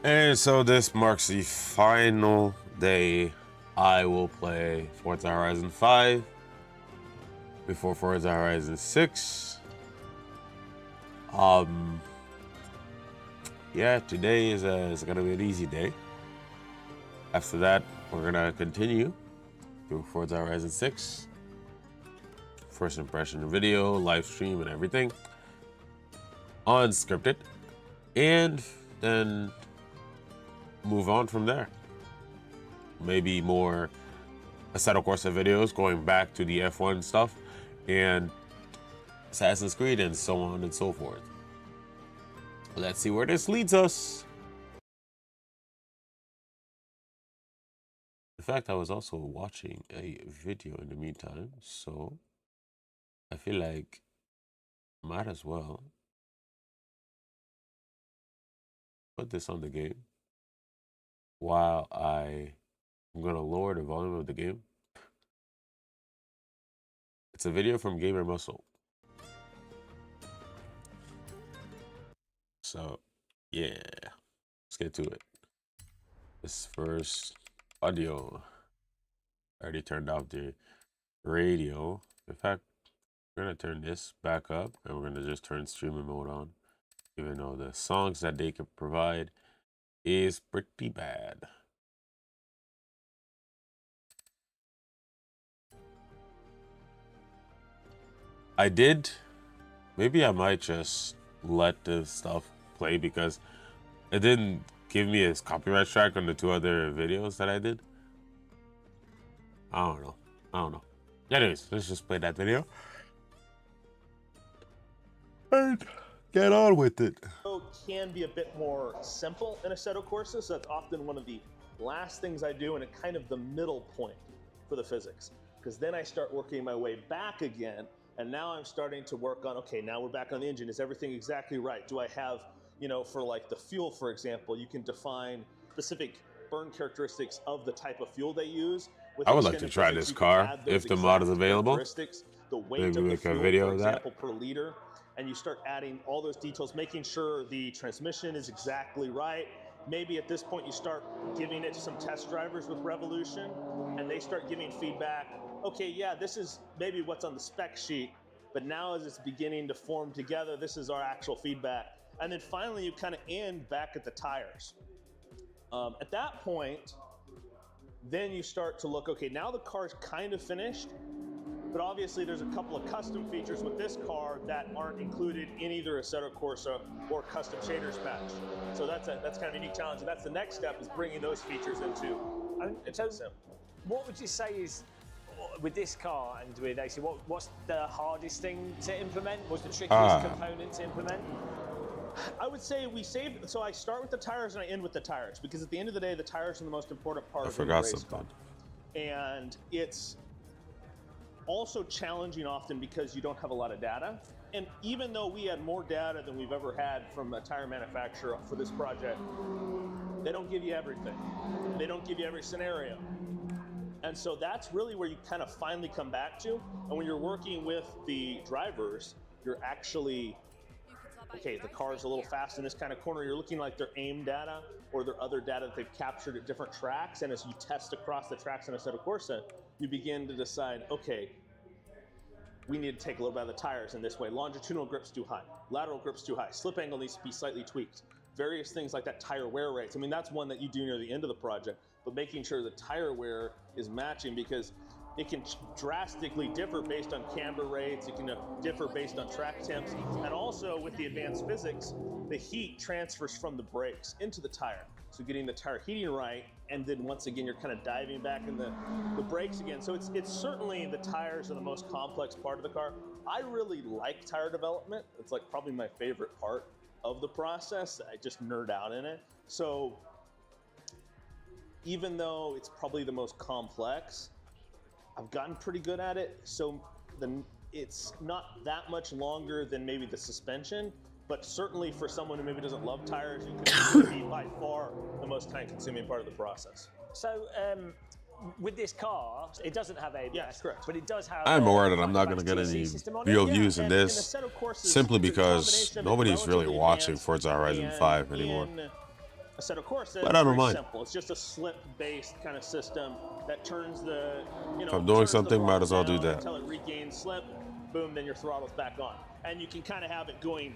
And so this marks the final day I will play Forza Horizon 5 before Forza Horizon 6. Yeah, today is gonna be an easy day. After that, we're gonna continue through Forza Horizon 6. First impression video, live stream, and everything. Unscripted. And then move on from there. Maybe more Assetto Corsa videos going back to the F1 stuff and Assassin's Creed and so on and so forth. Let's see where this leads us. In fact, I was also watching a video in the meantime, so I feel like I might as well put this on the game while I'm gonna lower the volume of the game. It's a video from Gamer Muscle. So yeah, let's get to it. This first audio, I already turned off the radio. In fact, we're gonna turn this back up and we're gonna just turn streaming mode on, even though the songs that they can provide is pretty bad. Maybe I might just let this stuff play because it didn't give me a copyright strike on the two other videos that I did. I don't know. Anyways, let's just play that video and get on with it. Can be a bit more simple in Assetto Corsa, so that's often one of the last things I do, and a kind of the middle point for the physics, because then I start working my way back again, and now I'm starting to work on, okay, now we're back on the engine. Is everything exactly right? Do I have, you know, for like the fuel, for example, you can define specific burn characteristics of the type of fuel they use. I would like to try this car if the mod is available. The weight Maybe of the make a fuel, video for of that. example, per liter, and you start adding all those details, making sure the transmission is exactly right. Maybe at this point you start giving it to some test drivers with Revolution, and they start giving feedback. Okay, yeah, this is maybe what's on the spec sheet, but now as it's beginning to form together, this is our actual feedback. And then finally you kind of end back at the tires. At that point, then you start to look, okay, now the car's kind of finished, but obviously there's a couple of custom features with this car that aren't included in either Assetto Corsa or custom shaders patch. So that's kind of a unique challenge, and that's the next step, is bringing those features into Sim. What would you say is, with this car and with AC, what's the hardest thing to implement? What's the trickiest component to implement? I would say so I start with the tires and I end with the tires, because at the end of the day, the tires are the most important part of the race car. And it's also challenging often because you don't have a lot of data. And even though we had more data than we've ever had from a tire manufacturer for this project, they don't give you everything. They don't give you every scenario. And so that's really where you kind of finally come back to. And when you're working with the drivers, you're actually, okay, the car's a little fast in this kind of corner. You're looking like their aim data or their other data that they've captured at different tracks. And as you test across the tracks in Assetto Corsa, you begin to decide, okay, we need to take a little bit of the tires in this way. Longitudinal grip's too high, lateral grip's too high, slip angle needs to be slightly tweaked. Various things like that, tire wear rates. I mean, that's one that you do near the end of the project, but making sure the tire wear is matching, because it can drastically differ based on camber rates. It can differ based on track temps. And also with the advanced physics, the heat transfers from the brakes into the tire. So getting the tire heating right, and then once again, you're kind of diving back in the brakes again. So it's certainly, the tires are the most complex part of the car. I really like tire development. It's like probably my favorite part of the process. I just nerd out in it. So even though it's probably the most complex, I've gotten pretty good at it. So it's not that much longer than maybe the suspension, but certainly for someone who maybe doesn't love tires, it could be by far the most time-consuming part of the process. So with this car, it doesn't have ABS, yes, correct, but it does have. I'm aware that I'm not going to get any real views in this, simply because nobody's really watching Forza Horizon 5 anymore. Assetto Corsa But I don't very mind. simple. It's just a slip-based kind of system that turns the, If I'm doing something, might as well do that. until it regains slip. Boom, then your throttle's back on. And you can kind of have it going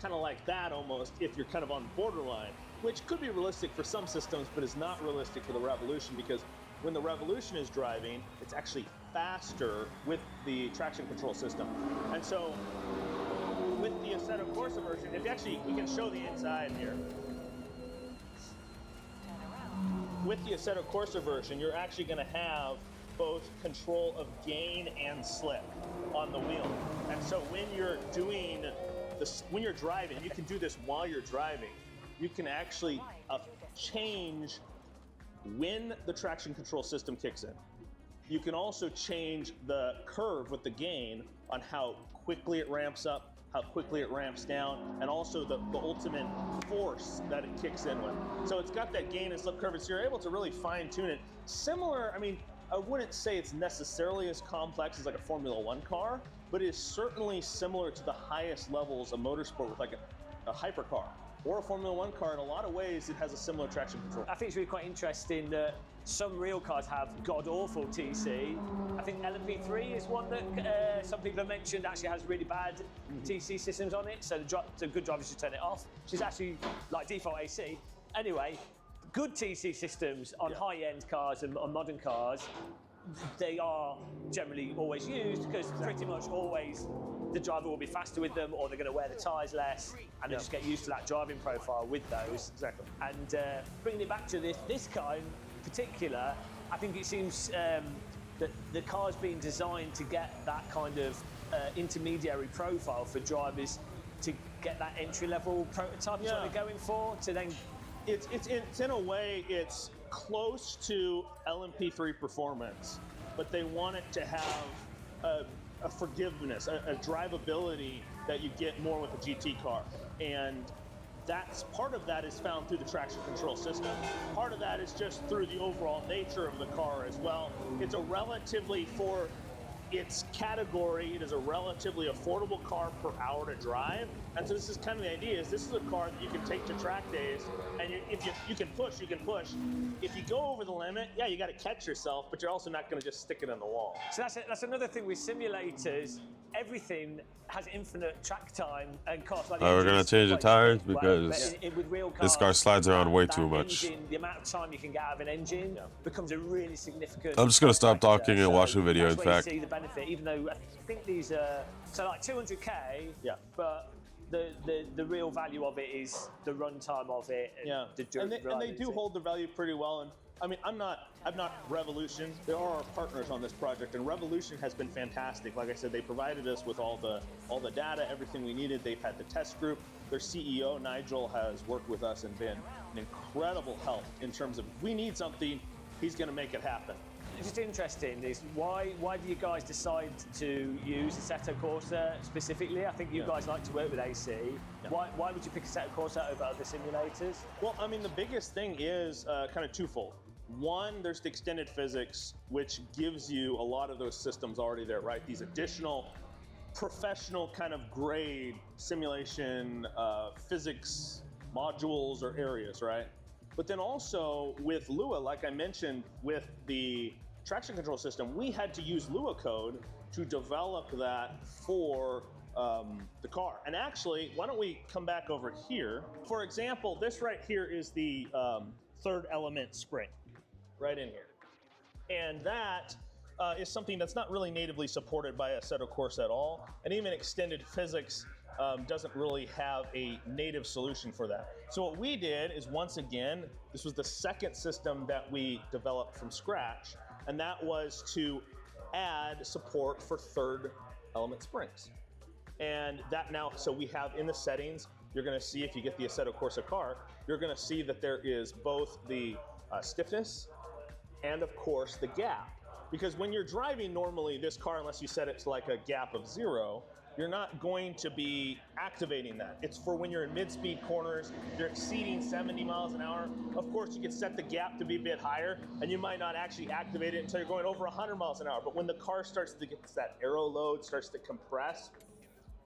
kind of like that almost if you're kind of on the borderline, which could be realistic for some systems, but is not realistic for the Revolution, because when the Revolution is driving, it's actually faster with the traction control system. And so with the Assetto Corsa version, if you actually, we can show the inside here. With the Assetto Corsa version, you're actually going to have both control of gain and slip on the wheel. And so when you're doing this, when you're driving, you can do this while you're driving. You can actually change when the traction control system kicks in. You can also change the curve with the gain on how quickly it ramps up, how quickly it ramps down, and also the ultimate force that it kicks in with. So it's got that gain and slip curve, so you're able to really fine tune it. Similar, I mean, I wouldn't say it's necessarily as complex as like a Formula One car, but it is certainly similar to the highest levels of motorsport with like a hypercar or a Formula One car. In a lot of ways, it has a similar traction control. I think it's really quite interesting that some real cars have god-awful TC. I think LMP3 is one that some people have mentioned actually has really bad TC systems on it, so the good drivers should turn it off, which is actually like default AC. Anyway, good TC systems on high-end cars and on modern cars, they are generally always used because pretty much always the driver will be faster with them, or they're going to wear the tyres less, and they just get used to that driving profile with those. Exactly. And bringing it back to this car in particular, I think it seems that the car's being designed to get that kind of intermediary profile for drivers to get that entry-level prototype is what they're going for, to then... It's in a way, it's close to LMP3 performance, but they want it to have a forgiveness, a drivability that you get more with a GT car. And that's part of that is found through the traction control system. Part of that is just through the overall nature of the car as well. It's a relatively, for its category, it is a relatively affordable car per hour to drive. And so this is kind of the idea, is this is a car that you can take to track days, and if you can push, you can push. If you go over the limit, yeah, you got to catch yourself, but you're also not going to just stick it on the wall. So that's another thing with simulators. Everything has infinite track time and cost. Like we're going to change the tires because with real cars, this car slides around way too much. The amount of time you can get out of an engine becomes a really significant... I'm just going to stop talking and watch the video, in fact. You see the benefit, even though I think these are... So like 200K, but the real value of it is the runtime of it. And and they do hold the value pretty well. And I mean, I'm not Revolution. They are our partners on this project, and Revolution has been fantastic. Like I said, they provided us with all the data, everything we needed. They've had the test group. Their CEO, Nigel, has worked with us and been an incredible help in terms of, if we need something, he's going to make it happen. It's just interesting is why do you guys decide to use Assetto Corsa specifically? I think you guys like to work with AC. Why would you pick Assetto Corsa over other simulators? Well, I mean, the biggest thing is kind of twofold. One, there's the extended physics, which gives you a lot of those systems already there, right? These additional professional kind of grade simulation physics modules or areas, right? But then also with Lua, like I mentioned, with the traction control system, we had to use Lua code to develop that for the car. And actually, why don't we come back over here? For example, this right here is the third element spring, right in here. And that is something that's not really natively supported by Assetto Corsa at all. And even extended physics doesn't really have a native solution for that. So what we did is, once again, this was the second system that we developed from scratch, and that was to add support for third element springs. And that now, so we have in the settings, you're gonna see, if you get the Assetto Corsa car, you're gonna see that there is both the stiffness and of course the gap. Because when you're driving normally this car, unless you set it to like a gap of 0, you're not going to be activating that. It's for when you're in mid-speed corners, you're exceeding 70 miles an hour. Of course, you can set the gap to be a bit higher, and you might not actually activate it until you're going over 100 miles an hour. But when the car starts to get that aero load, starts to compress,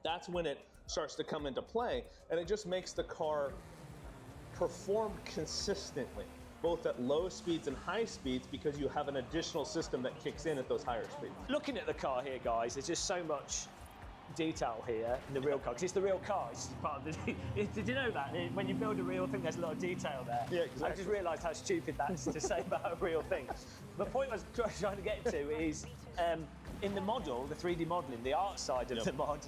that's when it starts to come into play, and it just makes the car perform consistently, both at low speeds and high speeds, because you have an additional system that kicks in at those higher speeds. Looking at the car here, guys, there's just so much detail here in the real car, because it's the real car. It's part of the, did you know that? When you build a real thing, there's a lot of detail there. Yeah, exactly. I just realised how stupid that's to say about a real thing. The point I was trying to get to is, in the model, the 3D modelling, the art side of the mod,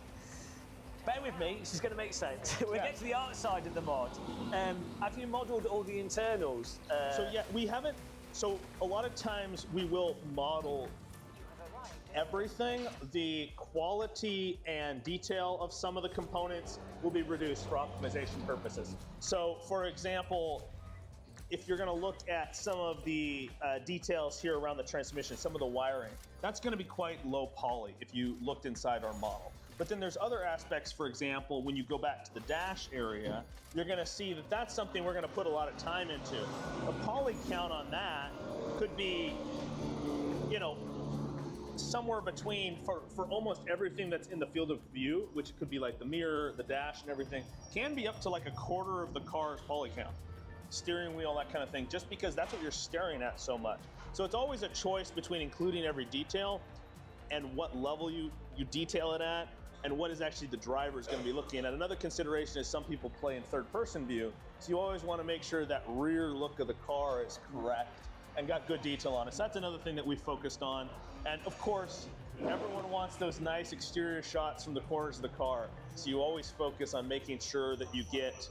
bear with me, this is going to make sense. We'll get to the art side of the mod. Have you modelled all the internals? So yeah, we haven't. So a lot of times we will model everything. The quality and detail of some of the components will be reduced for optimization purposes. So for example, if you're going to look at some of the details here around the transmission, some of the wiring, that's going to be quite low poly if you looked inside our model. But then there's other aspects, for example, when you go back to the dash area, you're going to see that that's something we're going to put a lot of time into. The poly count on that could be, you know, somewhere between, for almost everything that's in the field of view, which could be like the mirror, the dash and everything, can be up to like a quarter of the car's poly count. Steering wheel, that kind of thing, just because that's what you're staring at so much. So it's always a choice between including every detail and what level you detail it at, and what is actually the driver is going to be looking at. Another consideration is some people play in third-person view, so you always want to make sure that rear look of the car is correct and got good detail on it. So that's another thing that we focused on. And of course, everyone wants those nice exterior shots from the corners of the car, so you always focus on making sure that you get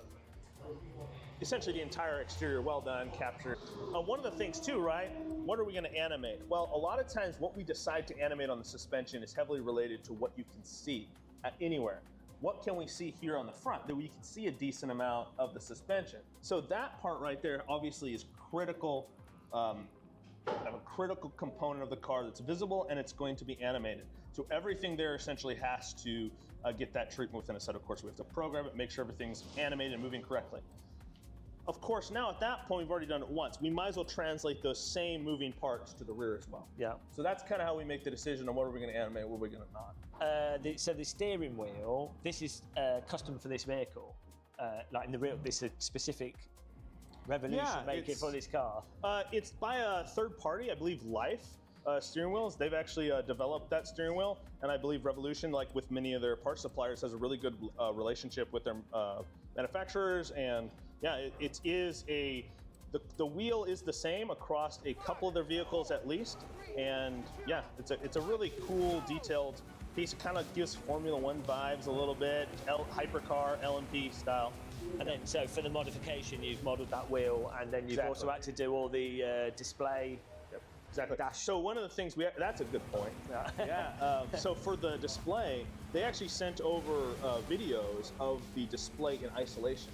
essentially the entire exterior well done, captured. One of the things too, right? What are we going to animate? Well, a lot of times what we decide to animate on the suspension is heavily related to what you can see at anywhere. What can we see here on the front? That we can see a decent amount of the suspension. So that part right there obviously is critical, a critical component of the car that's visible, and it's going to be animated. So everything there essentially has to get that treatment within a set. Of course, we have to program it, make sure everything's animated and moving correctly. Of course, now at that point, we've already done it once. We might as well translate those same moving parts to the rear as well. Yeah. So that's kind of how we make the decision on what are we going to animate, what are we going to not. So the steering wheel, this is custom for this vehicle. Like in the real, this is a specific Revolution make it for this car. It's by a third party, I believe Life steering wheels. They've actually developed that steering wheel, and I believe Revolution, like with many of their parts suppliers, has a really good relationship with their manufacturers. And yeah, it is the wheel is the same across a couple of their vehicles at least, and yeah, it's a really cool, detailed piece. It kind of gives Formula One vibes a little bit, hypercar, LMP style. And then, so for the modification, you've modelled that wheel, and then you've also had to do all the display. Yep. Exactly. Dash. So one of the things that's a good point. Yeah. So for the display, they actually sent over videos of the display in isolation,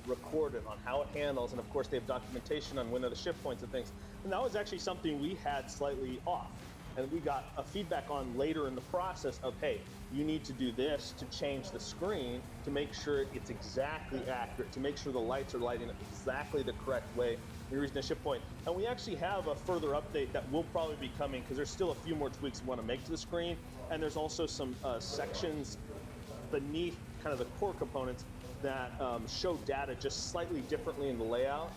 recorded on how it handles, and of course they have documentation on when are the shift points and things. And that was actually something we had slightly off, and we got a feedback on later in the process of, hey, you need to do this to change the screen to make sure it's exactly accurate, to make sure the lights are lighting up exactly the correct way when you're reaching the shift point. And we actually have a further update that will probably be coming, because there's still a few more tweaks we want to make to the screen, and there's also some sections beneath kind of the core components that show data just slightly differently in the layout.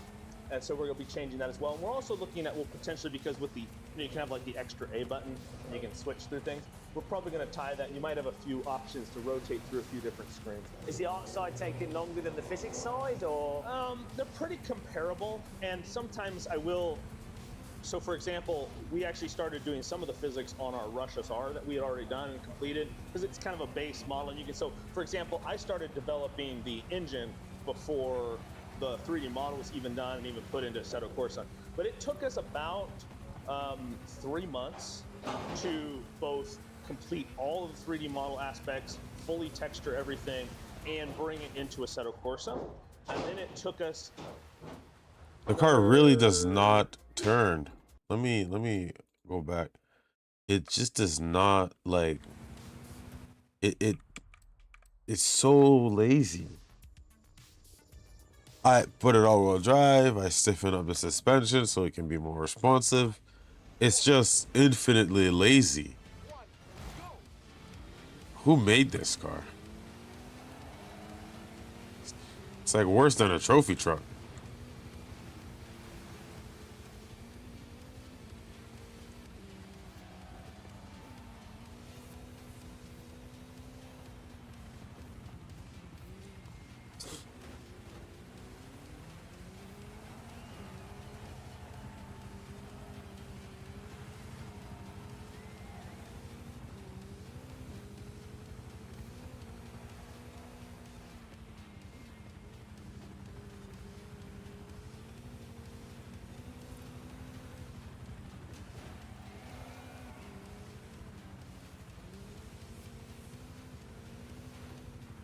And so we're going to be changing that as well. And we're also looking at, well, potentially, because with the, you can have like the extra A button, and you can switch through things. We're probably going to tie that. You might have a few options to rotate through a few different screens. Is the art side taking longer than the physics side, or? They're pretty comparable, and sometimes I will. So for example, we actually started doing some of the physics on our Rush SR that we had already done and completed, because it's kind of a base model, and you can, so for example, I started developing the engine before the 3D model was even done and even put into Assetto Corsa. But it took us about 3 months to both complete all of the 3D model aspects, fully texture everything, and bring it into Assetto Corsa. And then it took us... The car really does not turn. Let me go back. It just does not, like, it's so lazy. I put it all-wheel drive, I stiffen up the suspension so it can be more responsive. It's just infinitely lazy. Who made this car? It's like worse than a trophy truck.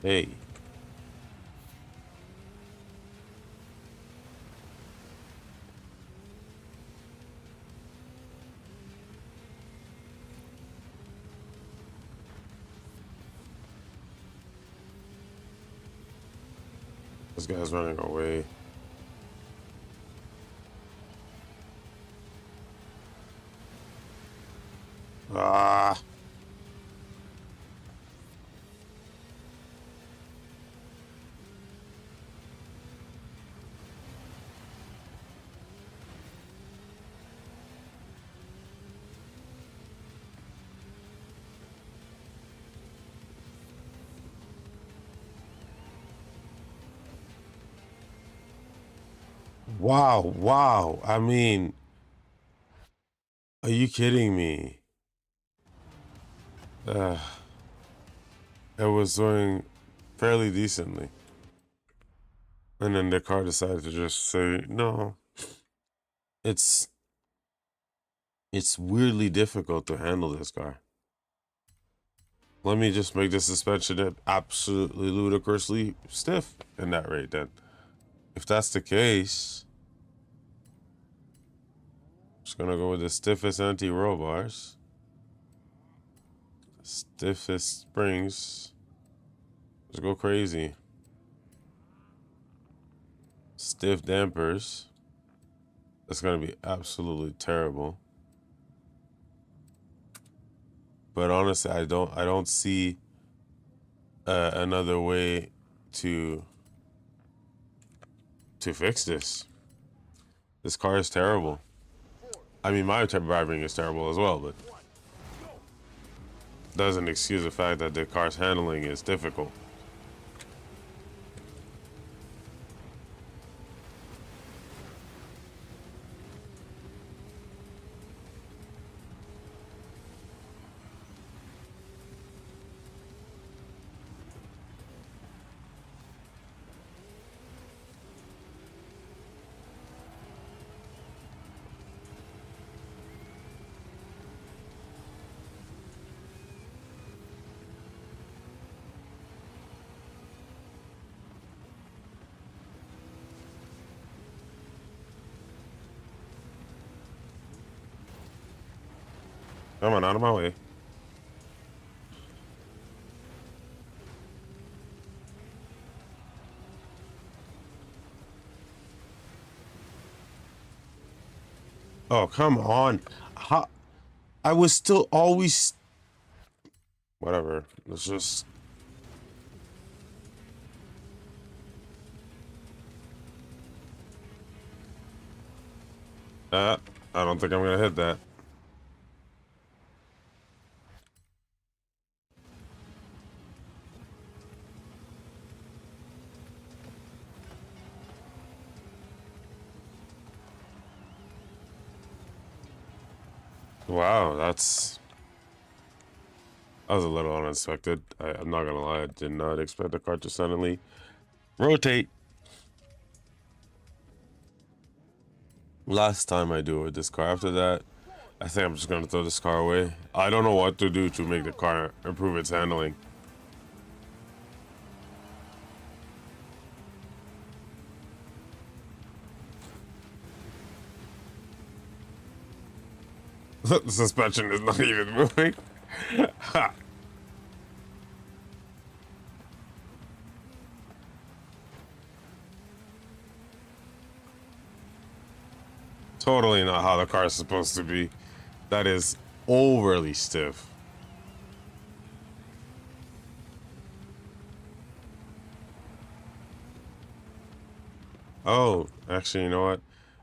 Hey. This guy's running away. Ah. Wow, wow. I mean, are you kidding me? It was doing fairly decently. And then the car decided to just say, no. It's weirdly difficult to handle this car. Let me just make the suspension absolutely ludicrously stiff in that rate then. If that's the case, I'm just gonna go with the stiffest anti-roll bars. Stiffest springs. Let's go crazy. Stiff dampers. That's gonna be absolutely terrible. But honestly, I don't see another way to fix this. This car is terrible. I mean, my type of driving is terrible as well, but doesn't excuse the fact that the car's handling is difficult. Come on, out of my way. Oh, come on. How? I was still always... Whatever. Let's just... I don't think I'm gonna hit that. Wow, that was a little unexpected. I'm not gonna lie, I did not expect the car to suddenly rotate. Last time I do it with this car. After that, I think I'm just gonna throw this car away. I don't know what to do to make the car improve its handling. The suspension is not even moving. Ha. Totally not how the car is supposed to be. That is overly stiff. Oh, actually, you know what?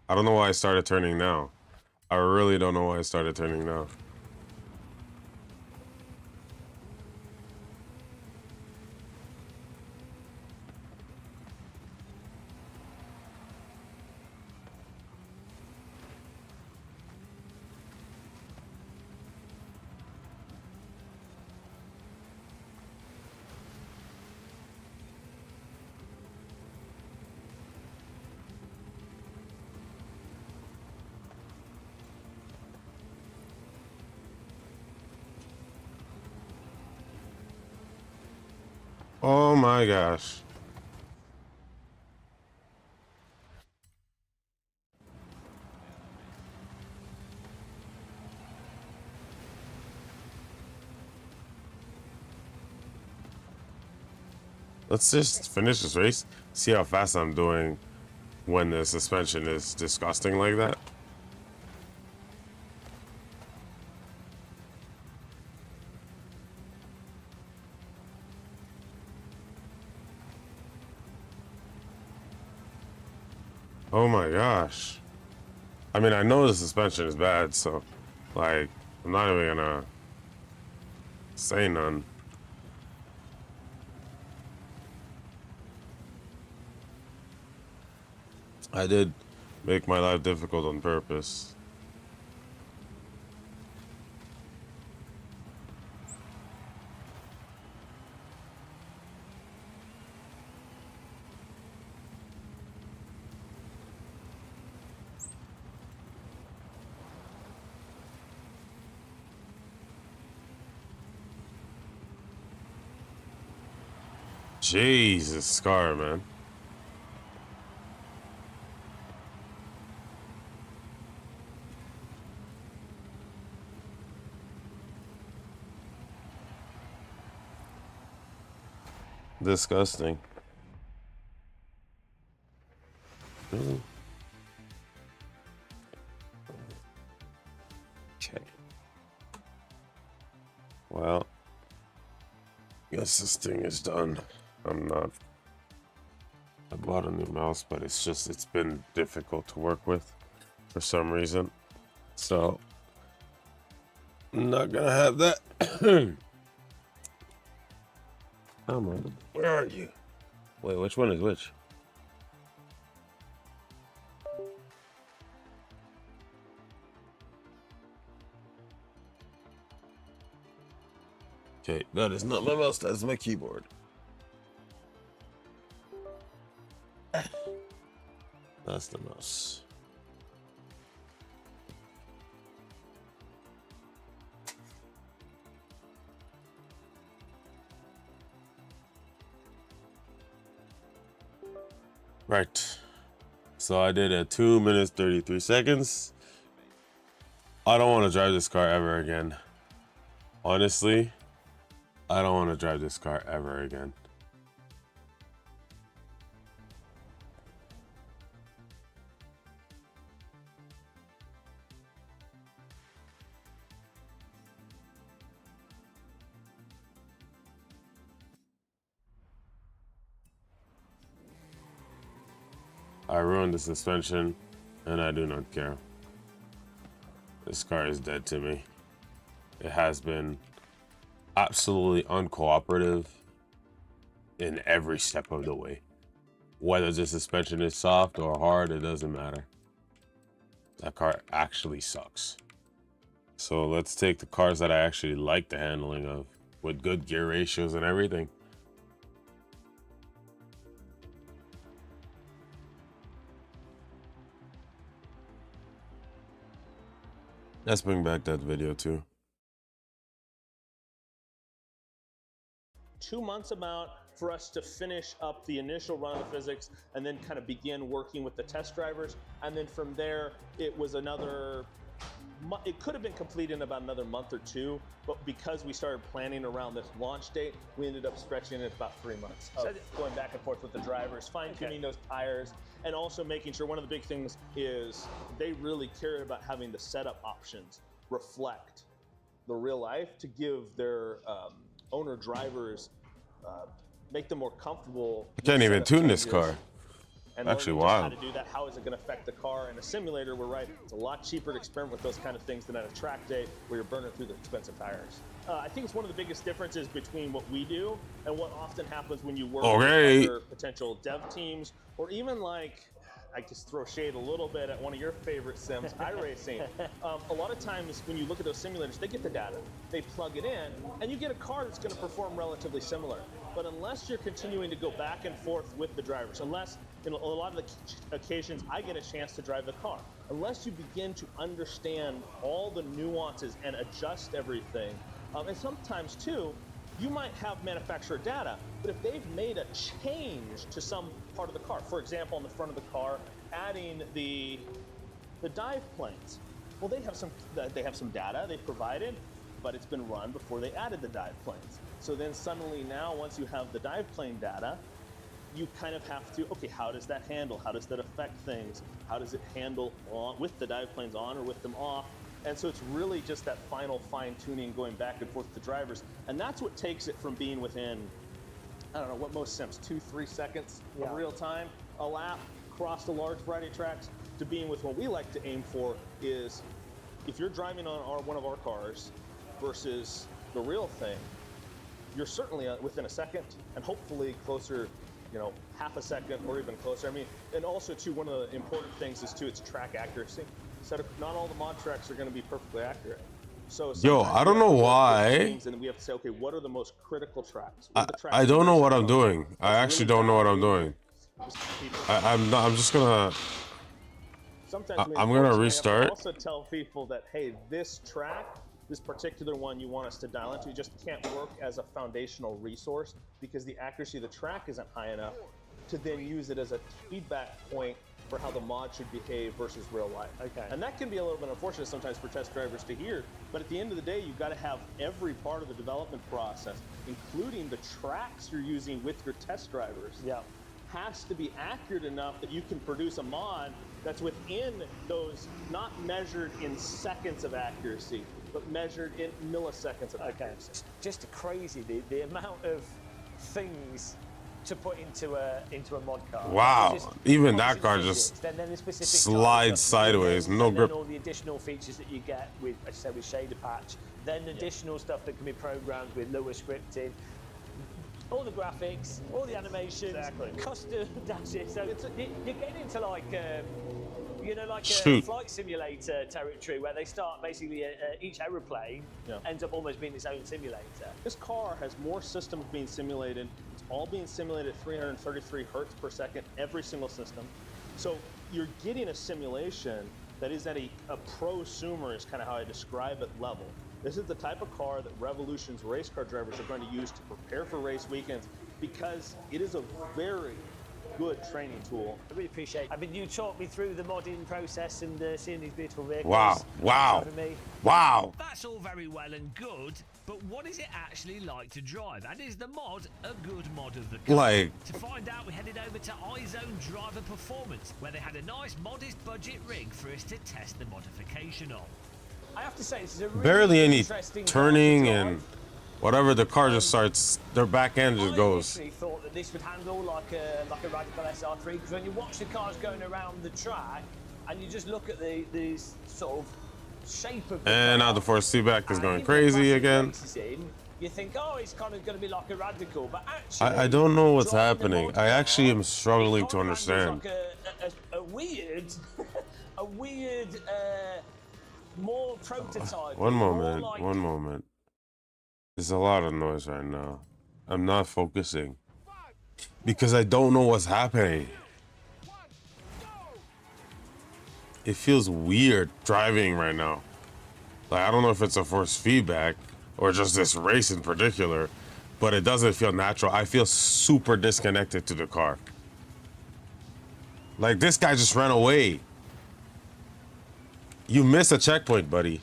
I don't know why I started turning now. I really don't know why I started turning now. Oh my gosh. Let's just finish this race. See how fast I'm doing when the suspension is disgusting like that. Oh my gosh. I mean, I know the suspension is bad, so like I'm not even gonna say none. I did make my life difficult on purpose. Jesus, Scar, man. Disgusting. Really? Okay. Well, guess this thing is done. I bought a new mouse, but it's been difficult to work with for some reason. So, I'm not gonna have that. Come on, where are you? Wait, which one is which? Okay, that is not my mouse, that's my keyboard. That's the mouse. Right. So I did a 2 minutes 33 seconds. I don't want to drive this car ever again. Honestly, I don't want to drive this car ever again. I ruined the suspension, and I do not care. This car is dead to me. It has been absolutely uncooperative in every step of the way. Whether the suspension is soft or hard, it doesn't matter. That car actually sucks. So let's take the cars that I actually like the handling of, with good gear ratios and everything. Let's bring back that video too. 2 months about for us to finish up the initial run of the physics and then kind of begin working with the test drivers. And then from there, it was another, it could have been completed in about another month or two, but because we started planning around this launch date, we ended up stretching it about 3 months of going back and forth with the drivers, fine-tuning those tires, and also making sure one of the big things is they really cared about having the setup options reflect the real life to give their owner drivers, make them more comfortable. I can't even tune this car. And actually, wow. How wild. to do that, how is it going to affect the car? In a simulator, we're right, it's a lot cheaper to experiment with those kind of things than at a track day where you're burning through the expensive tires. I think it's one of the biggest differences between what we do and what often happens when you work with other potential dev teams, or even like, I just throw shade a little bit at one of your favorite sims, iRacing. A lot of times when you look at those simulators, they get the data, they plug it in, and you get a car that's going to perform relatively similar. But unless you're continuing to go back and forth with the drivers, unless in a lot of the occasions I get a chance to drive the car, unless you begin to understand all the nuances and adjust everything, and sometimes too, you might have manufacturer data, but if they've made a change to some part of the car, for example, on the front of the car, adding the dive planes, well, they have some data they provided, but it's been run before they added the dive planes. So then suddenly now, once you have the dive plane data, you kind of have to, okay, how does that handle? How does that affect things? How does it handle with the dive planes on or with them off? And so it's really just that final fine tuning going back and forth with the drivers. And that's what takes it from being within, I don't know, what most sims, 2-3 seconds of real time, a lap, across a large variety of tracks, to being with what we like to aim for is, if you're driving on one of our cars versus the real thing, you're certainly within a second, and hopefully closer, you know, half a second or even closer. I mean, and also too, one of the important things is too, it's track accuracy. So not all the mod tracks are going to be perfectly accurate. So Yo, I don't know why. And we have to say, okay, what are the most critical tracks? I don't know what I'm doing. I actually don't know what I'm doing. I'm just gonna. Sometimes I'm gonna restart. I also tell people that, hey, this track, this particular one you want us to dial into, just can't work as a foundational resource because the accuracy of the track isn't high enough to then use it as a feedback point for how the mod should behave versus real life. Okay. And that can be a little bit unfortunate sometimes for test drivers to hear, but at the end of the day, you've got to have every part of the development process, including the tracks you're using with your test drivers, has to be accurate enough that you can produce a mod that's within those, not measured in seconds of accuracy, but measured in milliseconds of accuracy. It's just crazy, the amount of things to put into a mod car. Wow, even that car just slides sideways, no grip. And all the additional features that you get with, as I said, with shader patch, then additional stuff that can be programmed with Lua scripting, all the graphics, all the animations, custom dashes. So you're getting into like, you know, like a flight simulator territory where they start basically each aeroplane ends up almost being its own simulator. This car has more systems being simulated. It's all being simulated at 333 hertz per second, every single system. So you're getting a simulation that is at a prosumer, is kind of how I describe it, level. This is the type of car that Revolution's race car drivers are going to use to prepare for race weekends because it is a very good training tool. I really appreciate it. I mean, you talked me through the modding process and seeing these beautiful vehicles. Wow. That's all very well and good, but what is it actually like to drive? And is the mod a good mod of the car? To find out, we headed over to iZone Driver Performance, where they had a nice, modest budget rig for us to test the modification on. I have to say, this is a really barely any interesting turning and whatever, the car just starts, their back end just goes. I initially thought that this would handle like a Radical SR3, because when you watch the cars going around the track and you just look at the sort of shape of the and car, now the force feedback is going crazy again. You think, oh, it's kind of going to be like a Radical, but actually, I don't know what's happening. I actually am struggling to understand. Like a weird, a weird, more prototype. One moment. There's a lot of noise right now. I'm not focusing because I don't know what's happening. It feels weird driving right now. Like, I don't know if it's a force feedback or just this race in particular, but it doesn't feel natural. I feel super disconnected to the car. Like, this guy just ran away. You missed a checkpoint, buddy.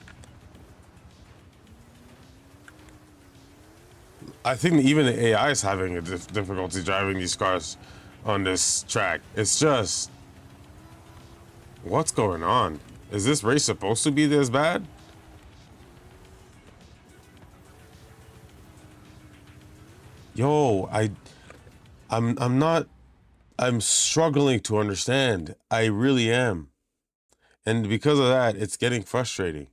I think even the AI is having a difficulty driving these cars on this track. It's just, what's going on? Is this race supposed to be this bad? Yo, I'm struggling to understand. I really am. And because of that, it's getting frustrating.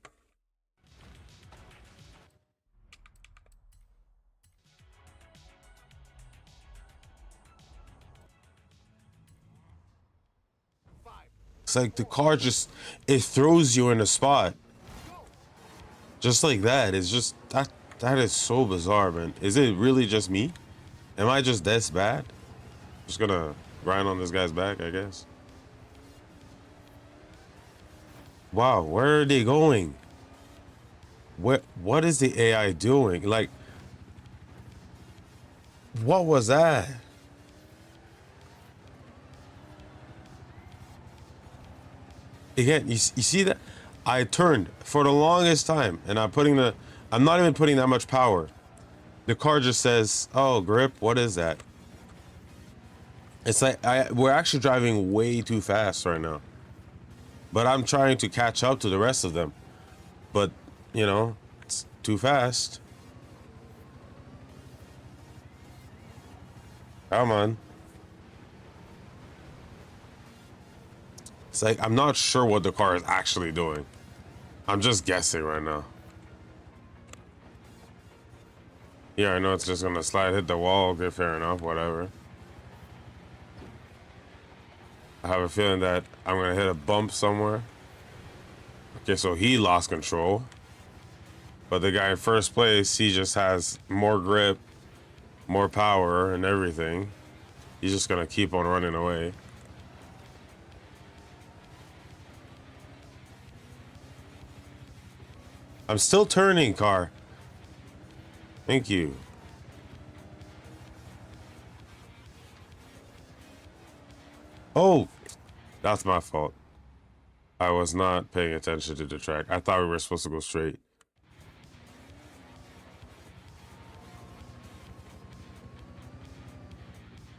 It's like the car just, it throws you in a spot. Just like that. It's just, that is so bizarre, man. Is it really just me? Am I just this bad? Just gonna grind on this guy's back, I guess. Wow, where are they going? What is the AI doing? Like, What was that? Again, you see that? I turned for the longest time, and I'm not even putting that much power. The car just says, "Oh, grip, what is that?" It's like we're actually driving way too fast right now. But I'm trying to catch up to the rest of them. But, you know, it's too fast. Come on. It's like, I'm not sure what the car is actually doing. I'm just guessing right now. Yeah, I know it's just gonna slide, hit the wall. Okay, fair enough, whatever. I have a feeling that I'm gonna hit a bump somewhere. Okay, so he lost control. But the guy in first place, he just has more grip, more power, and everything. He's just gonna keep on running away. I'm still turning, car. Thank you. Oh, that's my fault. I was not paying attention to the track. I thought we were supposed to go straight.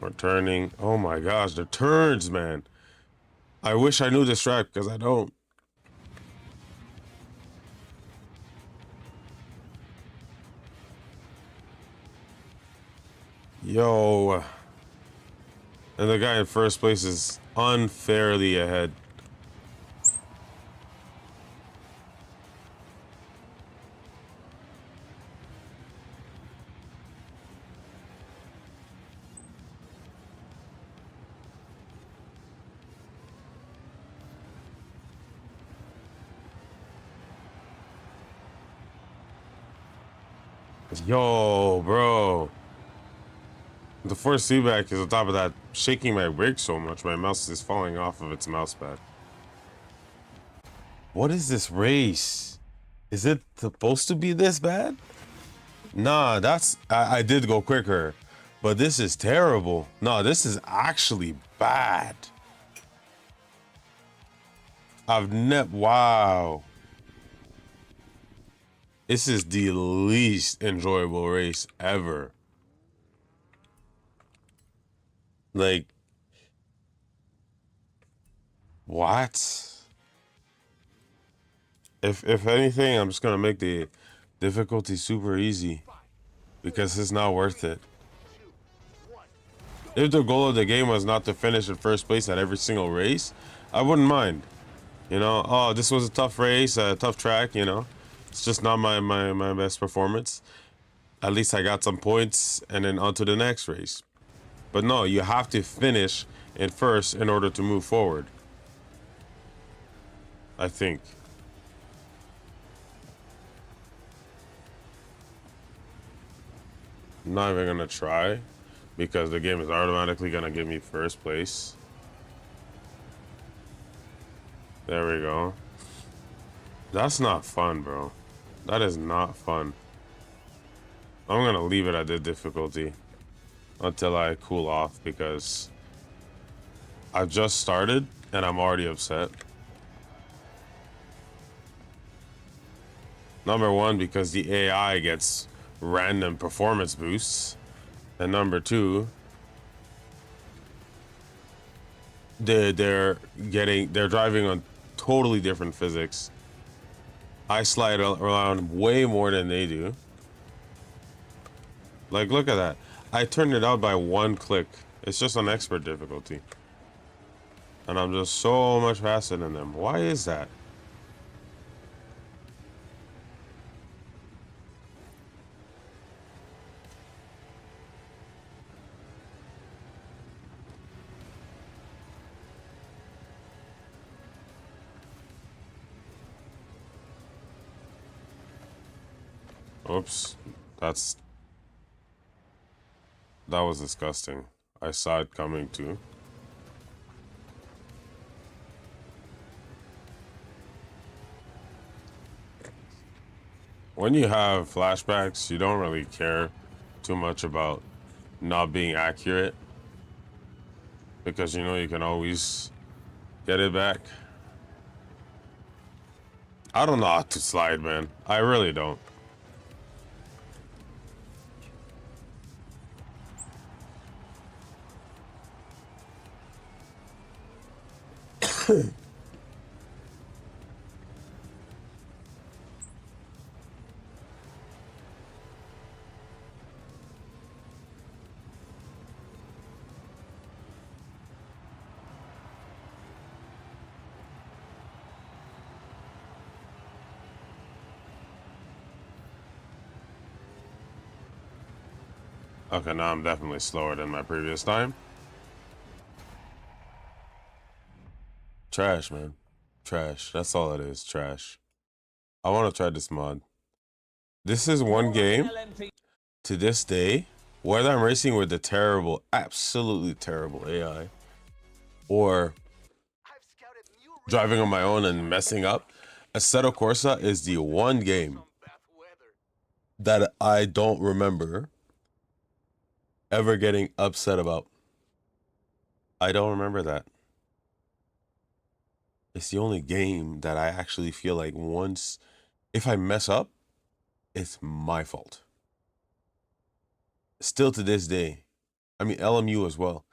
We're turning. Oh my gosh, the turns, man. I wish I knew this track because I don't. Yo. And the guy in first place is unfairly ahead. Yo, bro. The force feedback is on top of that shaking my rig so much, my mouse is falling off of its mouse pad. What is this race? Is it supposed to be this bad? Nah, I did go quicker, but this is terrible. No, this is actually bad. Wow. This is the least enjoyable race ever. Like, what? If anything, I'm just gonna make the difficulty super easy because it's not worth it. If the goal of the game was not to finish in first place at every single race, I wouldn't mind. You know, oh, this was a tough race, a tough track, you know. It's just not my best performance. At least I got some points and then on to the next race. But no, you have to finish in first in order to move forward. I think. I'm not even gonna try because the game is automatically gonna give me first place. There we go. That's not fun, bro. That is not fun. I'm gonna leave it at the difficulty until I cool off because I've just started and I'm already upset. Number one, because the AI gets random performance boosts. And number two, they're driving on totally different physics. I slide around way more than they do. Like, look at that. I turned it out by one click. It's just on expert difficulty. And I'm just so much faster than them. Why is that? Oops. That was disgusting. I saw it coming too. When you have flashbacks, you don't really care too much about not being accurate, because you know you can always get it back. I don't know how to slide, man. I really don't. Okay, now I'm definitely slower than my previous time. Trash, man. Trash. That's all it is. Trash. I want to try this mod. This is one game to this day, whether I'm racing with the terrible, absolutely terrible AI, or driving on my own and messing up, Assetto Corsa is the one game that I don't remember ever getting upset about. I don't remember that. It's the only game that I actually feel like once, if I mess up, it's my fault. Still to this day. I mean, LMU as well.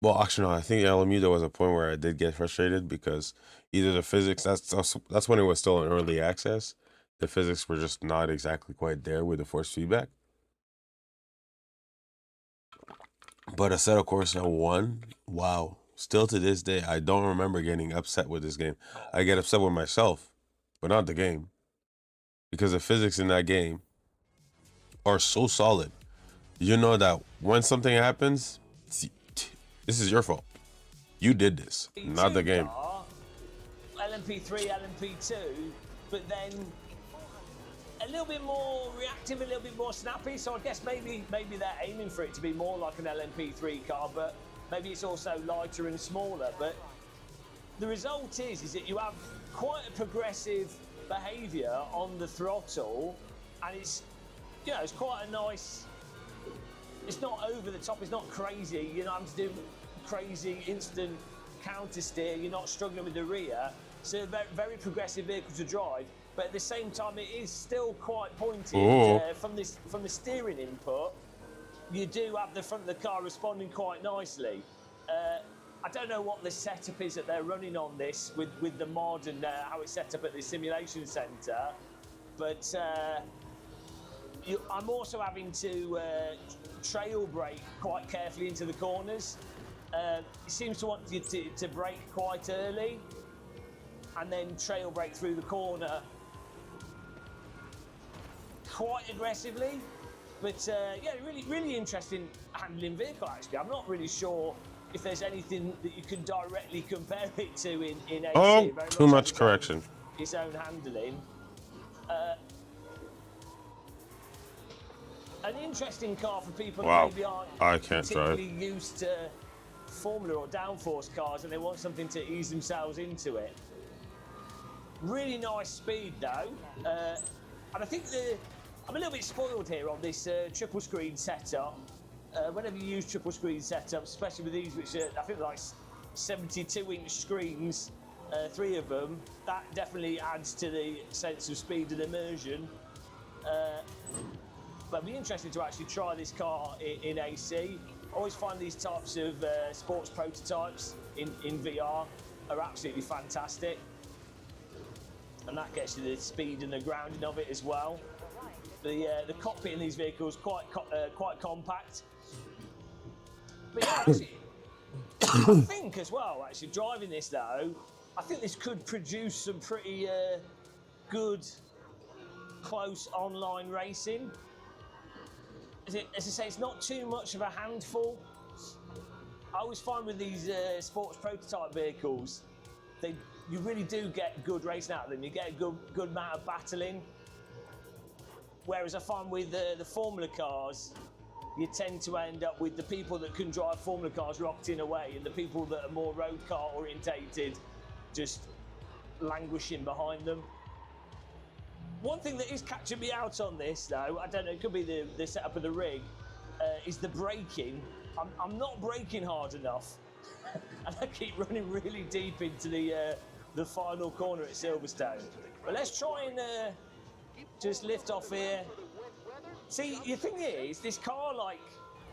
Well, actually, no, I think LMU, there was a point where I did get frustrated because either the physics, that's when it was still in early access. The physics were just not exactly quite there with the force feedback. But Assetto Corsa 1, wow. Still to this day, I don't remember getting upset with this game. I get upset with myself, but not the game. Because the physics in that game are so solid. You know that when something happens, this is your fault. You did this, not the game. LMP3, LMP2, but then a little bit more reactive, a little bit more snappy. So I guess maybe they're aiming for it to be more like an LMP3 car, but maybe it's also lighter and smaller. But the result is that you have quite a progressive behaviour on the throttle, and it's, you know, it's quite a nice. It's not over the top. It's not crazy. You're not having to do crazy instant counter steer. You're not struggling with the rear. So very, very progressive vehicle to drive. But at the same time, it is still quite pointed from the steering input. You do have the front of the car responding quite nicely. I don't know what the setup is that they're running on this with the mod and how it's set up at the simulation centre, but I'm also having to trail brake quite carefully into the corners. It seems to want you to brake quite early and then trail brake through the corner quite aggressively. But yeah, really interesting handling vehicle actually. I'm not really sure if there's anything that you can directly compare it to in AC. Oh, too much correction. Its own handling. An interesting car for people who maybe aren't particularly used to Formula or downforce cars and they want something to ease themselves into it. Really nice speed though. And I think I'm a little bit spoiled here on this triple screen setup. Whenever you use triple screen setups, especially with these, which are, I think, like 72-inch screens, 3 of them, that definitely adds to the sense of speed and immersion. But it'd be interesting to actually try this car in AC. I always find these types of sports prototypes in VR are absolutely fantastic. And that gets you the speed and the grounding of it as well. The cockpit in these vehicles quite compact. But yeah, actually, I think as well, actually, driving this though, I think this could produce some pretty good, close online racing. As I say, it's not too much of a handful. I always find with these sports prototype vehicles, you really do get good racing out of them. You get a good amount of battling. Whereas I find with the Formula cars, you tend to end up with the people that can drive Formula cars locked in away and the people that are more road car orientated just languishing behind them. One thing that is catching me out on this though, I don't know, it could be the setup of the rig, is the braking. I'm not braking hard enough, and I keep running really deep into the final corner at Silverstone. But let's try and just lift off here. See, the thing is, this car, like,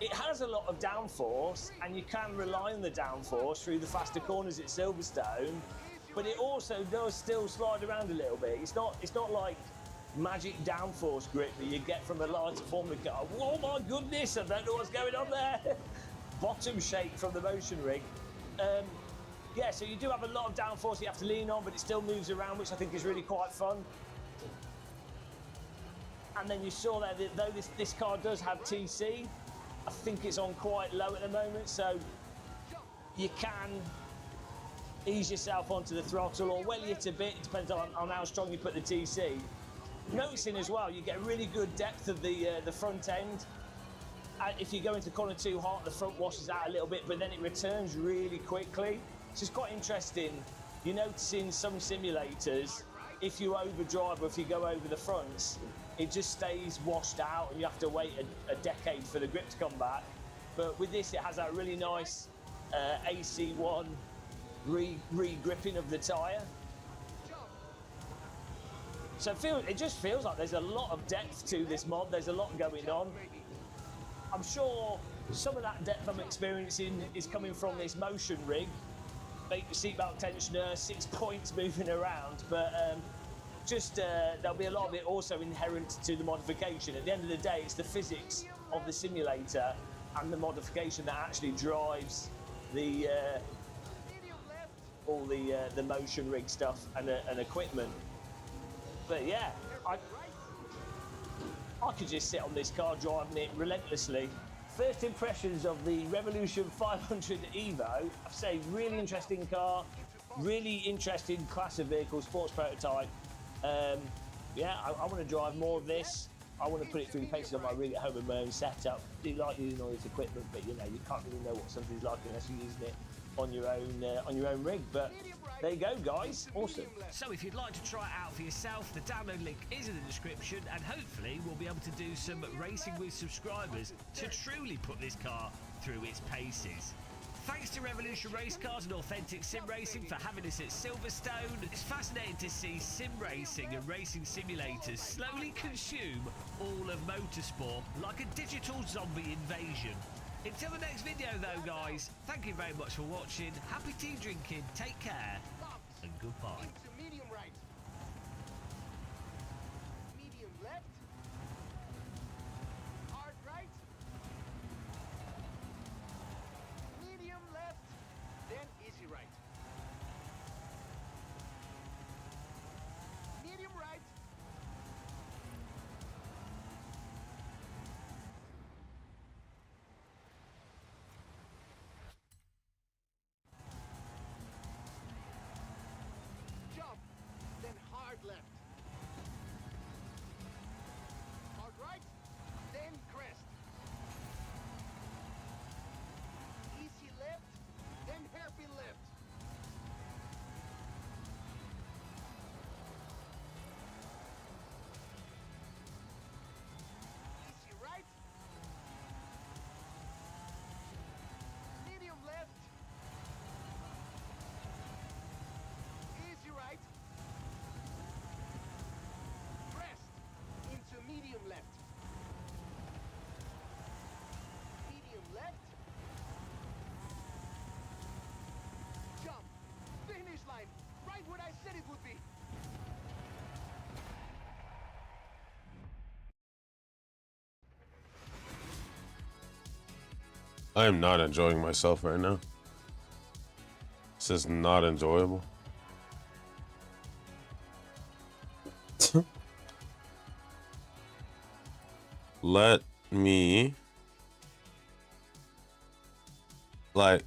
it has a lot of downforce, and you can rely on the downforce through the faster corners at Silverstone, but it also does still slide around a little bit. It's not like magic downforce grip that you get from a lighter Formula car. Oh my goodness, I don't know what's going on there. Bottom shake from the motion rig. Yeah, so you do have a lot of downforce you have to lean on, but it still moves around, which I think is really quite fun. And then you saw there that though this car does have TC, I think it's on quite low at the moment, so you can ease yourself onto the throttle or welly it a bit, it depends on how strong you put the TC. Noticing as well, you get a really good depth of the front end. If you go into corner too hot, the front washes out a little bit, but then it returns really quickly. So it's quite interesting. You notice in some simulators, if you overdrive or if you go over the fronts, it just stays washed out and you have to wait a decade for the grip to come back. But with this, it has that really nice AC1 re-gripping of the tyre. So it just feels like there's a lot of depth to this mod. There's a lot going on. I'm sure some of that depth I'm experiencing is coming from this motion rig. Seatbelt tensioner, 6 points moving around, but there'll be a lot of it also inherent to the modification. At the end of the day, it's the physics of the simulator and the modification that actually drives the all the motion rig stuff and equipment. But yeah, I could just sit on this car driving it relentlessly. First impressions of the Revolution 500 Evo. I say really interesting car, really interesting class of vehicle, sports prototype. Yeah, I want to drive more of this. I want to put it through the paces on my rig at home in my own setup. I do like using all this equipment, but you know, you can't really know what something's like unless you're using it on your own rig. But there you go, guys. Awesome. So if you'd like to try it out for yourself, the download link is in the description, and hopefully we'll be able to do some racing with subscribers to truly put this car through its paces. Thanks to Revolution Race Cars and Authentic Sim Racing for having us at Silverstone. It's fascinating to see sim racing and racing simulators slowly consume all of motorsport like a digital zombie invasion. Until the next video though, guys, thank you very much for watching. Happy tea drinking, take care, and goodbye. Medium right. Medium left. Hard right. Medium left. Then easy right. Medium right. Jump, then hard left. Hard right, then crest. Easy left, then hairpin left. Easy right. Medium left. Easy right. Crest into medium left. Medium left. Jump. Finish line. Right where I said it would be. I am not enjoying myself right now. This is not enjoyable. Let me, like,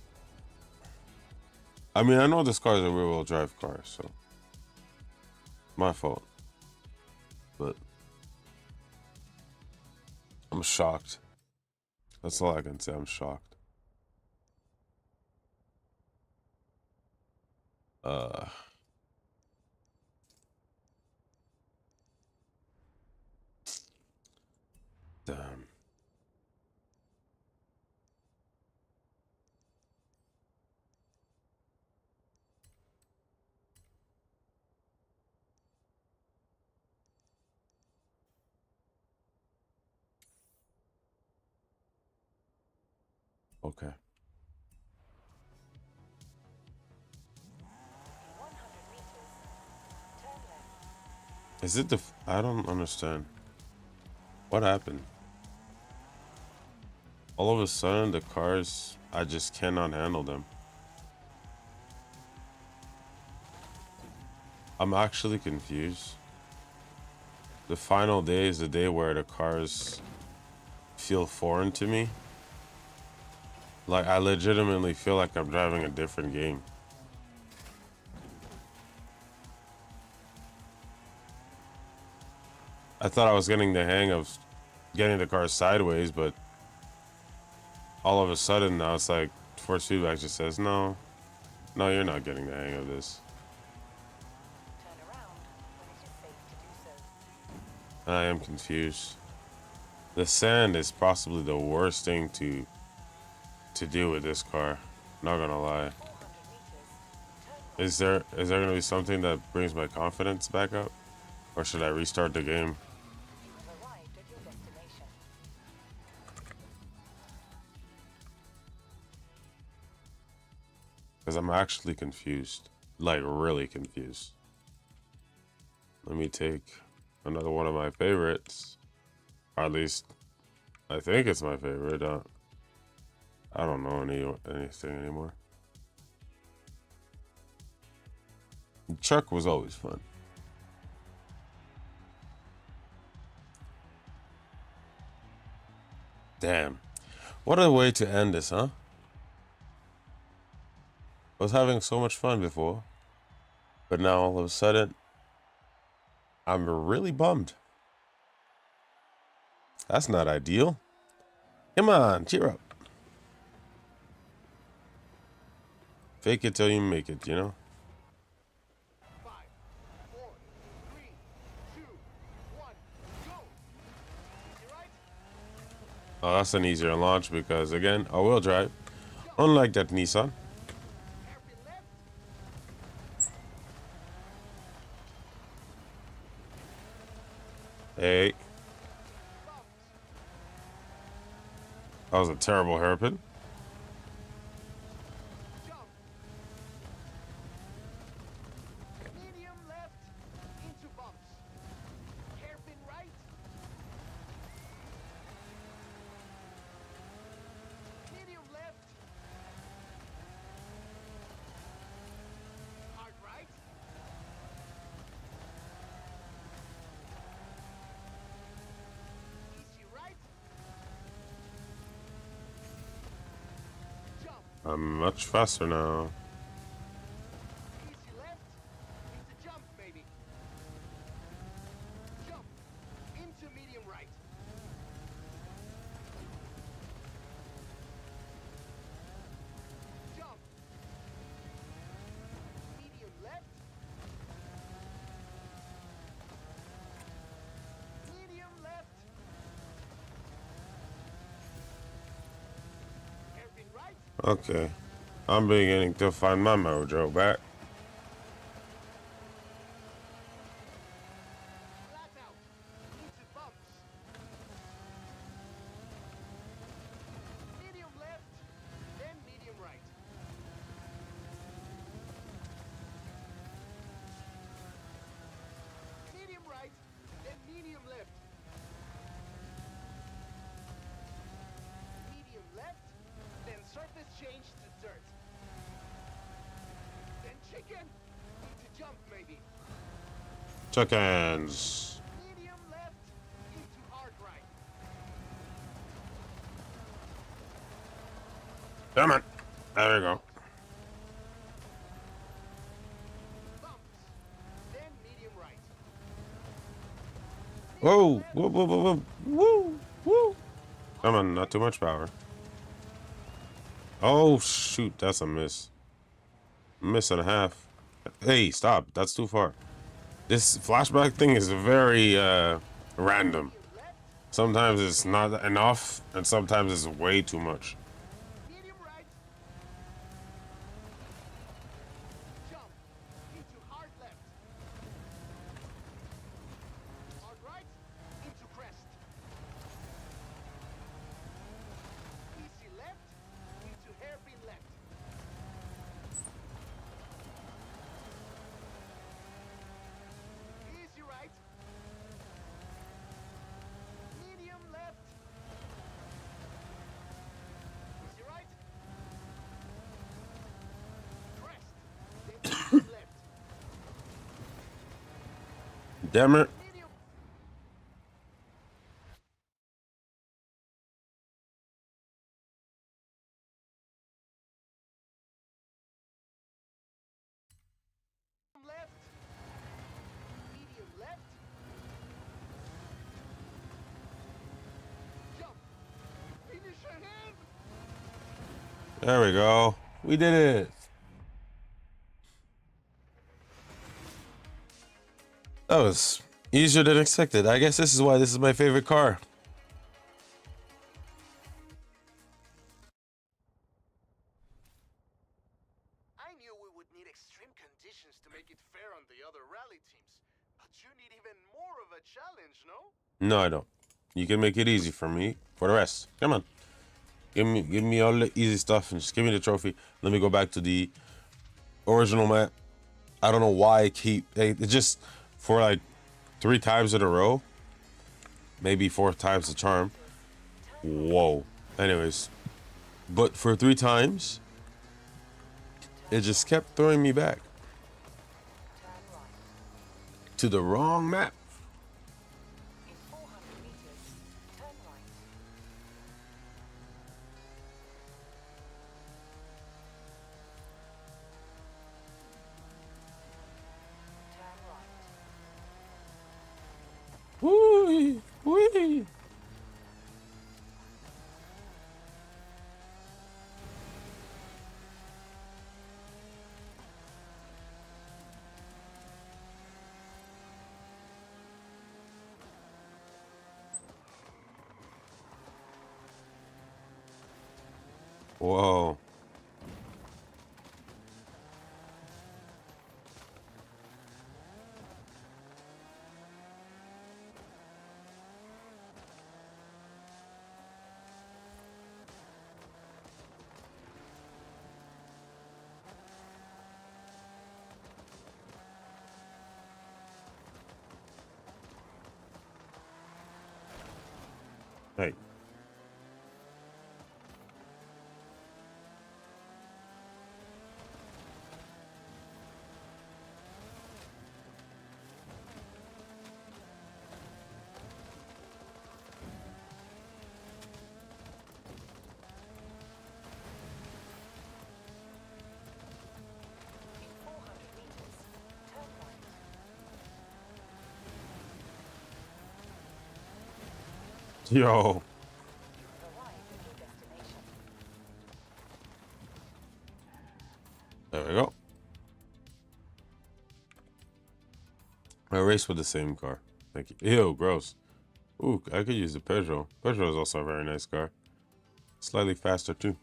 I mean, I know this car is a rear-wheel drive car, so my fault. But I'm shocked. That's all I can say. I'm shocked. Damn. Okay. 100 meters. Turn left. Is it the... I don't understand. What happened? All of a sudden, the cars, I just cannot handle them. I'm actually confused. The final day is the day where the cars feel foreign to me. Like, I legitimately feel like I'm driving a different game. I thought I was getting the hang of getting the car sideways, but all of a sudden now it's like force feedback just says, no, you're not getting the hang of this. Turn around when it is safe to do so. And I am confused. The sand is possibly the worst thing to do with this car. Not gonna lie. 400 meters. Turn right. Is there gonna be something that brings my confidence back up? Or should I restart the game? You have arrived at your destination. Because I'm actually confused. Like, really confused. Let me take another one of my favorites. Or at least, I think it's my favorite. I don't know anything anymore. The truck was always fun. Damn. What a way to end this, huh? I was having so much fun before. But now all of a sudden, I'm really bummed. That's not ideal. Come on, cheer up. Fake it till you make it, you know? 5, 4, 3, 2, 1, go! Easy right? Oh, that's an easier launch because, again, all-wheel drive. Unlike that Nissan. Hairpin left. Hey, Bumps. that was a terrible hairpin. Jump. Medium left. Into bumps. Hairpin right. Medium left. Hard right. Easy right. Jump. I'm much faster now. Easy left. Into jump, baby. Jump. Into medium right. Jump. Medium left. Medium left. Hairpin right. Okay. I'm beginning to find my mojo back. Flat out. Into bumps. Medium left. Then medium right. Medium right. Then medium left. Medium left. Then surface change to dirt. Then chicken. Into jump maybe. Chickens. Medium left. Into hard right. Damn it. There we go. Bumps. Then medium right. Whoa. Whoa, whoa, whoa, whoa. Woo. Woo. Come on, not too much power. Oh, shoot. That's a miss. Miss and a half. Hey, stop. That's too far. This flashback thing is very random. Sometimes it's not enough, and sometimes it's way too much. Medium right. Jump. Into hard left. Hard right. Into crest. Easy left. Damn it. Medium left. Medium left. Jump. Finish ahead. There we go. We did it. That was easier than expected. I guess this is why this is my favorite car. I knew we would need extreme conditions to make it fair on the other rally teams. But you need even more of a challenge, no? No, I don't. You can make it easy for me. For the rest, come on. Give me all the easy stuff and just give me the trophy. Let me go back to the original map. I don't know why I keep it just for like 3 times in a row. Maybe 4 times the charm. Whoa. Anyways, but for 3 times, it just kept throwing me back Turn right. to the wrong map. In 400 meters, turn right. Turn right. Woo! Wee! Whoa. Hey. In 400 meters, turn right. Yo. You have arrived at your destination. There we go. I race with the same car. Thank you. Ew, gross. Ooh, I could use the Peugeot. Peugeot is also a very nice car. Slightly faster too.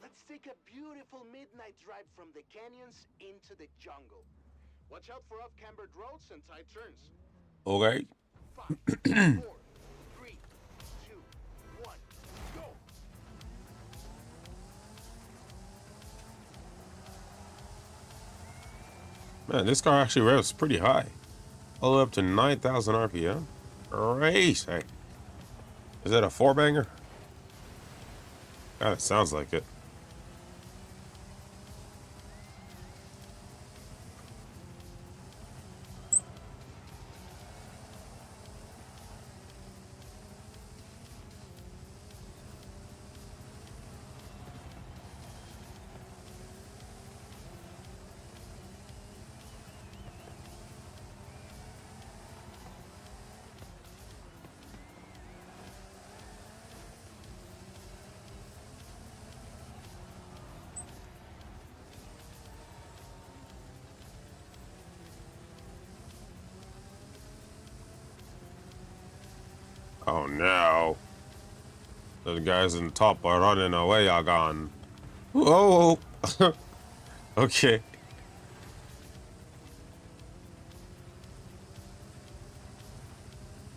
Let's take a beautiful midnight drive from the canyons into the jungle. Watch out for off-cambered roads and tight turns. Okay. 5, 4, 3, 2, 1, go! Man, this car actually revs pretty high. All the way up to 9,000 RPM. Race. Hey. Is that a 4-banger? God, it sounds like it. Oh no. The guys in the top are running away, are gone. Whoa. Okay.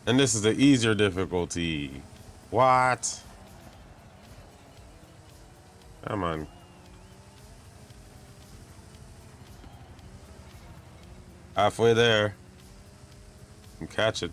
And this is the easier difficulty. What? Come on. Halfway there. And catch it.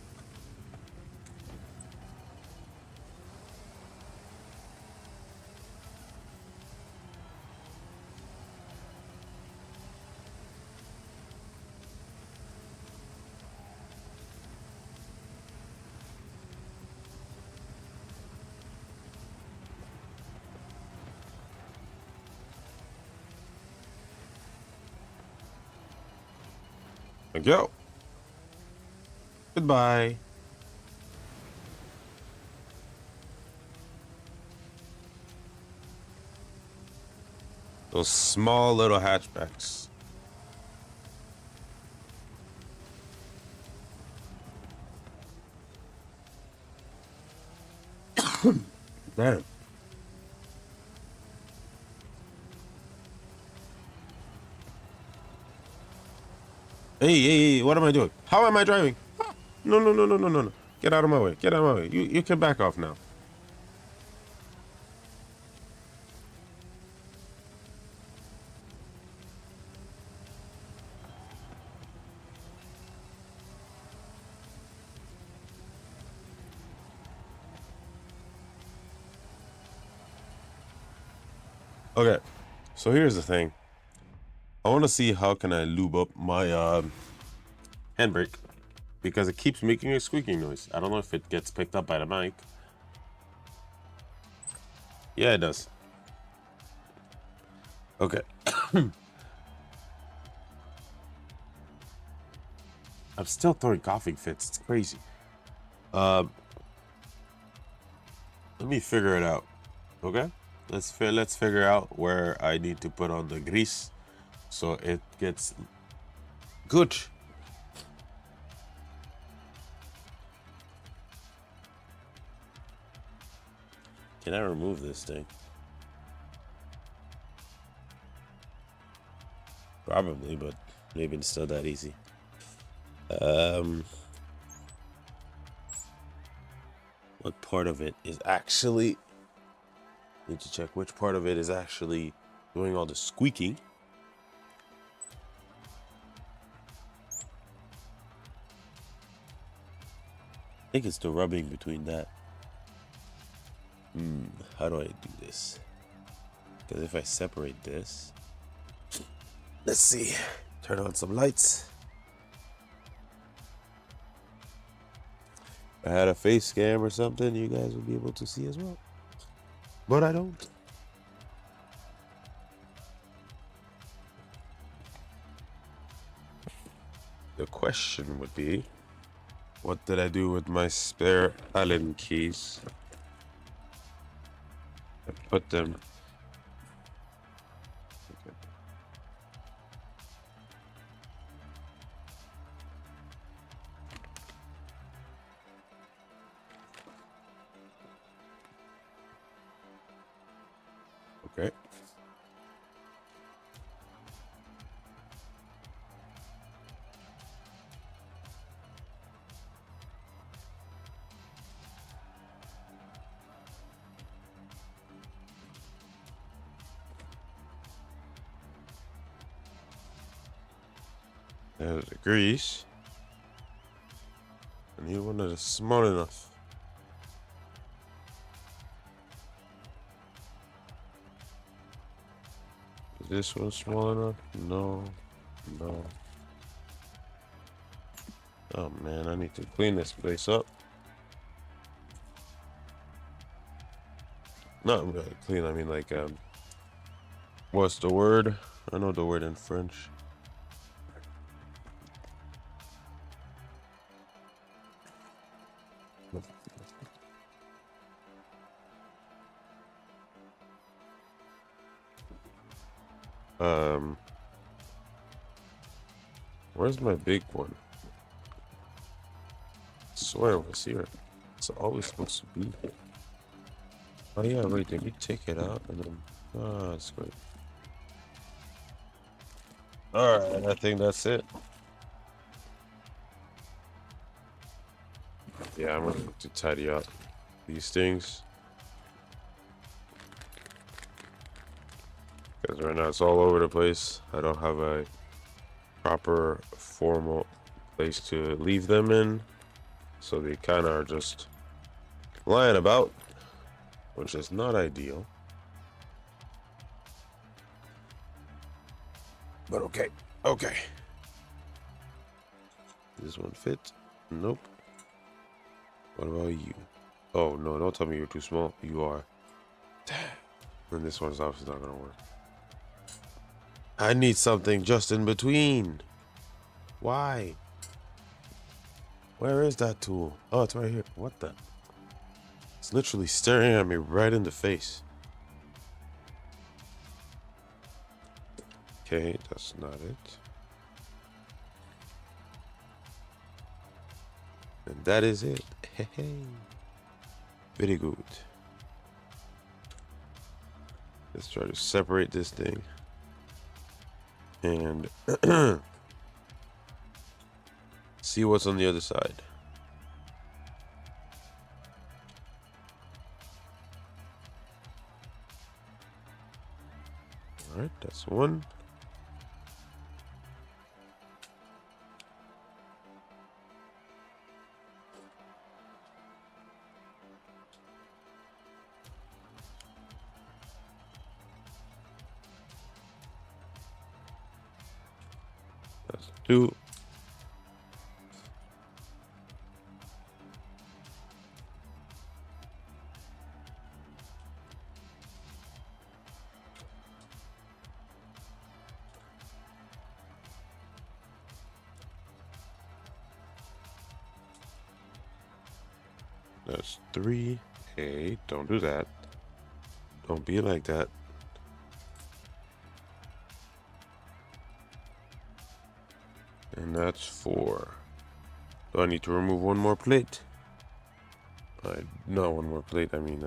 And go. Goodbye. Those small little hatchbacks. Damn. Hey, what am I doing? How am I driving? No. Get out of my way. Get out of my way. You can back off now. Okay, so here's the thing. I want to see how can I lube up my handbrake because it keeps making a squeaking noise. I don't know if it gets picked up by the mic. Yeah, it does. Okay. I'm still throwing coughing fits. It's crazy. Let me figure it out. Okay? Let's figure out where I need to put on the grease so it gets good. Can I remove this thing? Probably, but maybe it's not that easy. What part of it is actually... Need to check which part of it is actually doing all the squeaking. I think it's the rubbing between that. How do I do this? Because if I separate this... Let's see. Turn on some lights. If I had a face cam or something, you guys would be able to see as well. But I don't. The question would be, what did I do with my spare Allen keys? I put them. Okay. There's the grease. I need one that is small enough. Is this one small enough? No. Oh man, I need to clean this place up. Not really clean, I mean like, what's the word? I know the word in French. Where's my big one? I swear it was here. It's always supposed to be here. Oh yeah, wait, did we take it out and then... Ah, that's great. Alright, I think that's it. Yeah, I'm gonna have to tidy up these things. Because right now it's all over the place. I don't have a proper formal place to leave them in. So they kind of are just lying about, which is not ideal. But okay. Okay. This one fit? Nope. What about you? Oh, no, don't tell me you're too small. You are. And this one's obviously not gonna work. I need something just in between. Why? Where is that tool? Oh, it's right here. What the? It's literally staring at me right in the face. Okay, that's not it. And that is it. Hey. Very good. Let's try to separate this thing. And see what's on the other side. All right, that's one. That's two. That's three. Hey, don't do that. Don't be like that. And that's four. Do I need to remove one more plate? Not one more plate, I mean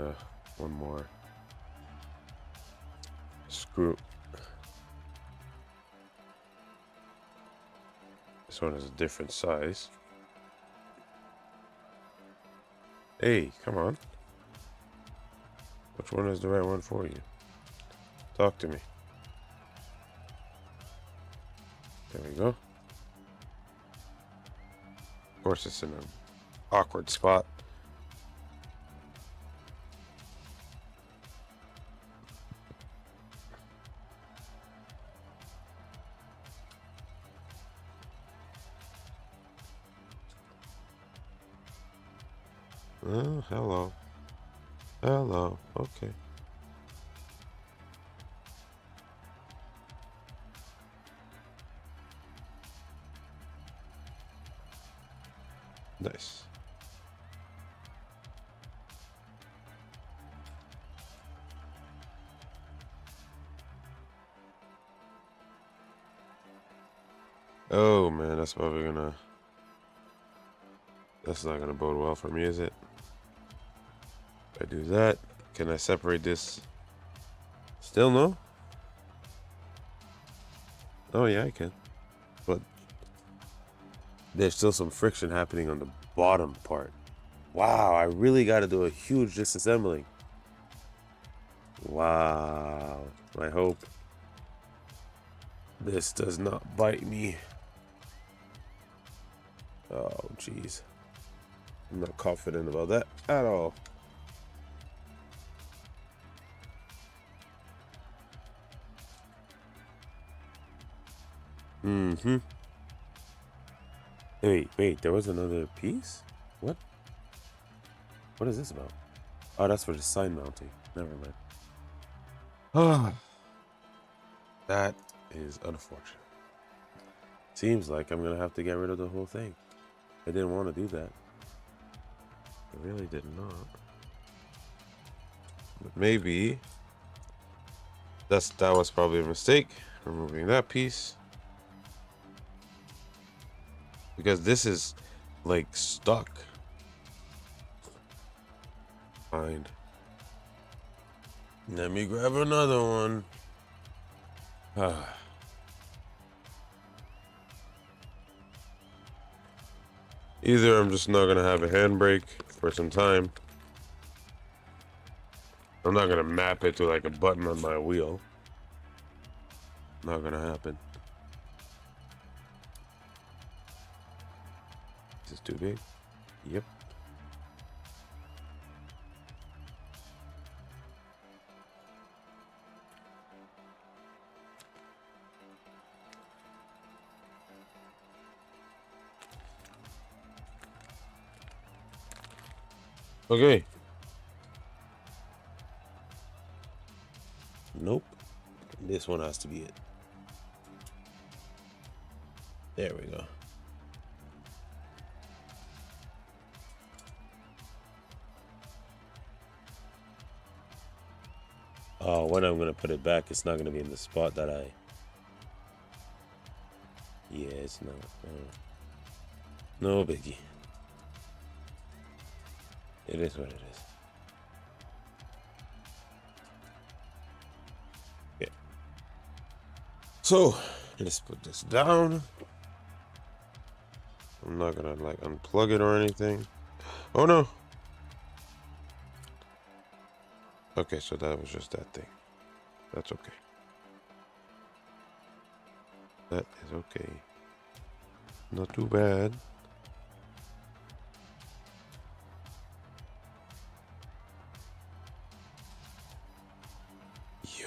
one more screw. This one is a different size. Hey, come on. Which one is the right one for you? Talk to me. There we go. Of course, it's in an awkward spot. Oh, hello. Hello. Okay. Nice. Oh man, that's probably gonna. That's not gonna bode well for me, is it? If I do that, can I separate this? Still no? Oh yeah, I can. But there's still some friction happening on the bottom part. Wow, I really got to do a huge disassembling. Wow. I hope this does not bite me. Oh, jeez. I'm not confident about that at all. Mm-hmm. Wait, there was another piece? What? What is this about? Oh, that's for the sign mounting. Never mind. Ah, that is unfortunate. Seems like I'm gonna have to get rid of the whole thing. I didn't want to do that. I really did not. But maybe that was probably a mistake. Removing that piece. Because this is like stuck. Fine. Let me grab another one. Either I'm just not gonna have a handbrake for some time. I'm not gonna map it to like a button on my wheel. Not gonna happen. Is this too big? Yep. Okay. Nope. This one has to be it. There we go. Oh, when I'm gonna put it back, it's not gonna be in the spot that I. Yeah, it's not. No biggie. It is what it is. Okay. So let's put this down. I'm not gonna like unplug it or anything. Oh no. Okay, so that was just that thing. That's okay. That is okay. Not too bad.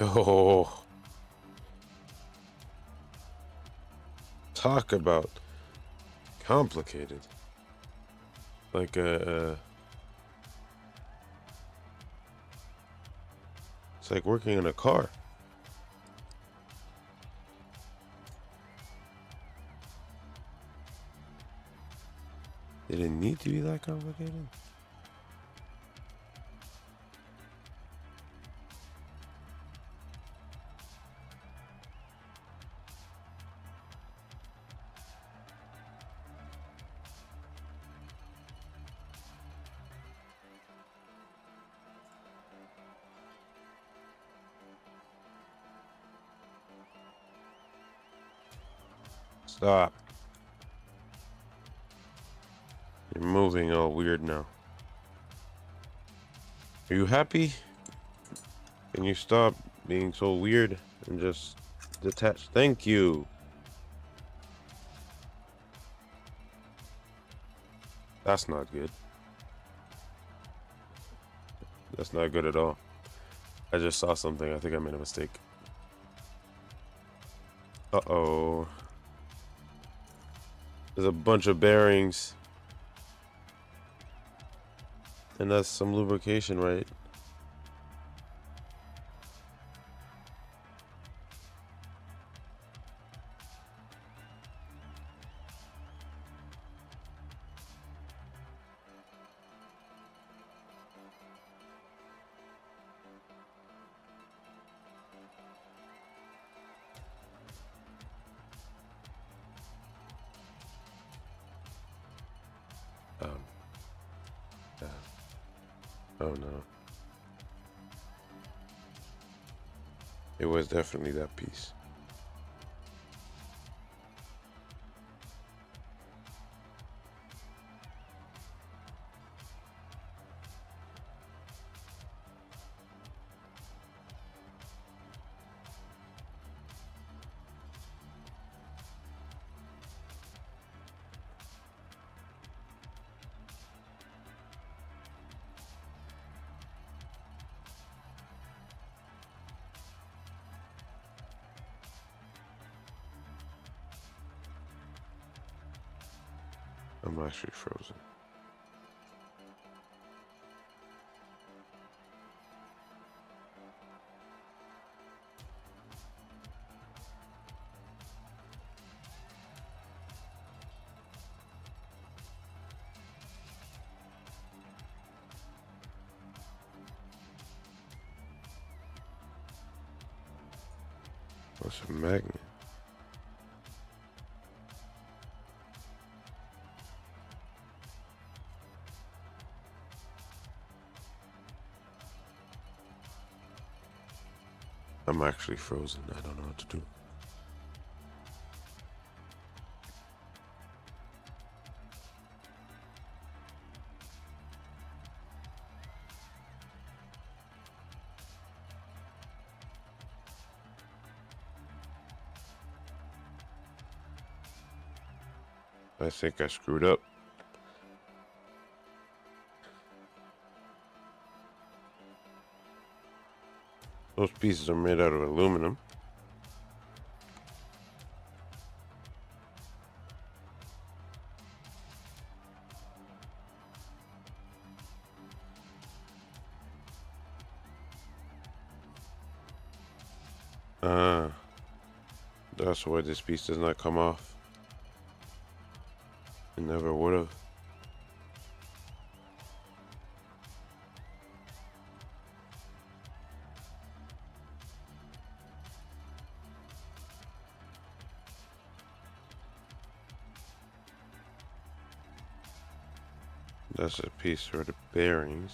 Yo. Talk about complicated. Like it's like working in a car. It didn't need to be that complicated. Stop. You're moving all weird now. Are you happy? Can you stop being so weird and just detach? Thank you. That's not good. That's not good at all. I just saw something. I think I made a mistake. Uh-oh. There's a bunch of bearings. And that's some lubrication, right? Oh no. It was definitely that piece. I'm actually frozen. What's a magnet? I'm actually frozen. I don't know what to do. I think I screwed up. Those pieces are made out of aluminum. Ah, that's why this piece does not come off. It never would have. That's a piece for the bearings.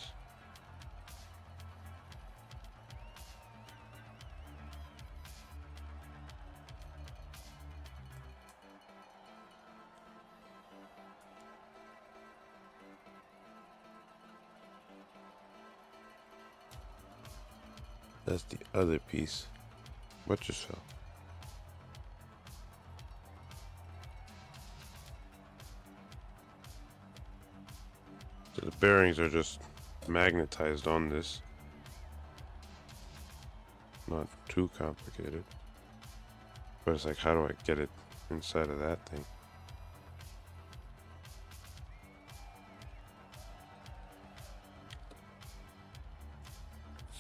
That's the other piece. What just fell? So the bearings are just magnetized on this. Not too complicated. But it's like, how do I get it inside of that thing?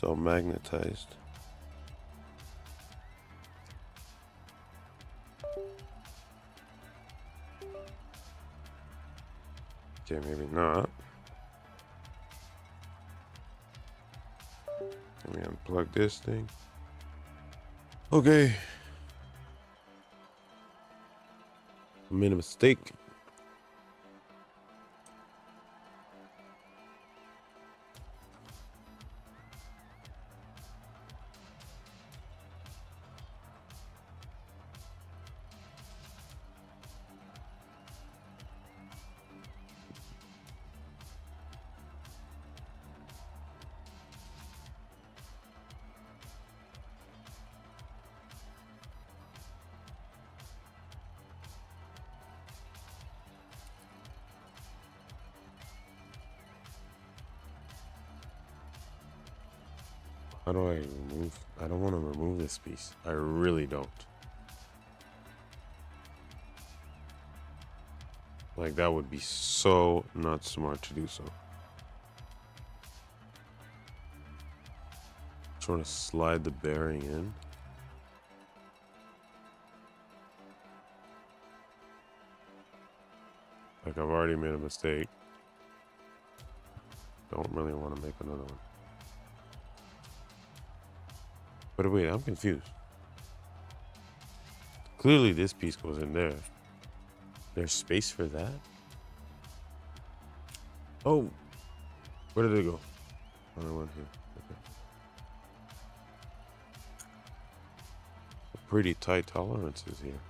So magnetized. Okay, maybe not. Let me unplug this thing. Okay. Made a mistake. How do I remove? I don't want to remove this piece. I really don't. Like, that would be so not smart to do so. Trying to slide the bearing in. Like, I've already made a mistake. Don't really want to make another one. But wait, I'm confused. Clearly this piece goes in there. There's space for that? Oh, where did it go? Oh, it went here. Okay. Pretty tight tolerances here.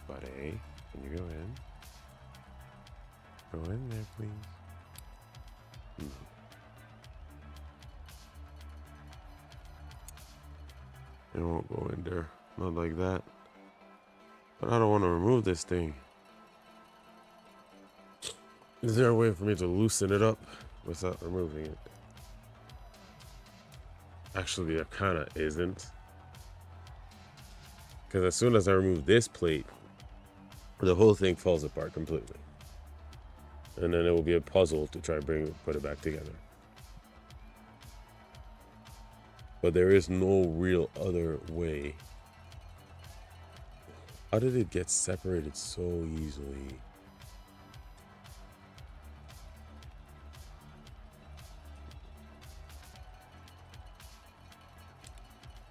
Buddy, can you go in? Go in there, please. It won't go in there. Not like that. But I don't want to remove this thing. Is there a way for me to loosen it up without removing it? Actually, there kind of isn't. Because as soon as I remove this plate, the whole thing falls apart completely. And then it will be a puzzle to try to put it back together. But there is no real other way. How did it get separated so easily?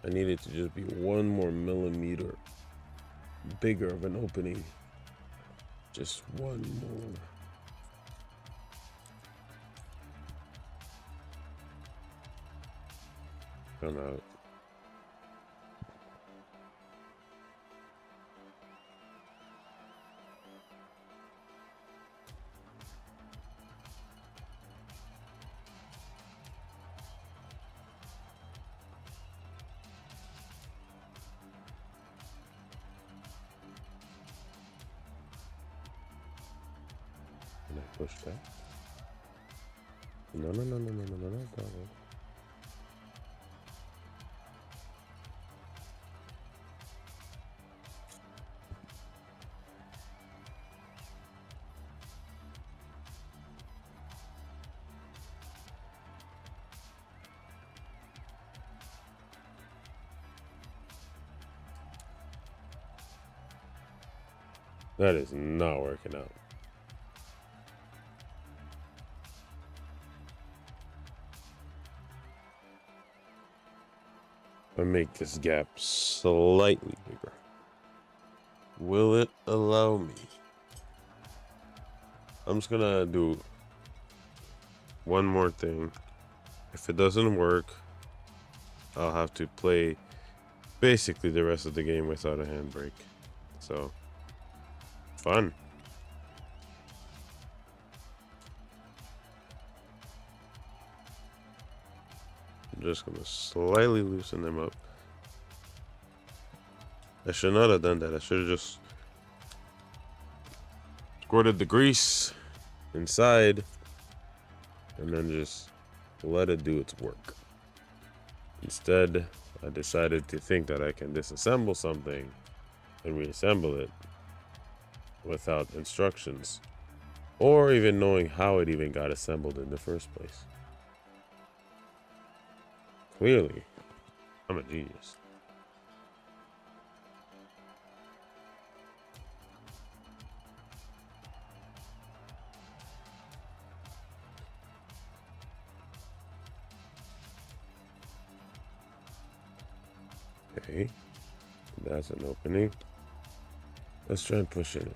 I need it to just be 1 more millimeter bigger of an opening. Just 1 more. Come out. Push that. No, no, no, no, no, no, no, no, no. That is not working out. I make this gap slightly bigger. Will it allow me? I'm just gonna do one more thing. If it doesn't work, I'll have to play basically the rest of the game without a handbrake. So, fun. I'm just gonna slightly loosen them up. I should not have done that. I should have just squirted the grease inside and then just let it do its work. Instead, I decided to think that I can disassemble something and reassemble it without instructions or even knowing how it even got assembled in the first place. Clearly, I'm a genius. Okay, that's an opening. Let's try and push it in.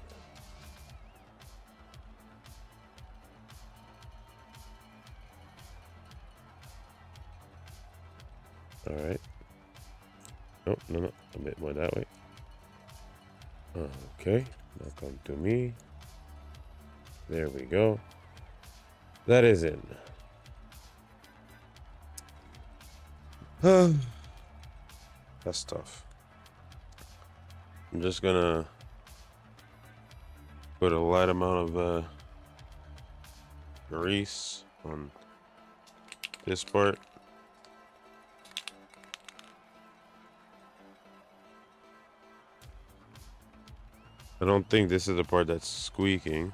All right. No, no, no. A bit more that way. Okay. Now come to me. There we go. That is in. That's tough. I'm just gonna put a light amount of grease on this part. I don't think this is the part that's squeaking.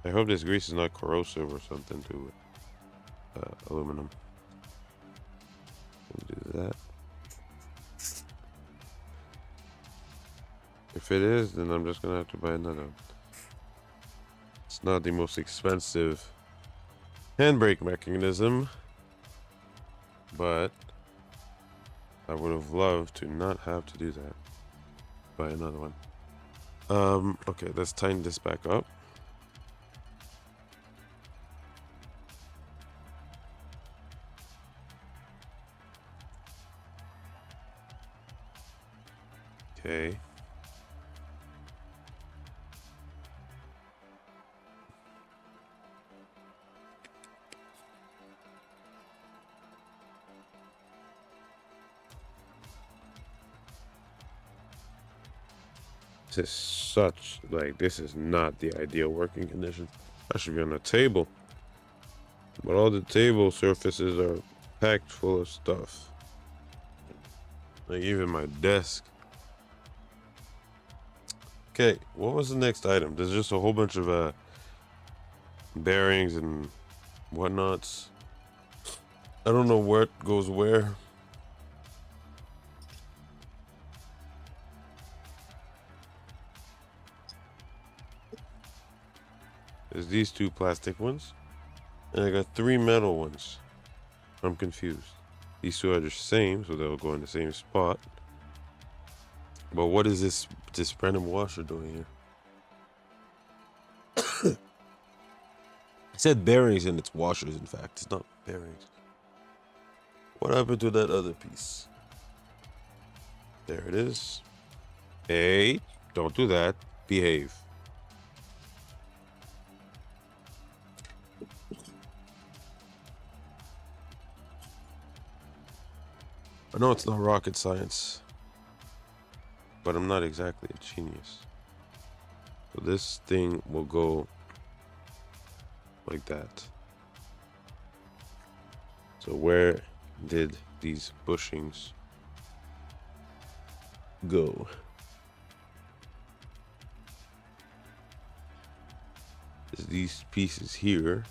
I hope this grease is not corrosive or something to aluminum. We'll do that. If it is, then I'm just gonna have to buy another. It's not the most expensive handbrake mechanism, but I would have loved to not have to do that. Buy another one. Okay, let's tighten this back up. Okay. This is such, like, this is not the ideal working condition. I should be on a table. But all the table surfaces are packed full of stuff. Like even my desk. Okay, what was the next item? There's just a whole bunch of bearings and whatnots. I don't know what goes where. There's these two plastic ones, and I got 3 metal ones. I'm confused. These two are the same, so they'll go in the same spot. But what is this random washer doing here? It said bearings and it's washers, in fact. It's not bearings. What happened to that other piece? There it is. Hey, don't do that. Behave. I know it's not rocket science, but I'm not exactly a genius. So this thing will go like that. So where did these bushings go? Is these pieces here?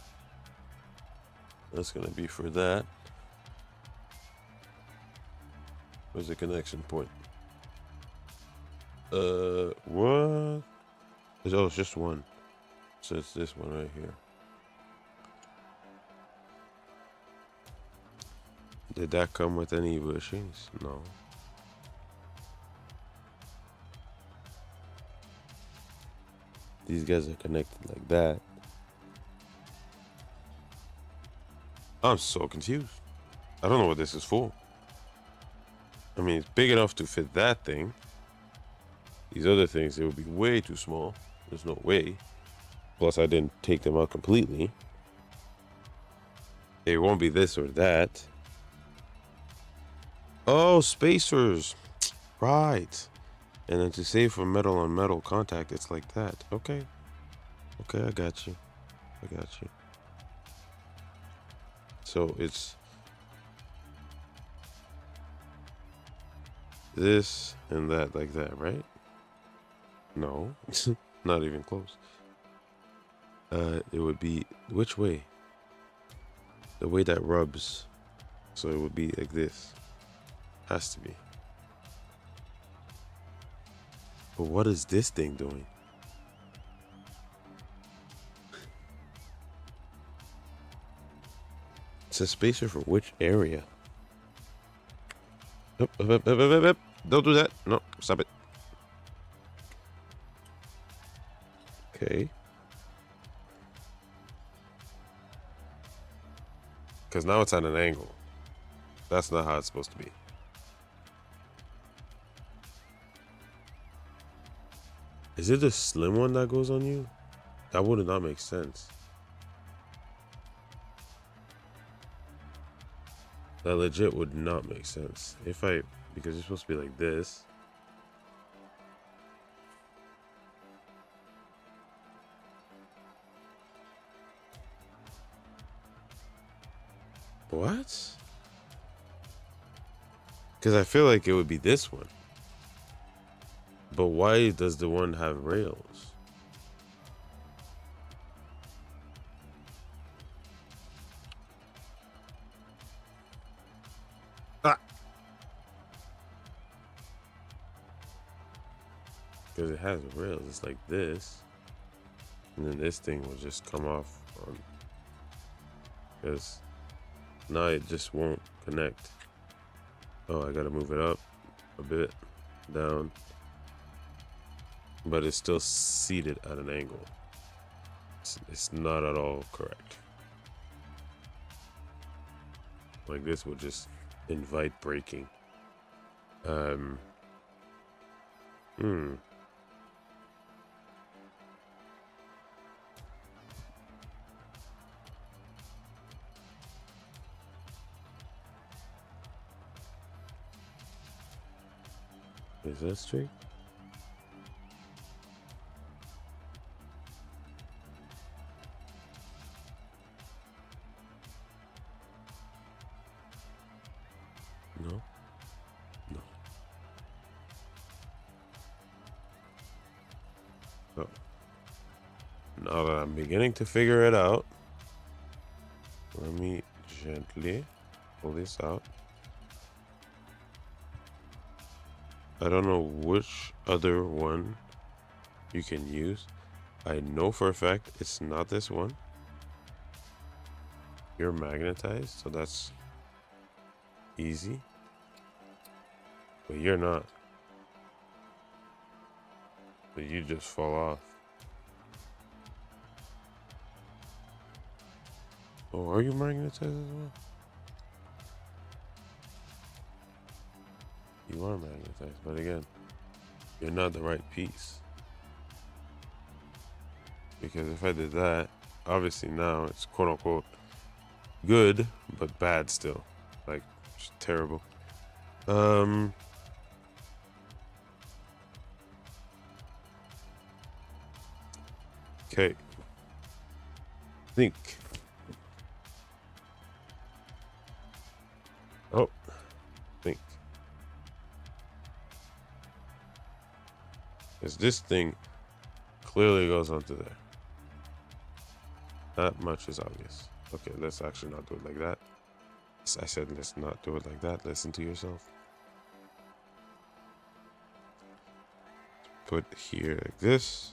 That's gonna be for that. Where's the connection point? What? Oh, it's just one. So it's this one right here. Did that come with any bushings? No. These guys are connected like that. I'm so confused. I don't know what this is for. I mean, it's big enough to fit that thing. These other things, they would be way too small. There's no way. Plus, I didn't take them out completely. It won't be this or that. Oh, spacers. Right. And then to save from metal on metal contact, it's like that. Okay. Okay, I got you. I got you. So it's this and that like that, right? No, not even close. It would be which way? The way that rubs. So it would be like this. Has to be. But what is this thing doing? It's a spacer for which area? Up. Don't do that. No, stop it. Okay. Because now it's at an angle. That's not how it's supposed to be. Is it the slim one that goes on you? That would not make sense. That legit would not make sense. Because it's supposed to be like this. What? Because I feel like it would be this one. But why does the one have rails? Ah! Because it has rails. It's like this. And then this thing will just come off on. Because now it just won't connect. Oh, I gotta move it up a bit, down. But it's still seated at an angle. It's not at all correct. Like this will just invite braking. Is that straight? No. No. Oh. Now that I'm beginning to figure it out, let me gently pull this out. I don't know which other one you can use. I know for a fact it's not this one. You're magnetized, so that's easy. But you're not. But you just fall off. Oh, are you magnetized as well? You are magnetized, but again, you're not the right piece. Because if I did that, obviously now it's quote unquote good, but bad still. Like, just terrible. Okay. Think. Oh. Think. Because this thing clearly goes onto there. That much is obvious. Okay, let's actually not do it like that. I said let's not do it like that. Listen to yourself. Put here like this.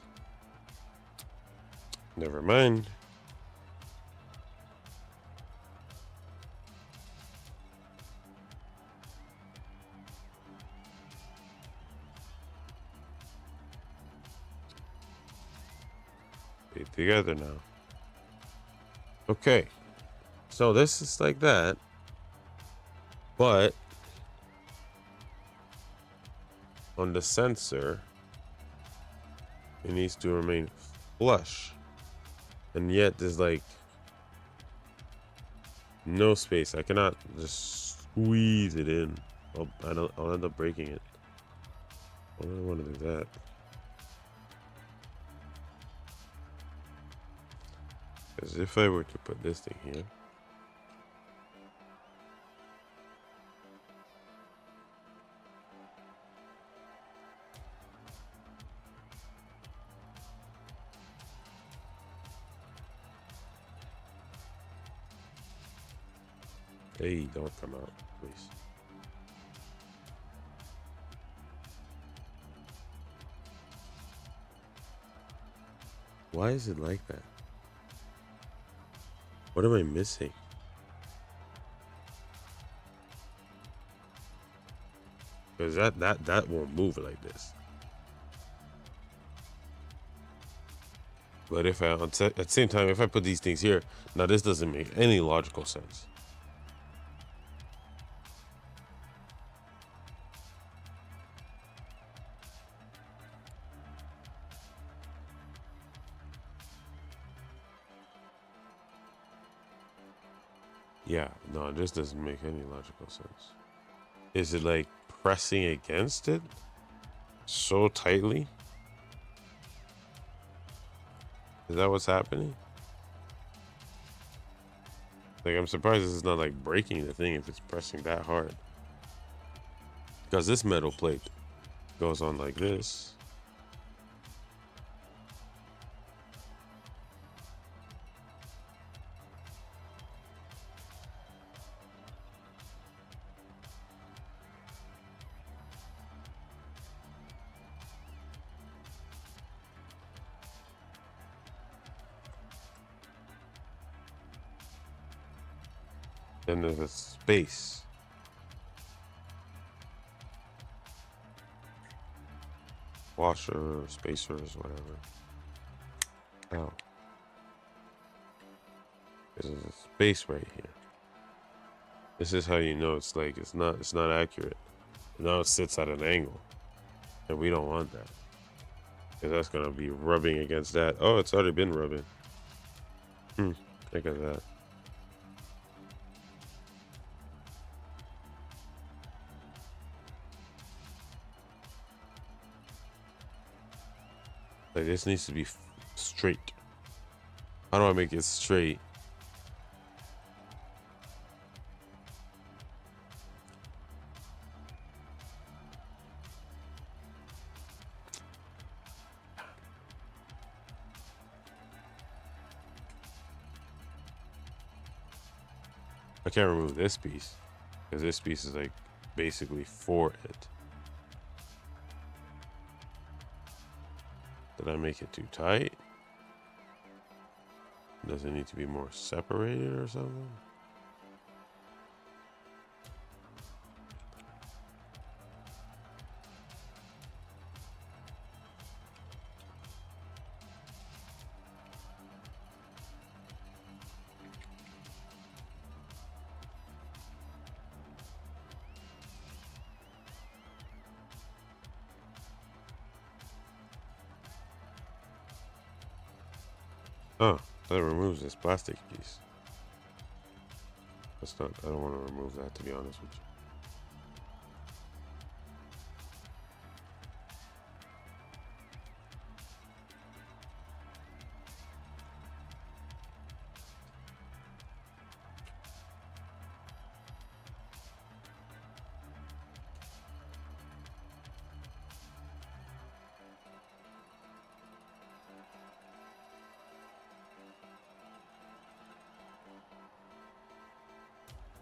Never mind. Be together now. Okay. So this is like that. But on the sensor, it needs to remain flush. And yet there's like no space. I cannot just squeeze it in. I'll end up breaking it. I don't want to do that. Because if I were to put this thing here, hey, don't come out, please. Why is it like that? What am I missing? Because that won't move like this. But if I, at the same time, if I put these things here, now this doesn't make any logical sense. Yeah, no, this doesn't make any logical sense. Is it like pressing against it so tightly? Is that what's happening? Like, I'm surprised this is not like breaking the thing if it's pressing that hard. Because this metal plate goes on like this. Then there's a space. Washer, spacers, whatever. Ow. There's a space right here. This is how you know it's like it's not accurate. Now it sits at an angle. And we don't want that. Because that's gonna be rubbing against that. Oh, it's already been rubbing. Look at that. Like, this needs to be straight. How do I make it straight? I can't remove this piece because this piece is like basically for it. Did I make it too tight? Does it need to be more separated or something? Oh, that removes this plastic piece. That's not, I don't want to remove that, to be honest with you.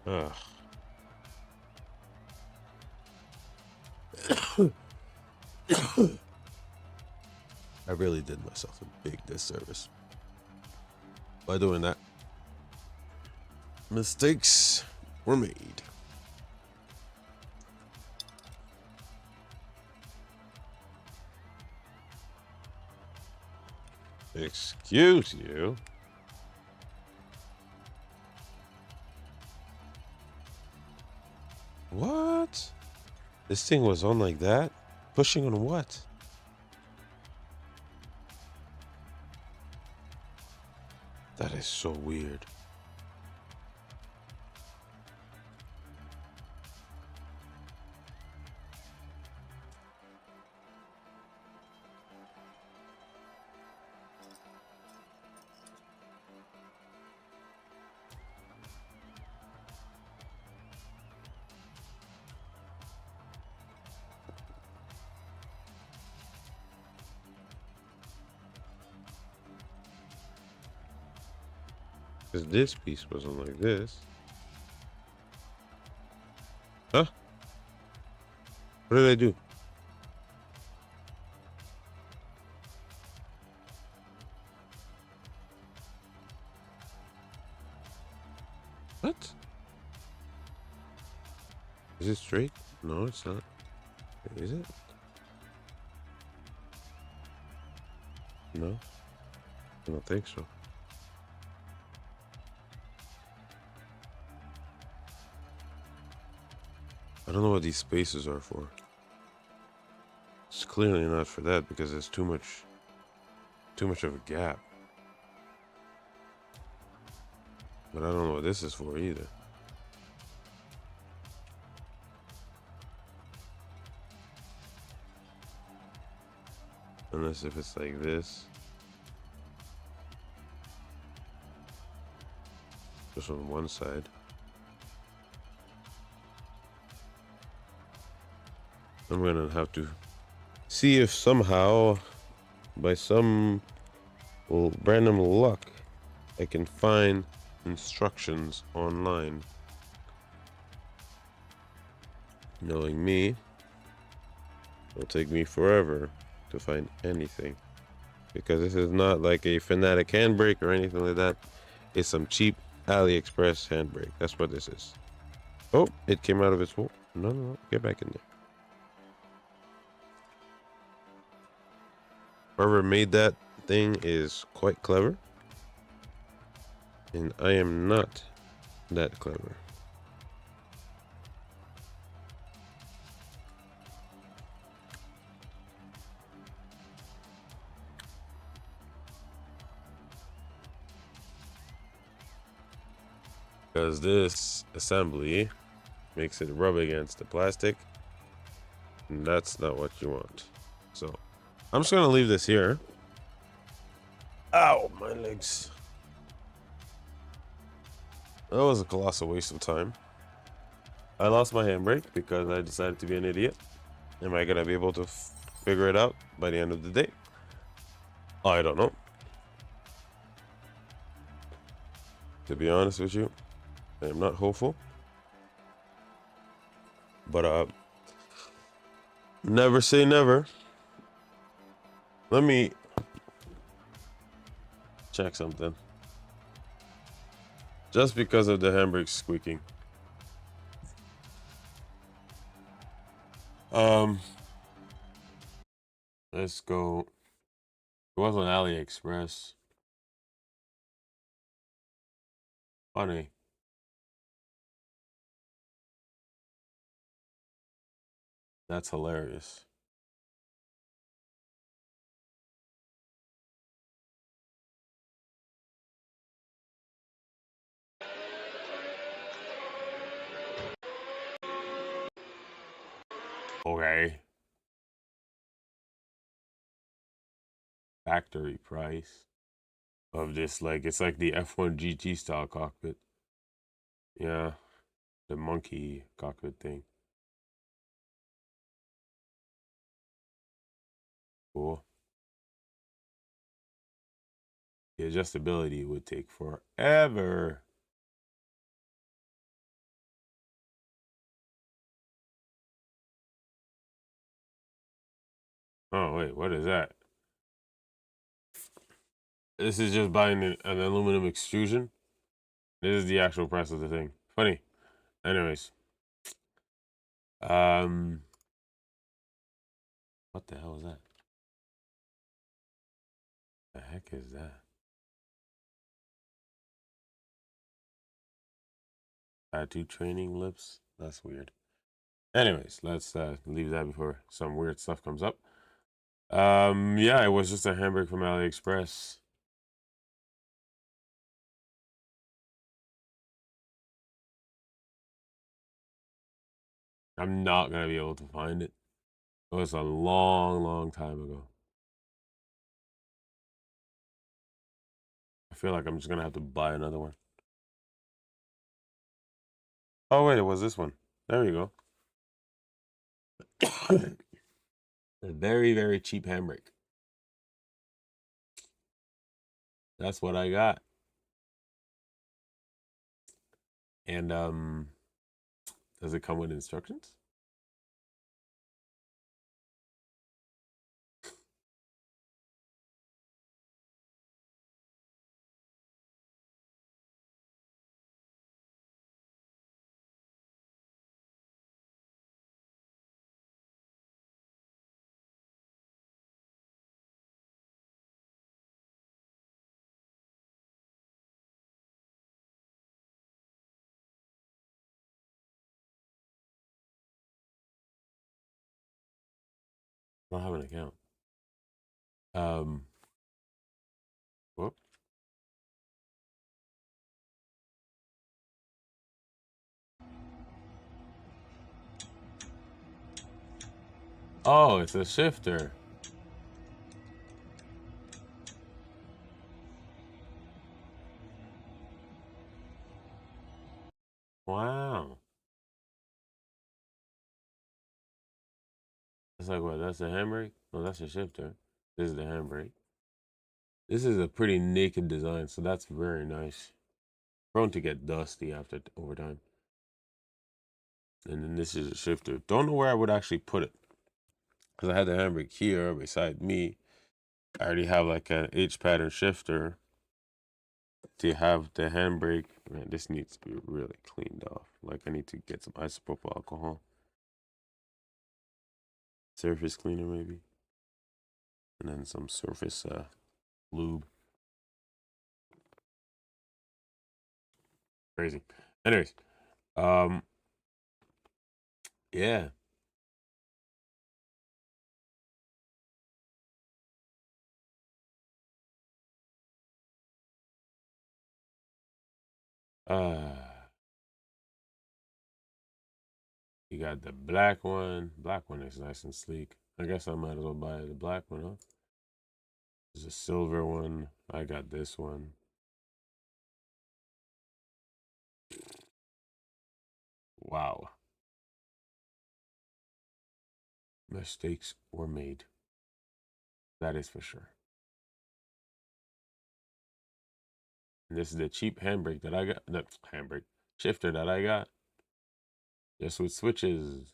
Ugh. I really did myself a big disservice by doing that. Mistakes were made. Excuse you. What? This thing was on like that? Pushing on what? That is so weird. Because this piece wasn't like this. Huh? What did I do? What? Is it straight? No, it's not. Is it? No, I don't think so. I don't know what these spaces are for. It's clearly not for that because there's too much of a gap. But I don't know what this is for either. Unless if it's like this. Just on one side. I'm gonna have to see if somehow, by some random luck, I can find instructions online. Knowing me, it'll take me forever to find anything. Because this is not like a Fanatic handbrake or anything like that. It's some cheap AliExpress handbrake. That's what this is. Oh, it came out of its hole. No, get back in there. Whoever made that thing is quite clever. And I am not that clever. Because this assembly makes it rub against the plastic. And that's not what you want. So I'm just going to leave this here. Ow, my legs. That was a colossal waste of time. I lost my handbrake because I decided to be an idiot. Am I going to be able to figure it out by the end of the day? I don't know. To be honest with you, I am not hopeful. But never say never. Let me check something. Just because of the handbrake squeaking. Let's go. It was on AliExpress. Funny. That's hilarious. Okay. Factory price of this, like, it's like the F1 GT style cockpit. Yeah. The monkey cockpit thing. Cool. The adjustability would take forever. Oh, wait, what is that? This is just buying an aluminum extrusion. This is the actual price of the thing. Funny. Anyways. What the hell is that? The heck is that? Tattoo training lips? That's weird. Anyways, let's leave that before some weird stuff comes up. Yeah, it was just a hamburger from AliExpress. I'm not gonna be able to find it. It was a long, long time ago. I feel like I'm just gonna have to buy another one. Oh wait, it was this one. There you go. A very, very cheap handbrake. That's what I got. And does it come with instructions? I don't have an account. Whoop. Oh, it's a shifter. Wow. It's like what? That's the handbrake? No, that's a shifter. This is the handbrake. This is a pretty naked design, so that's very nice. Prone to get dusty after over time. And then this is a shifter. Don't know where I would actually put it. Because I had the handbrake here beside me. I already have like an H-pattern shifter. To have the handbrake, man, this needs to be really cleaned off. Like I need to get some isopropyl alcohol. Surface cleaner maybe. And then some surface lube. Crazy. Anyways, yeah. You got the black one. Black one is nice and sleek. I guess I might as well buy the black one, huh? There's a silver one. I got this one. Wow. Mistakes were made. That is for sure. And this is the cheap handbrake that I got. The handbrake shifter that I got. Just with switches.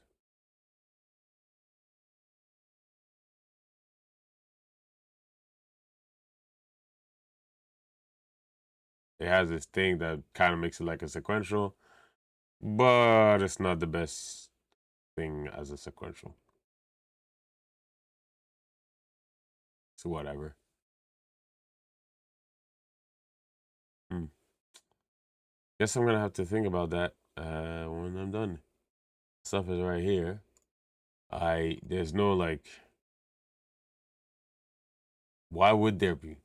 It has this thing that kind of makes it like a sequential, but it's not the best thing as a sequential. So whatever. Guess I'm gonna have to think about that when I'm done. Stuff is right here. There's no like. Why would there be?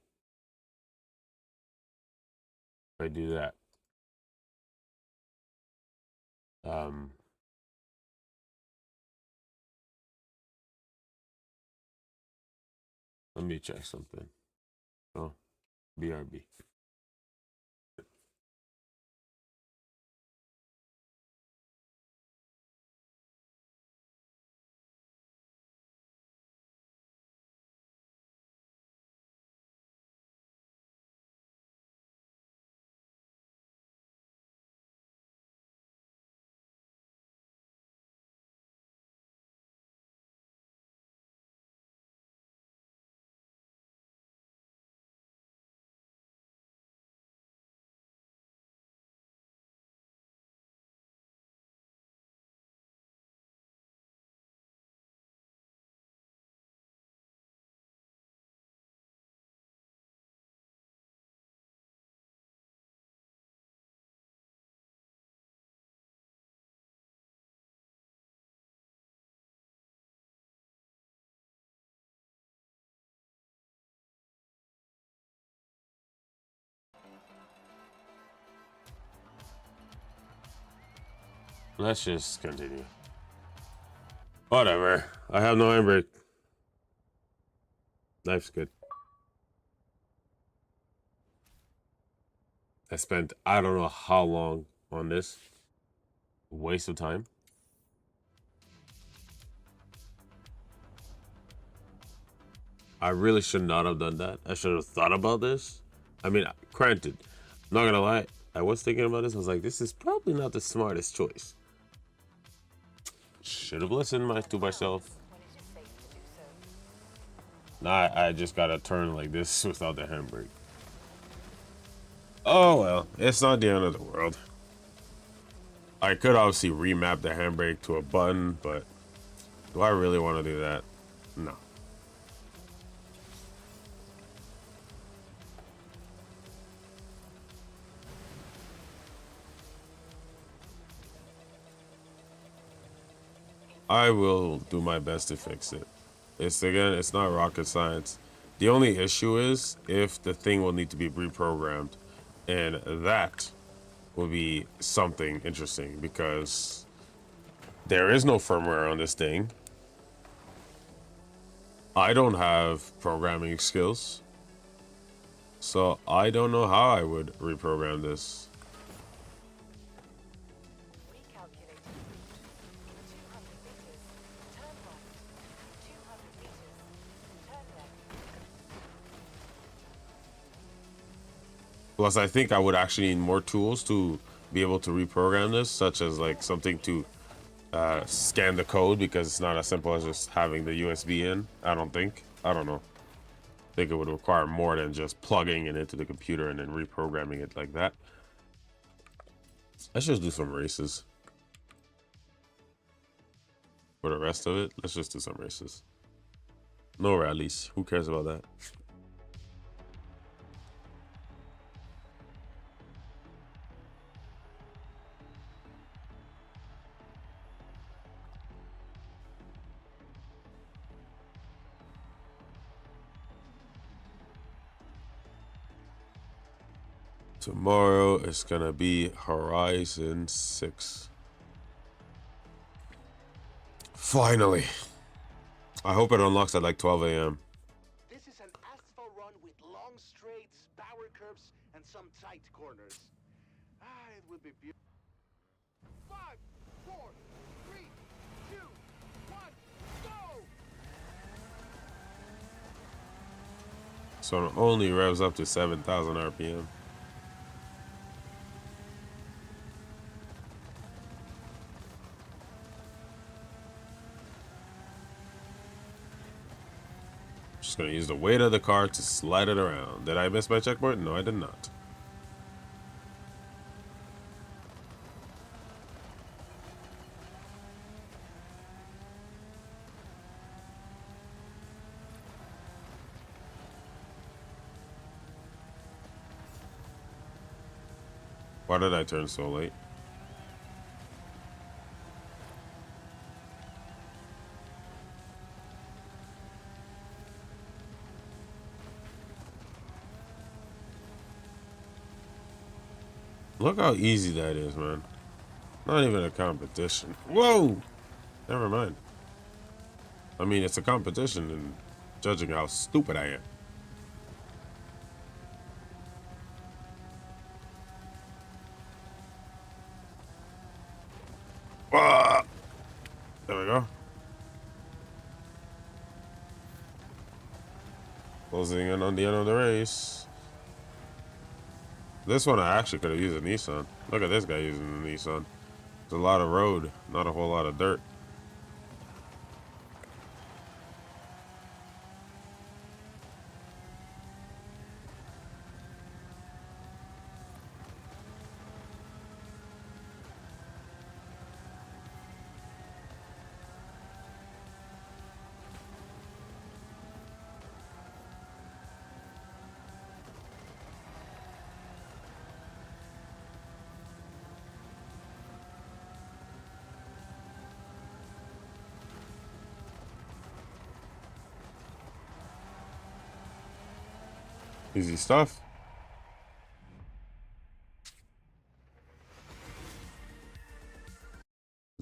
If I do that. Um. Let me check something. Oh, BRB. Let's just continue. Whatever. I have no handbrake. Life's good. I spent I don't know how long on this. Waste of time. I really should not have done that. I should have thought about this. I mean, granted, I'm not gonna lie. I was thinking about this. I was like, this is probably not the smartest choice. Should have listened to myself. When it is safe to do so. Now I just gotta turn like this without the handbrake. Oh well, it's not the end of the world. I could obviously remap the handbrake to a button, but do I really want to do that? No. I will do my best to fix it. It's not rocket science. The only issue is if the thing will need to be reprogrammed, and that will be something interesting because there is no firmware on this thing. I don't have programming skills, so I don't know how I would reprogram this. Recalculating route. 200 meters. Turn right. 200 meters. Turn left. Plus, I think I would actually need more tools to be able to reprogram this, such as like something to scan the code, because it's not as simple as just having the USB in. I don't think. I don't know. I think it would require more than just plugging it into the computer and then reprogramming it like that. Let's just do some races. For the rest of it, let's just do some races. No rallies. Who cares about that? Tomorrow is gonna be Horizon 6. Finally. I hope it unlocks at like 12 a.m. This is an asphalt run with long straights, power curves, and some tight corners. It will be beautiful. 5, 4, 3, 2, 1, go! So it only revs up to 7,000 RPM. Just gonna use the weight of the car to slide it around. Did I miss my checkpoint? No, I did not. Why did I turn so late? Look how easy that is, man. Not even a competition. Whoa! Never mind. I mean, it's a competition and judging how stupid I am. Ah! There we go. Closing in on the end of the race. This one I actually could have used a Nissan. Look at this guy using the Nissan. There's a lot of road, not a whole lot of dirt. Easy stuff.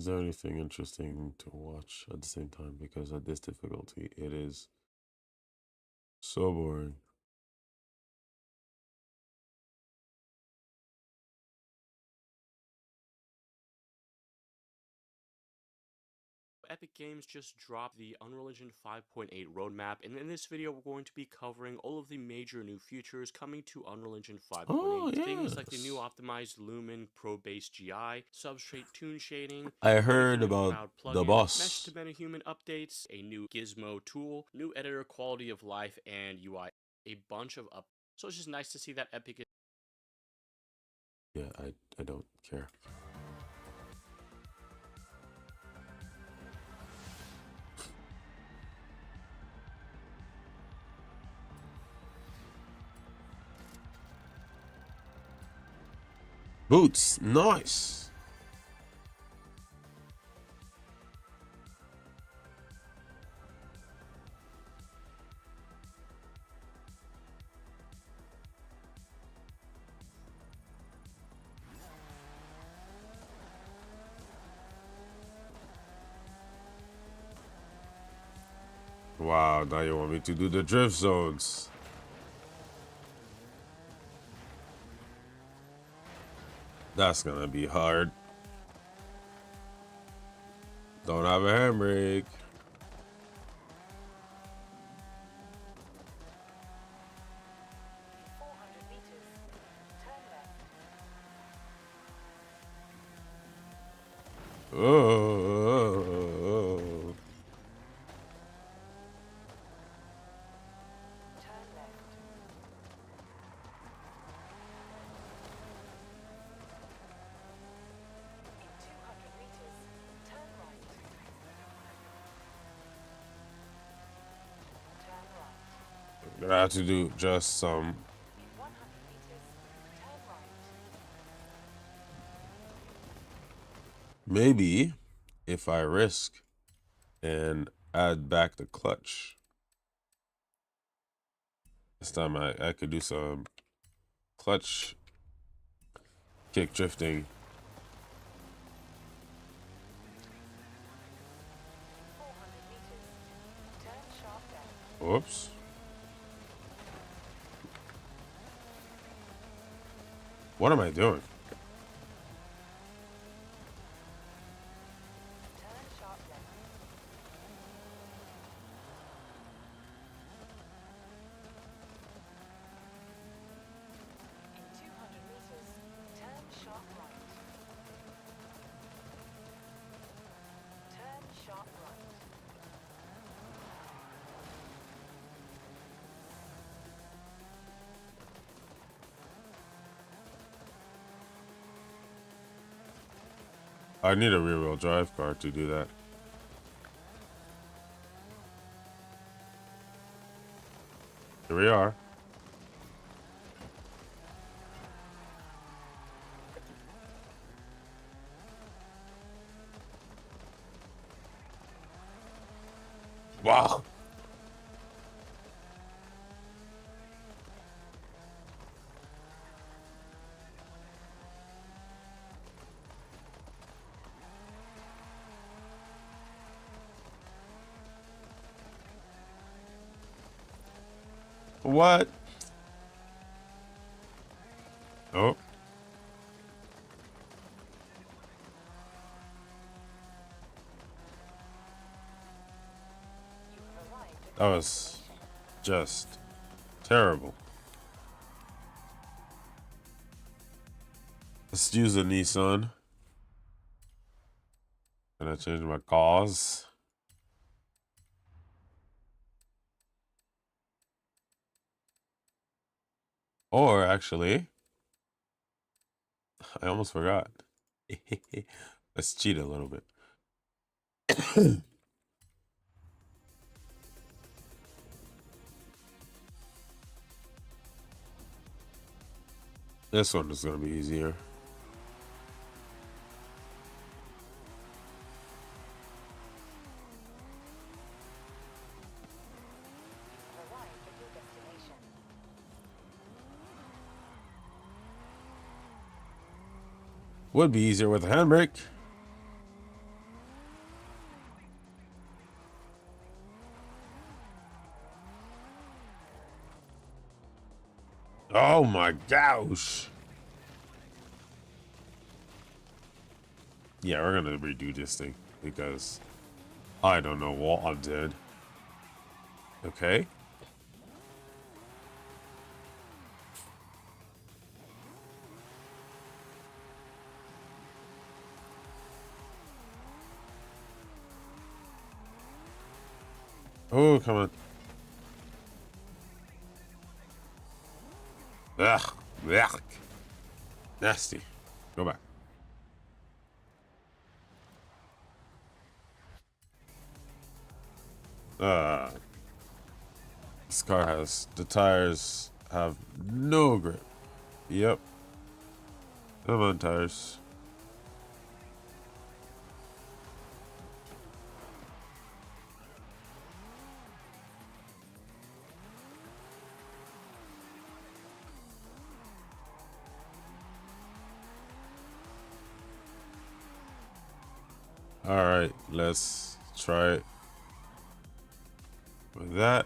there anything interesting to watch at the same time? Because at this difficulty, it is so boring. Epic Games just dropped the Unreal Engine 5.8 roadmap, and in this video we're going to be covering all of the major new features coming to Unreal Engine 5.8. Oh, Things like the new yes. optimized Lumen Pro-based GI, substrate tune shading, I heard Human about Crowd the plugin, Mesh to boss. MetaHuman updates, a new Gizmo tool, new editor quality of life and UI, a bunch of up. So it's just nice to see that Epic is Yeah, I don't care. Boots, nice. Wow, now you want me to do the drift zones. That's gonna be hard. Don't have a handbrake. Oh. Gonna have to do just some. Maybe if I risk and add back the clutch, this time I could do some clutch kick drifting. Whoops. What am I doing? I need a rear-wheel drive car to do that. Here we are. Wow. What? Oh. That was just terrible. Let's use a Nissan. Gonna change my cars. Or actually, I almost forgot. Let's cheat a little bit. This one is gonna be easier. Would be easier with a handbrake. Oh my gosh. Yeah, we're gonna redo this thing because I don't know what I did. Okay. Oh, come on. Ugh. Ugh. Nasty. Go back. This car has, the tires have no grip. Yep. Come on, tires. All right, let's try it with that.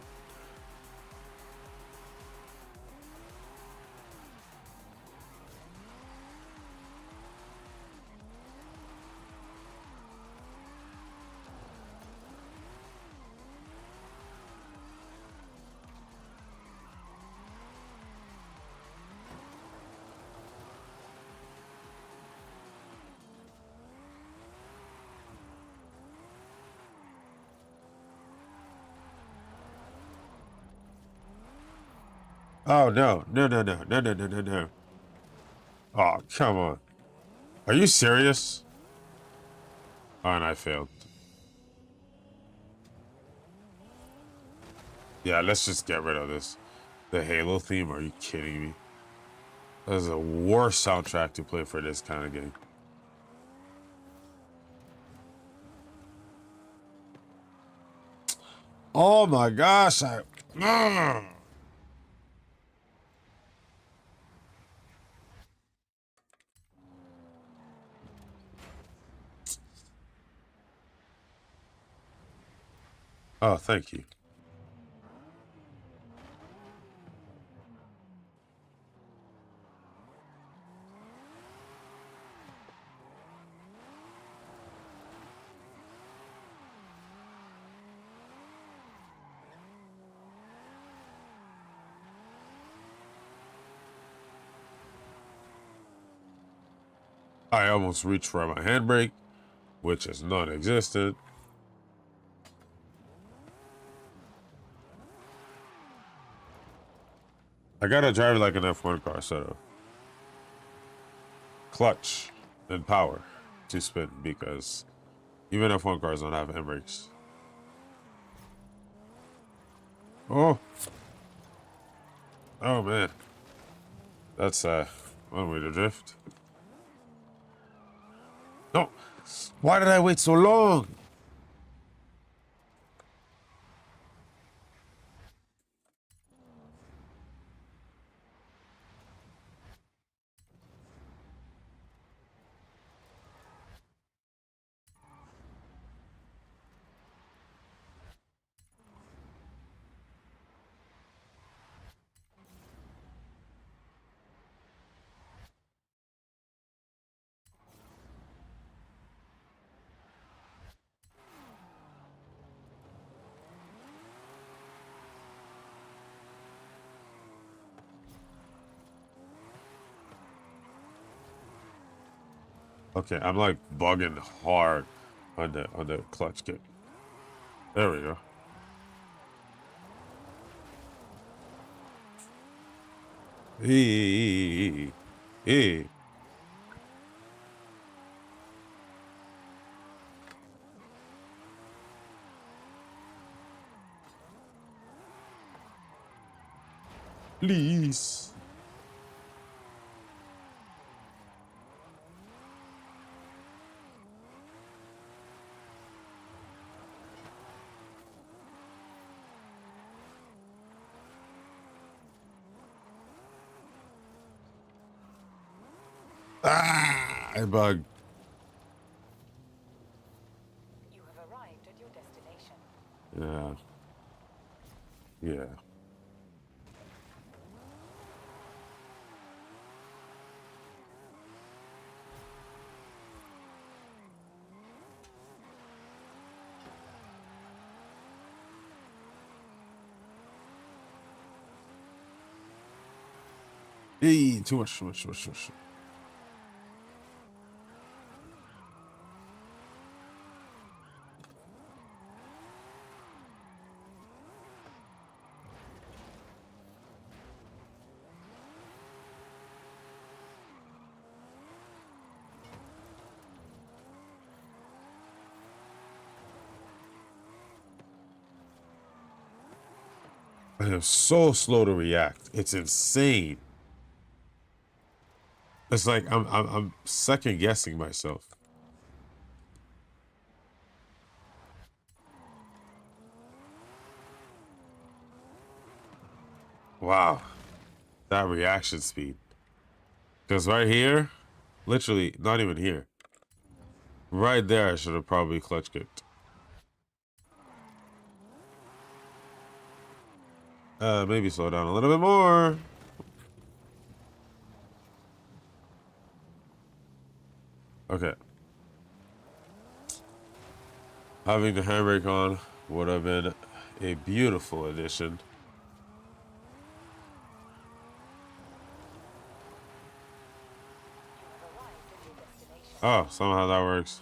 Oh no, no, no, no, no, no, no, no, no. Oh, come on. Are you serious? Oh, and I failed. Yeah, let's just get rid of this. The Halo theme, are you kidding me? That is the worst soundtrack to play for this kind of game. Oh my gosh, Oh, thank you. I almost reached for my handbrake, which is non-existent. I gotta drive like an F1 car, so clutch and power to spin because even F1 cars don't have handbrakes. Oh, oh man, that's one way to drift. No, why did I wait so long? Okay, I'm like bugging hard on the clutch kick. There we go. Hey. Please. Ah, I bug. You have arrived at your destination. Yeah. Yeah. Hey, too much, too much, too much, too much. I am so slow to react. It's insane. It's like I'm second guessing myself. Wow, that reaction speed. Because right here, literally not even here. Right there, I should have probably clutch kicked. Maybe slow down a little bit more. Okay. Having the handbrake on would have been a beautiful addition. Oh, somehow that works.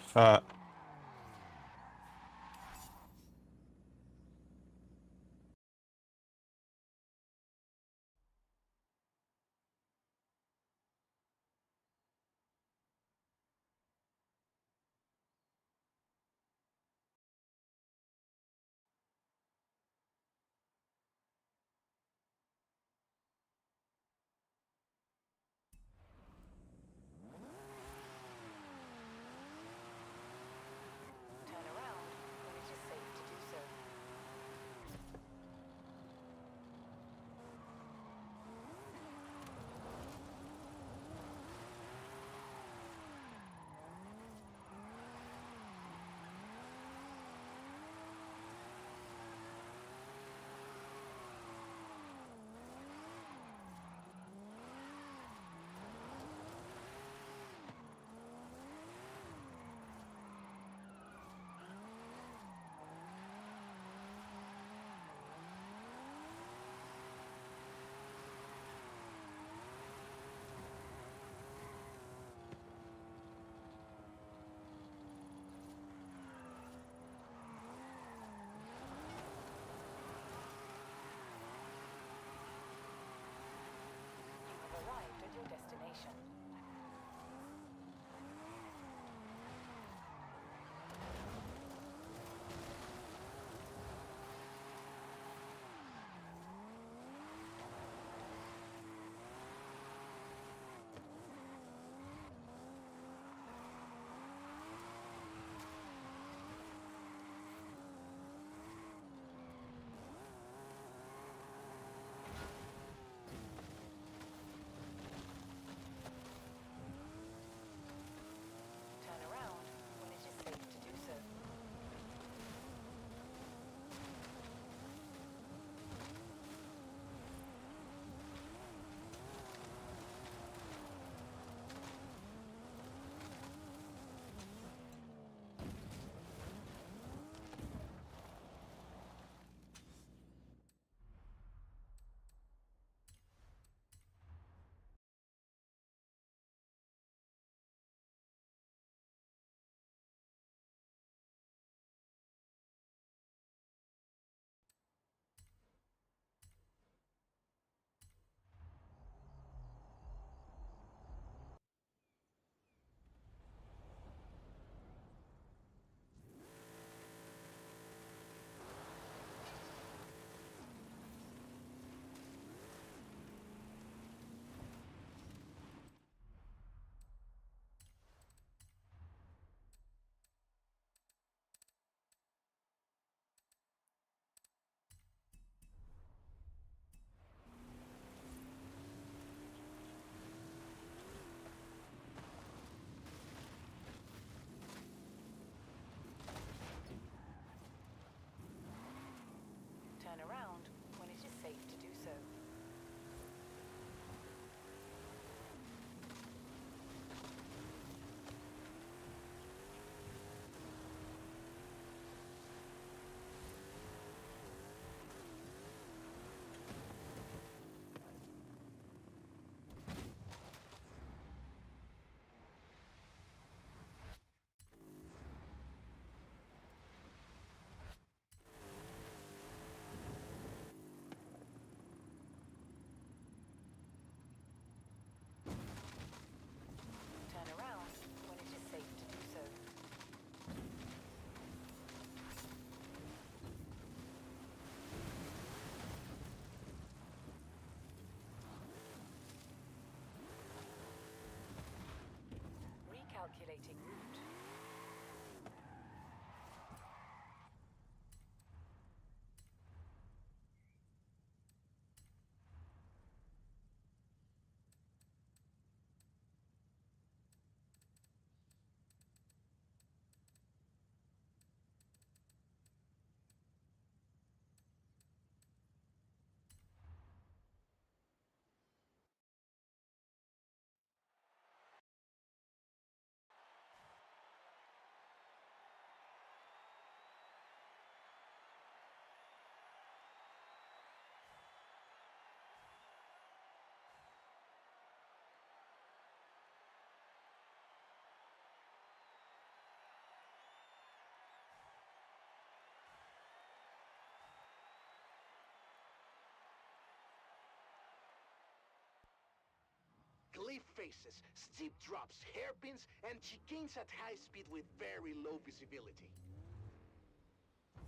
faces, steep drops, hairpins, and chicanes at high speed with very low visibility.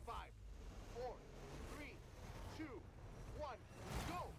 5, 4, 3, 2, 1, go!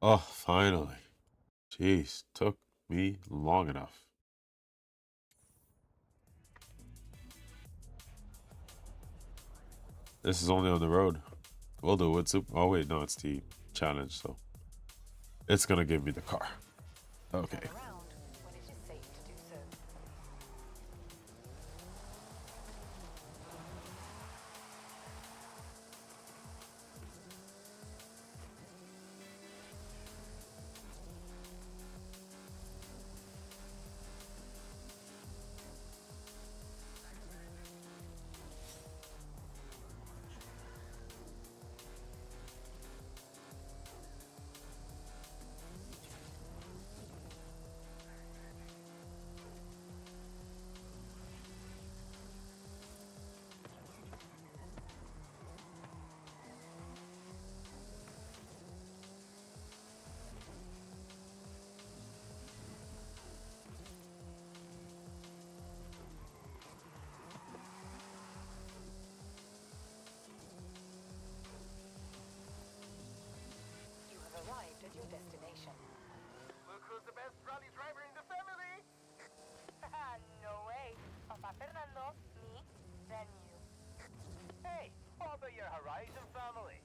Oh, finally. Jeez, took me long enough. This is only on the road. We'll do it. Oh, wait, no, it's the challenge, so it's gonna give me the car. Okay. Turn around when it is safe to do so. your destination. Look who's the best rally driver in the family! No way. Papa Fernando, me, then you. Hey, how about your Horizon family?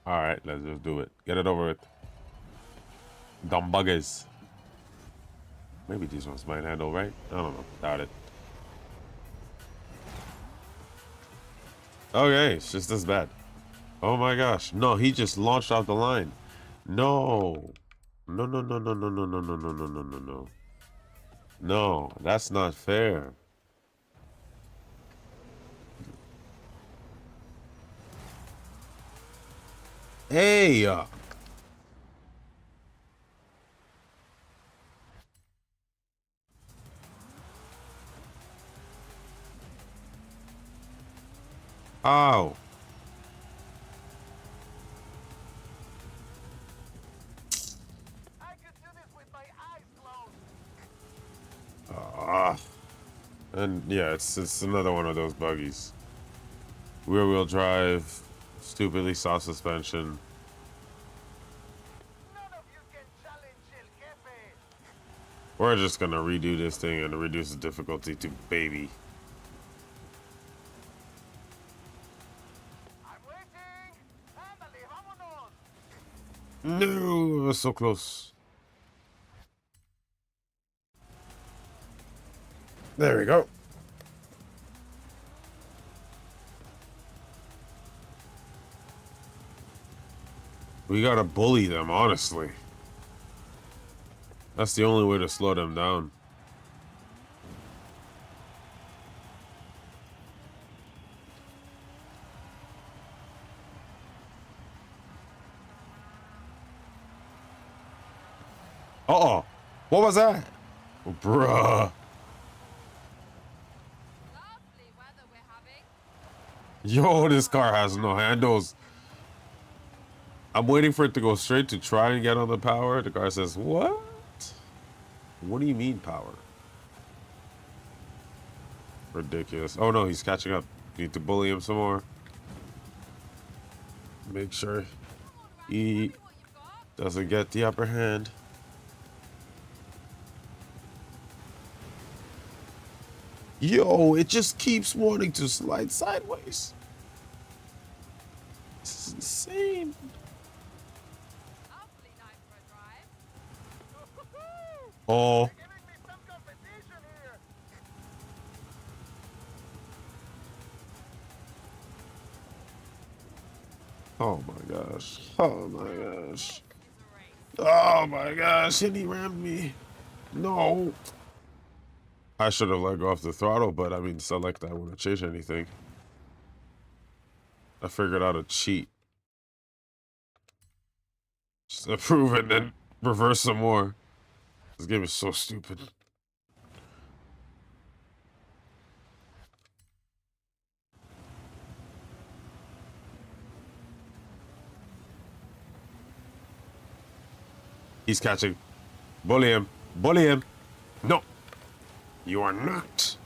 All right, let's just do it. Get it over with. Dumb buggers. Maybe these ones might handle, right? I don't know. Doubt it. Okay, it's just as bad. Oh my gosh. No, he just launched off the line. No. No, no, no, no, no, no, no, no, no, no, no, no, no. No, that's not fair. Hey! Ow. I could do this with my eyes closed! Ah. And yeah, it's another one of those buggies. Rear wheel drive, stupidly soft suspension. None of you can challenge El Jefe! We're just gonna redo this thing and reduce the difficulty to baby. I'm waiting! Ándale, vámonos! No, it was so close. There we go. We gotta bully them, honestly. That's the only way to slow them down. Uh-oh. What was that? Bruh. Yo, this car has no handles. I'm waiting for it to go straight to try and get on the power. The car says, what? What do you mean power? Ridiculous. Oh no, he's catching up. Need to bully him some more. Make sure he doesn't get the upper hand. Yo, it just keeps wanting to slide sideways. This is insane. Oh. Giving me some competition here! Oh my gosh. Oh my gosh. Oh my gosh. And he rammed me. No. I should have let go off the throttle, but I mean, select I want to change anything. I figured out a cheat. Just approve and then reverse some more. This game is so stupid. He's catching. Bully him. Bully him. No. You are not.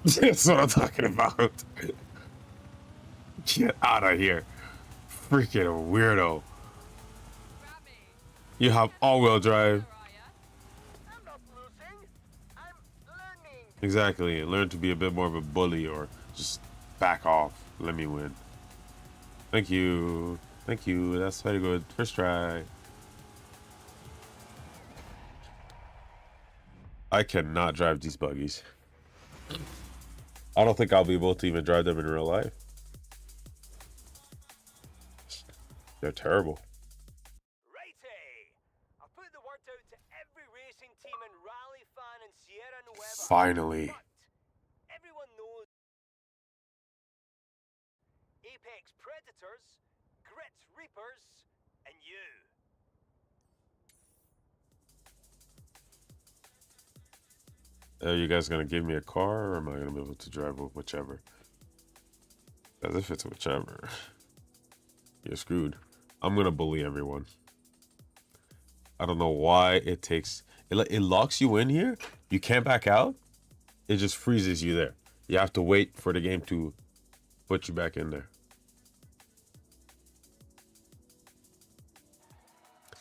That's what I'm talking about. Get out of here. Freaking weirdo. You have all-wheel drive. I'm not losing! I'm learning! Exactly. Learn to be a bit more of a bully or just back off. Let me win. Thank you. Thank you. That's very good. First try. I cannot drive these buggies. I don't think I'll be able to even drive them in real life. They're terrible. Righty! I've put the word out to every racing team and rally fan in Sierra Nueva. Finally. But everyone knows Apex Predators, Grit Reapers, and you. Are you guys gonna give me a car, or am I gonna be able to drive with whichever? Because if it's whichever, you're screwed. I'm gonna bully everyone. I don't know why it takes... It locks you in here. You can't back out. It just freezes you there. You have to wait for the game to put you back in there.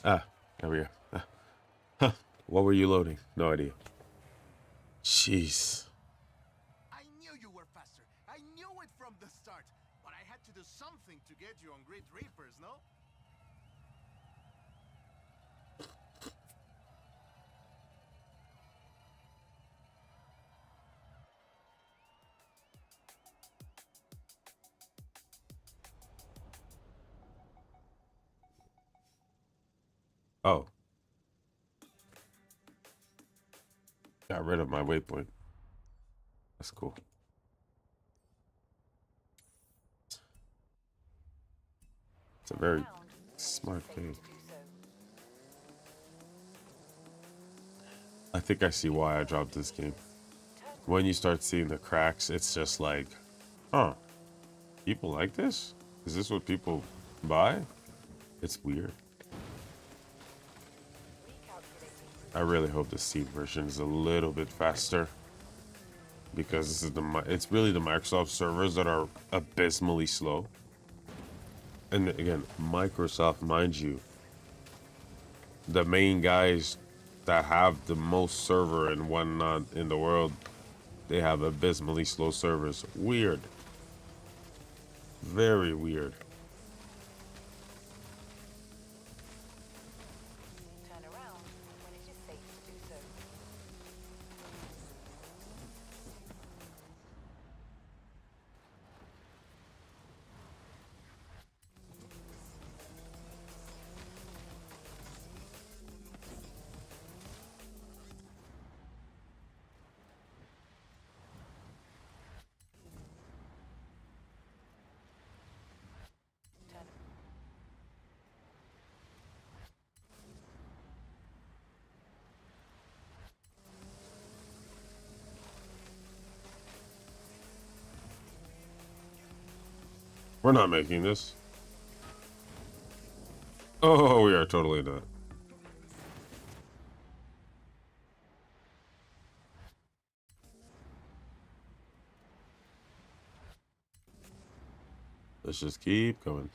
Ah, there we go. Ah. Huh. What were you loading? No idea. Jeez. I knew you were faster. I knew it from the start. But I had to do something to get you on Grid Reapers, no? Oh. Got rid of my waypoint. That's cool. It's a very smart game. I think I see why I dropped this game. When you start seeing the cracks, it's just like, huh, people like this? Is this what people buy? It's weird. I really hope the Steam version is a little bit faster, because this is it's really the Microsoft servers that are abysmally slow. And again, Microsoft, mind you, the main guys that have the most server and whatnot in the world, they have abysmally slow servers. Weird. Very weird. Turn around when it is safe to do so. We're not making this. Oh, we are totally not. Let's just keep going.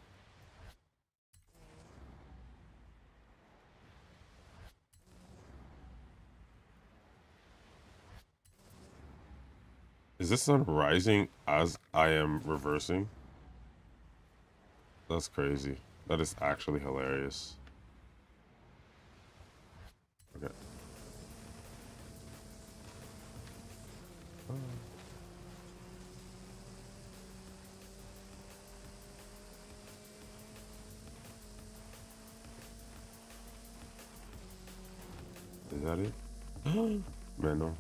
Is this sun rising as I am reversing? That's crazy. That is actually hilarious. Okay. Is that it? Man, no.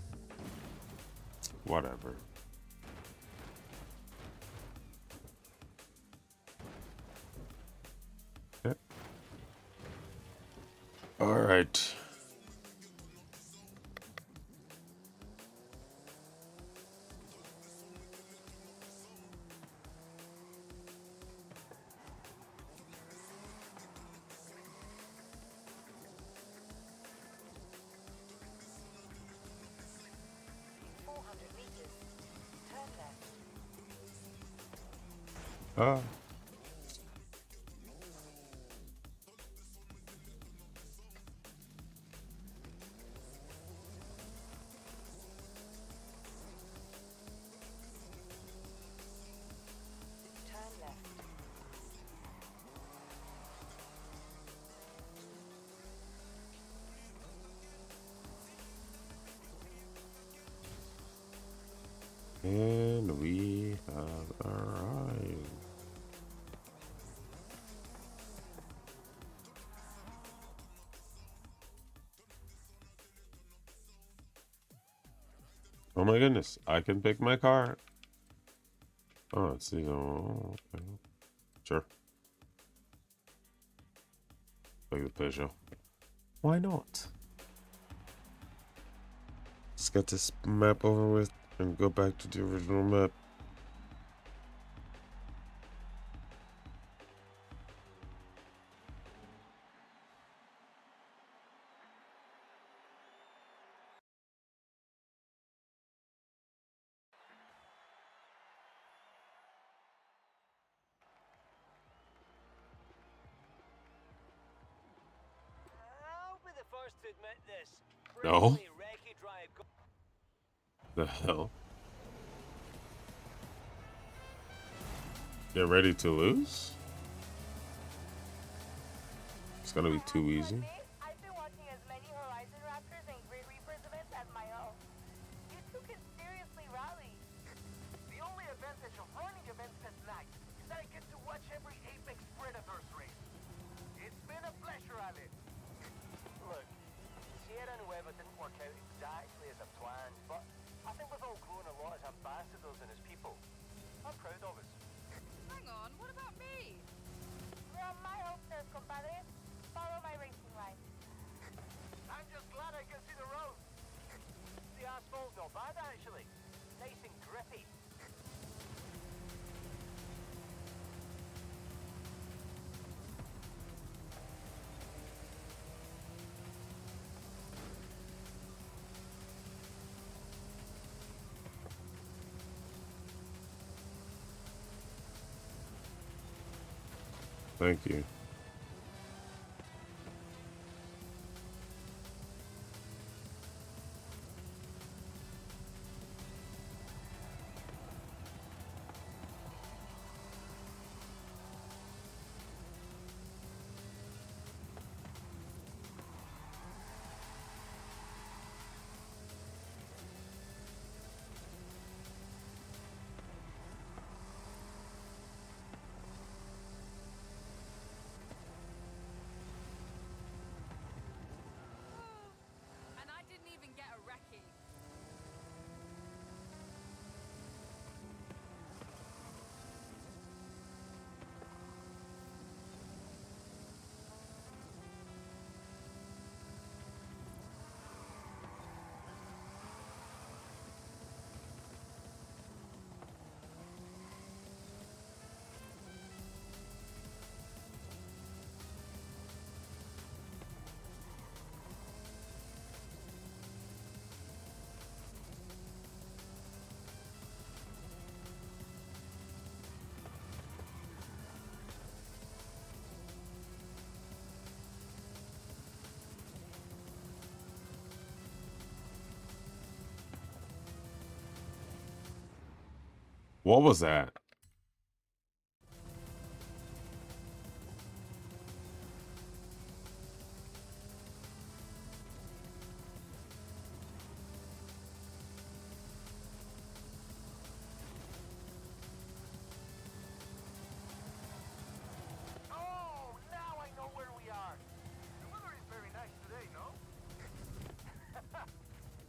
Whatever. Okay. All right. In 400 meters, turn left. Ah. Turn left. And we have arrived. Oh my goodness, I can pick my car. Oh, it's these. Oh, okay. Sure. Like the Peugeot. Why not? Let's get this map over with and go back to the original map. I'll be the first to admit this. No. Briefly, Recce Drive The hell? Get ready to lose? It's gonna be too easy. I've been watching as many Horizon Raptors and Great Reapers events as my own. You two can seriously rally. The only advantage of running events at night is that I get to watch every Apex Predators race. It's been a pleasure, Alex. Look, Sierra Nueva didn't work out exactly as I planned, but I think we've all grown a lot as ambassadors and as people. I'm proud of us. Hang on, what about me? You're on my home turf, compadre. Follow my racing line. I'm just glad I can see the road. The asphalt not bad actually. Nice and grippy. Thank you. And I didn't even get a recce. What was that? Oh, now I know where we are. The weather is very nice today, no?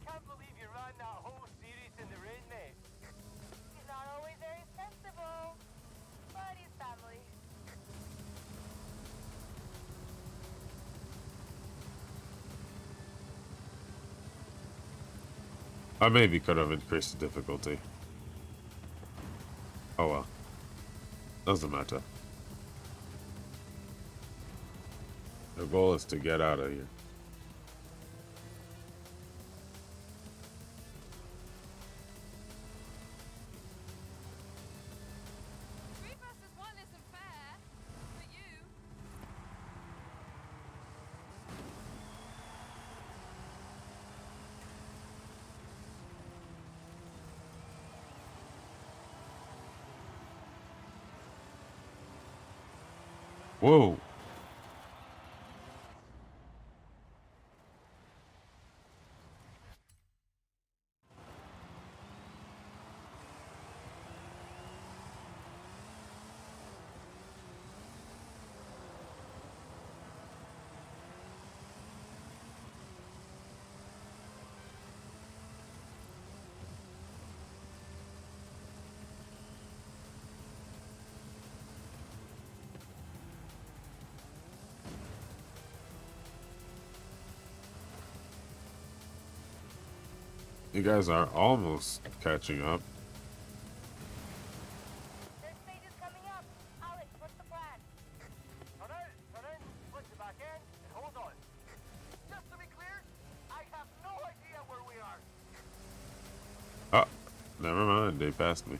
Can't believe you ran that whole series in the rain, mate. He's not always very sensible, but he's family. I maybe could have increased the difficulty. Oh well. Doesn't matter. The goal is to get out of here. Three versus one isn't fair. For you. Whoa. You guys are almost catching up. Their stage is coming up. Alex, what's the plan? Turn in, split the back end, and hold on. Just to be clear, I have no idea where we are. Oh, never mind. They passed me.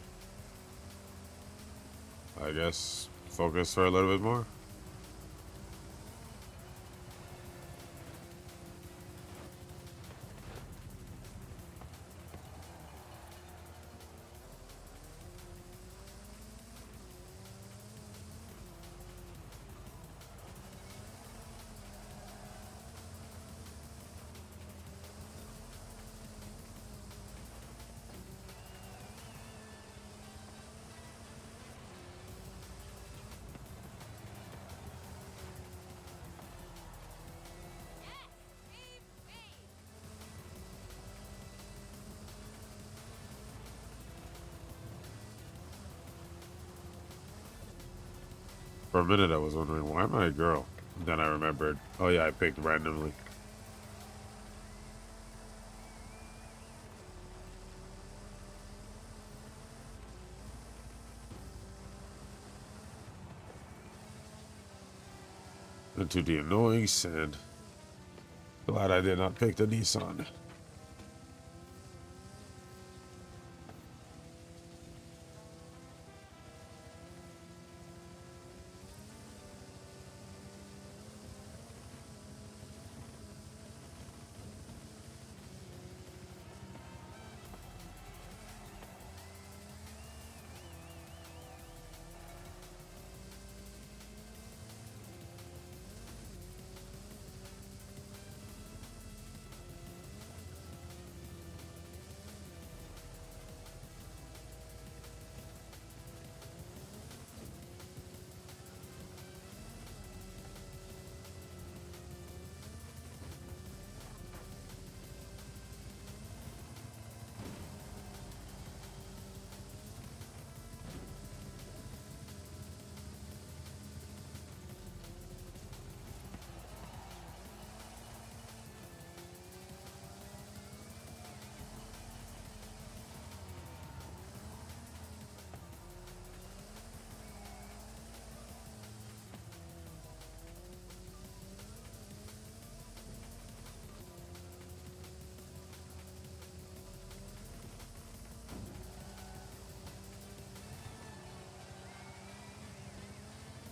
I guess focus for a little bit more. For a minute, I was wondering, why am I a girl? Then I remembered, oh yeah, I picked randomly. Into the annoying sand. Glad I did not pick the Nissan.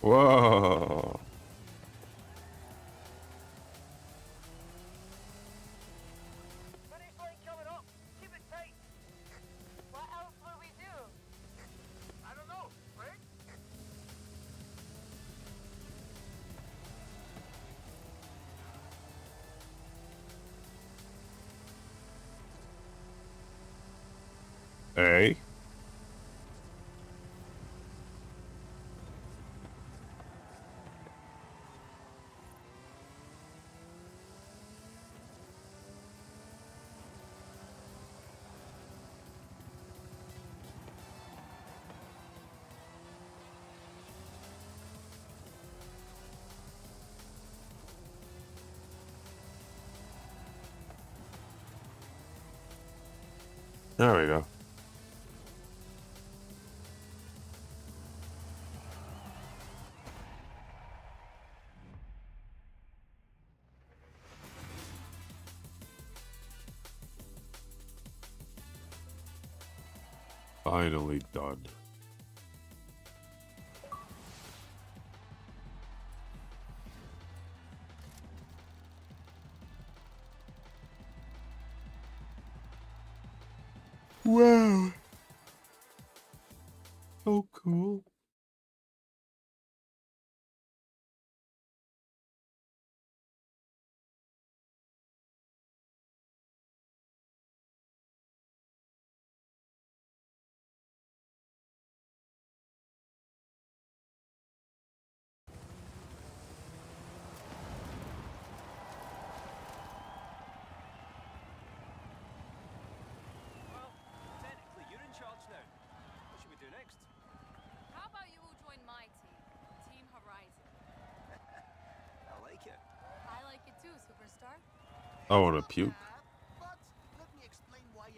Whoa. Finish line coming up. Keep it tight. What else will we do? I don't know, right? Hey. There we go. Finally done. Wow. So cool. Well, technically you're in charge now. What should we do next? How about you all join my team, Team Horizon? I like it. I like it too, Superstar. I want to puke. But let me explain why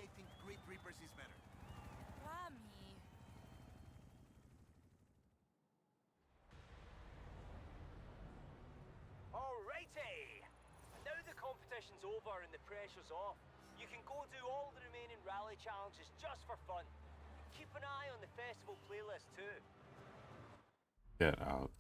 season's over and the pressure's off, you can go do all the remaining rally challenges just for fun. Keep an eye on the festival playlist too. Get out.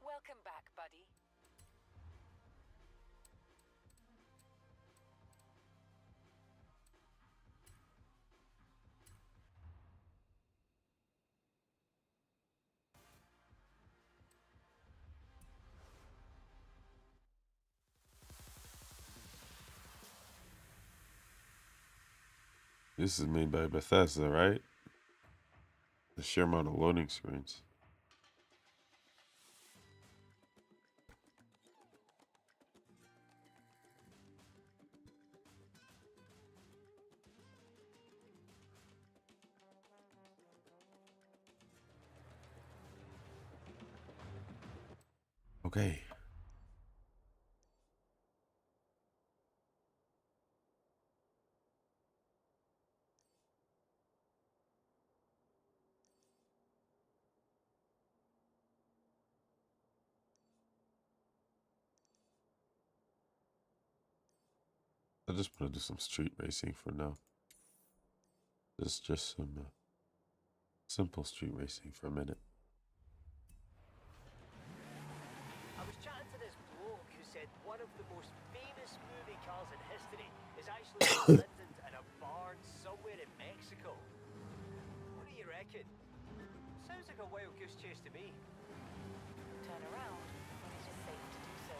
Welcome back, buddy. This is made by Bethesda, right? The sheer amount of loading screens. Okay. I just want to do some street racing for now. Just some simple street racing for a minute. I was chatting to this bloke who said one of the most famous movie cars in history is actually abandoned in a barn somewhere in Mexico. What do you reckon? Sounds like a wild goose chase to me. Turn around when it is safe to do so.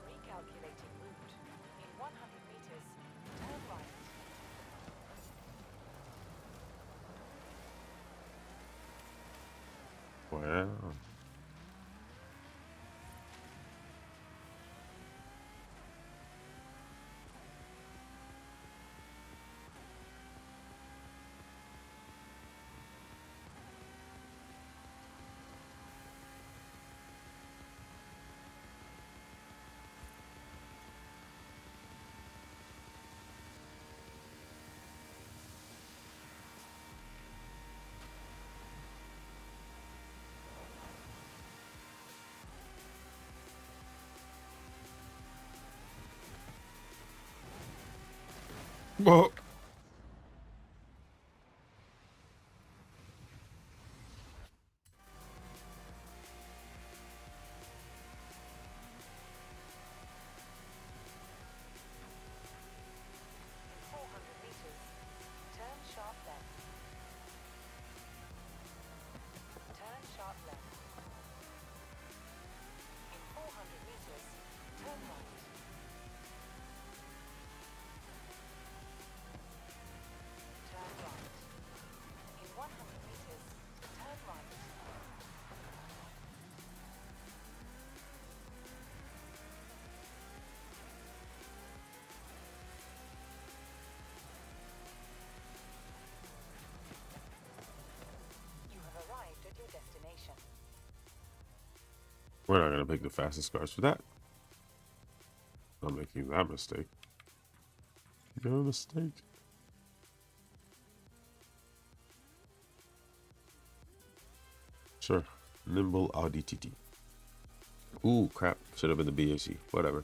Recalculating route. In 100 meters, turn right. Wow. Whoa. In 400 meters, turn sharp left. Turn sharp left. In 400 meters, We're not gonna pick the fastest cars for that. Not making that mistake. No mistake. Sure. Nimble Audi TT. Ooh, crap. Should have been the BAC. Whatever.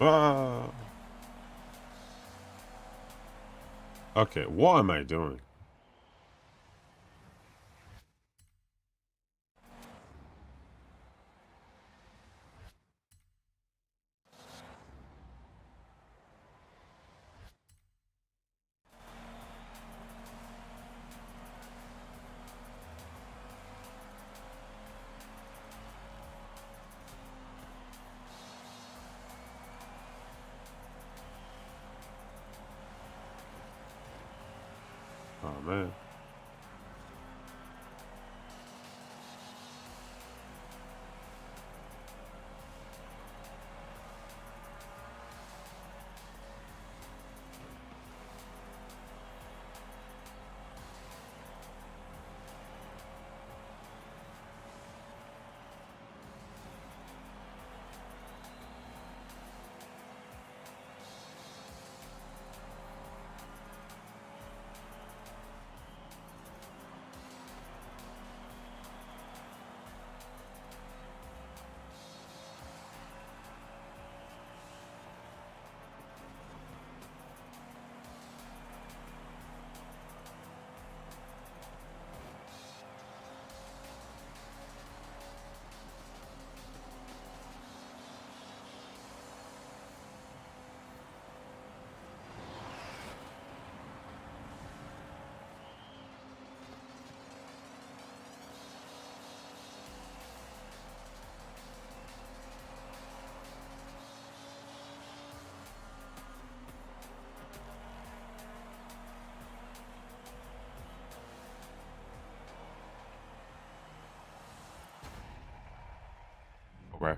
Ah. Okay, what am I doing? Oh, man. Okay.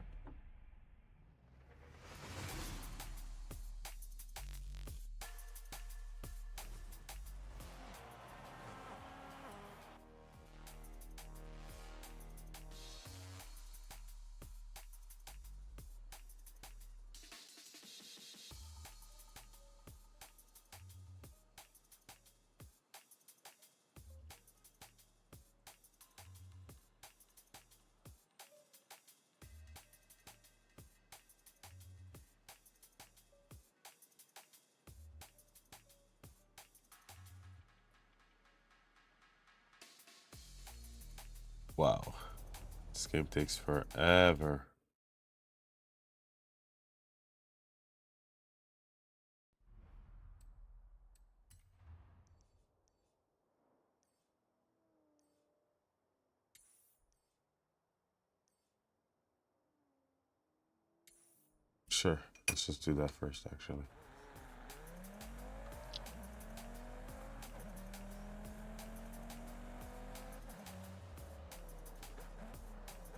Wow. This game takes forever. Sure. Let's just do that first, actually.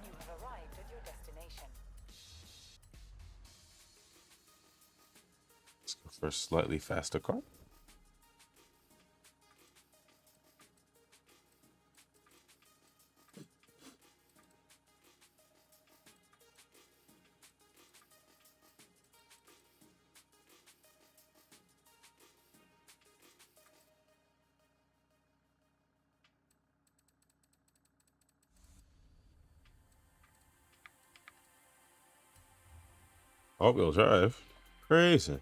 You have arrived at your destination. Let's go for a slightly faster car. All-wheel drive? Crazy.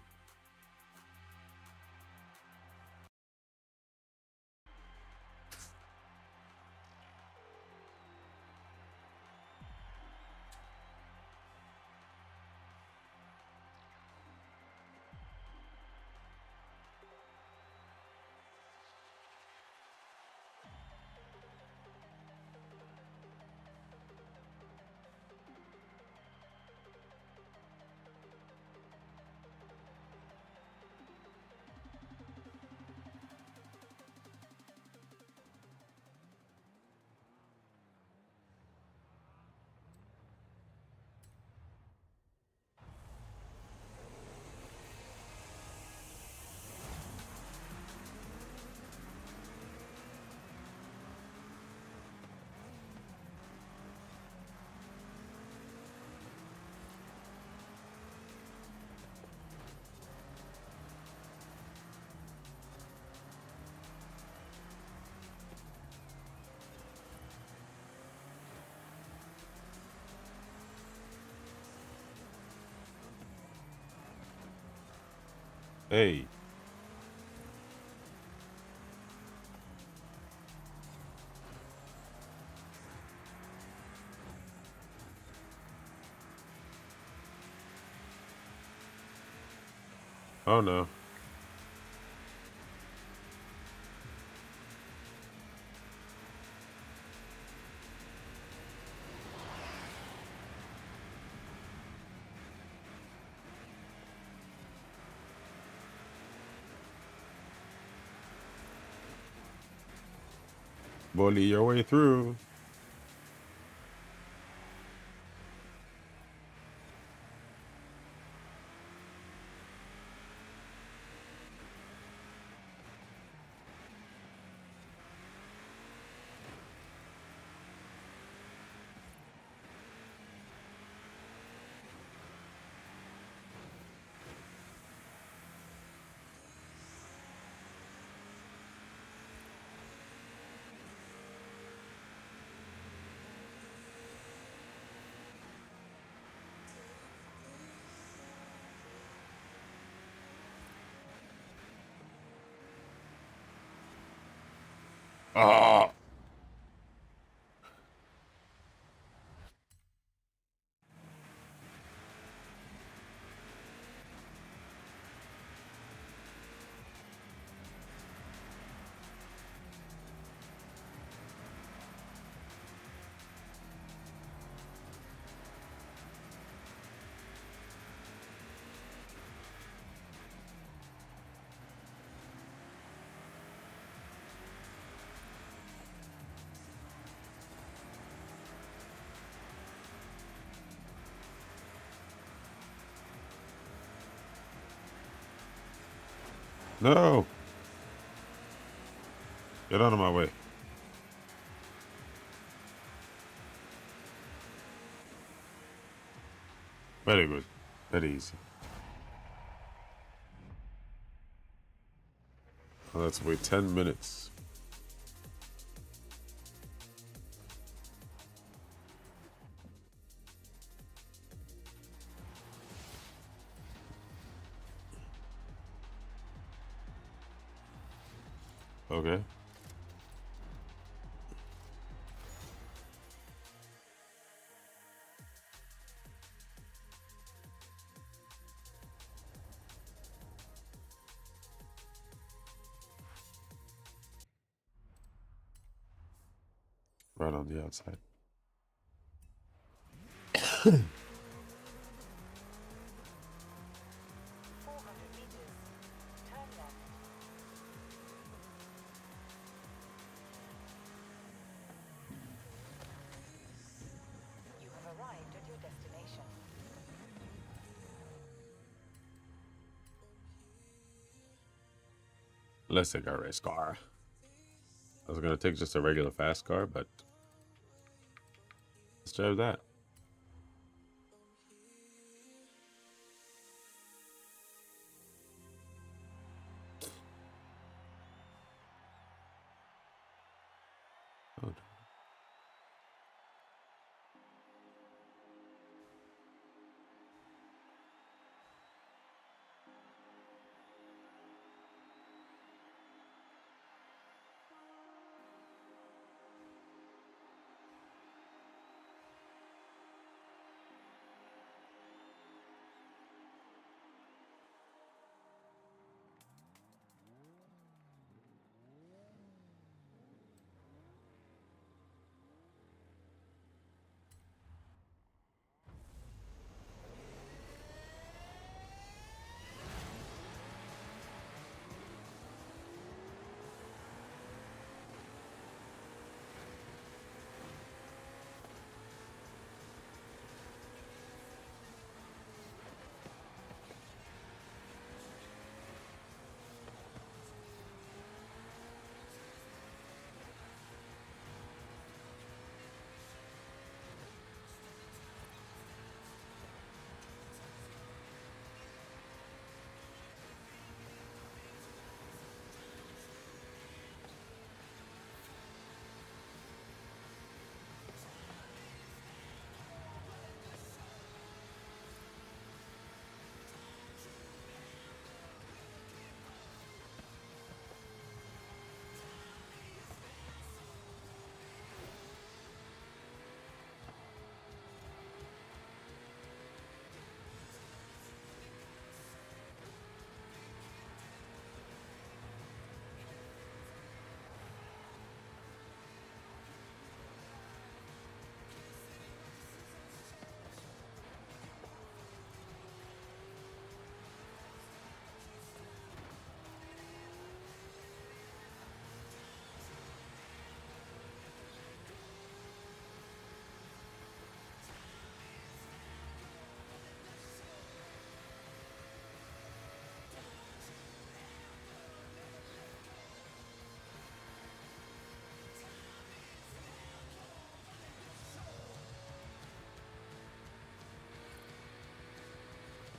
Hey. Oh no. Bully your way through. Ah. No. Get out of my way. Very good. Very easy. Oh, let's wait 10 minutes. Okay. Right on the outside. 400 meters. Turn left. You have arrived at your destination. Let's take a race car. I was gonna take just a regular fast car, but let's drive that. Oh.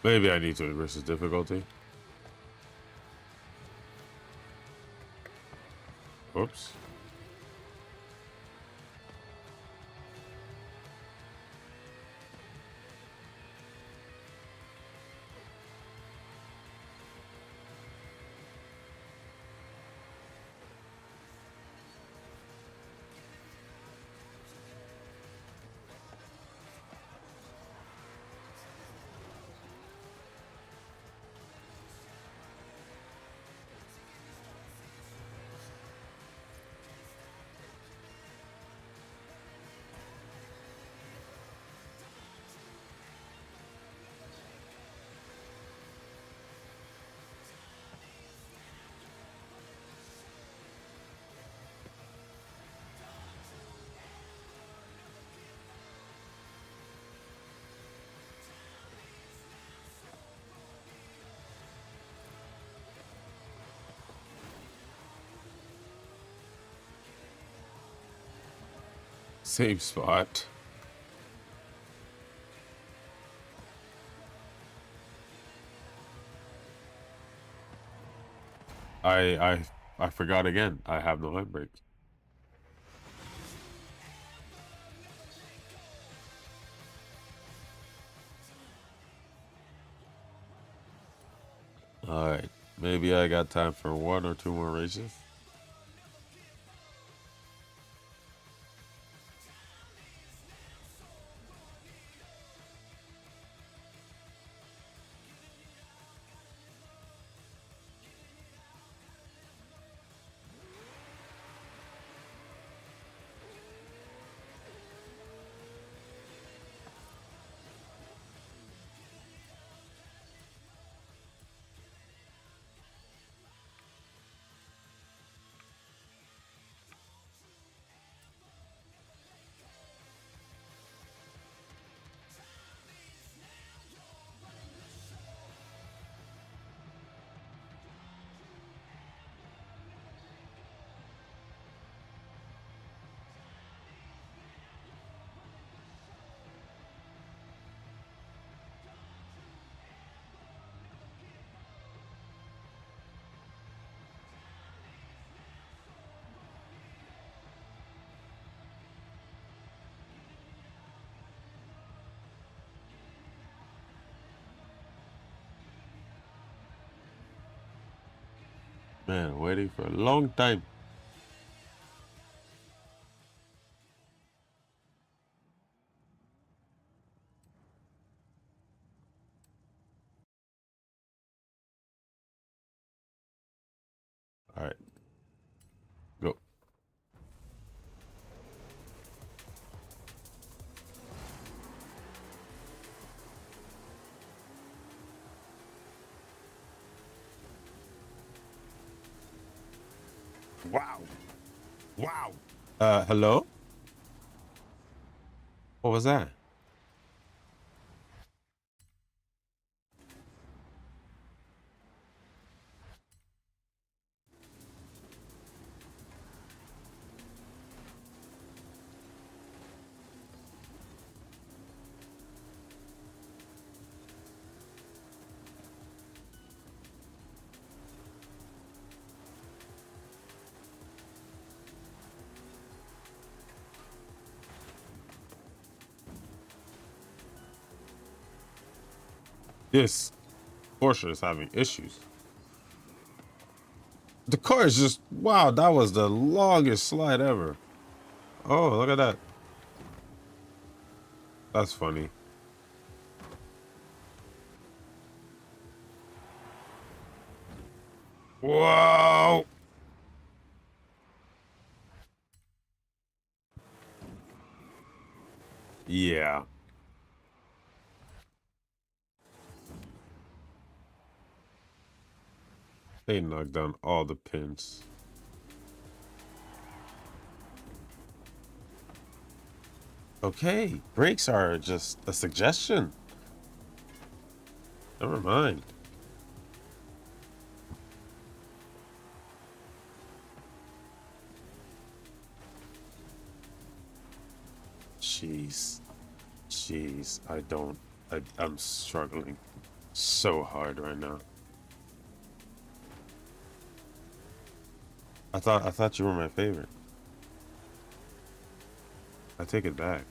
Maybe I need to increase the difficulty. Oops. Same spot. I forgot again. I have no handbrake. All right. Maybe I got time for 1 or 2 more races. Man, waiting for a long time. All right. Go. Wow. Wow. Hello? What was that? This Porsche is having issues. The car is just, wow, that was the longest slide ever. Oh, look at that. That's funny. Whoa. Yeah. They knocked down all the pins. Okay, brakes are just a suggestion. Never mind. Jeez. I'm struggling. So hard right now. I thought you were my favorite. I take it back.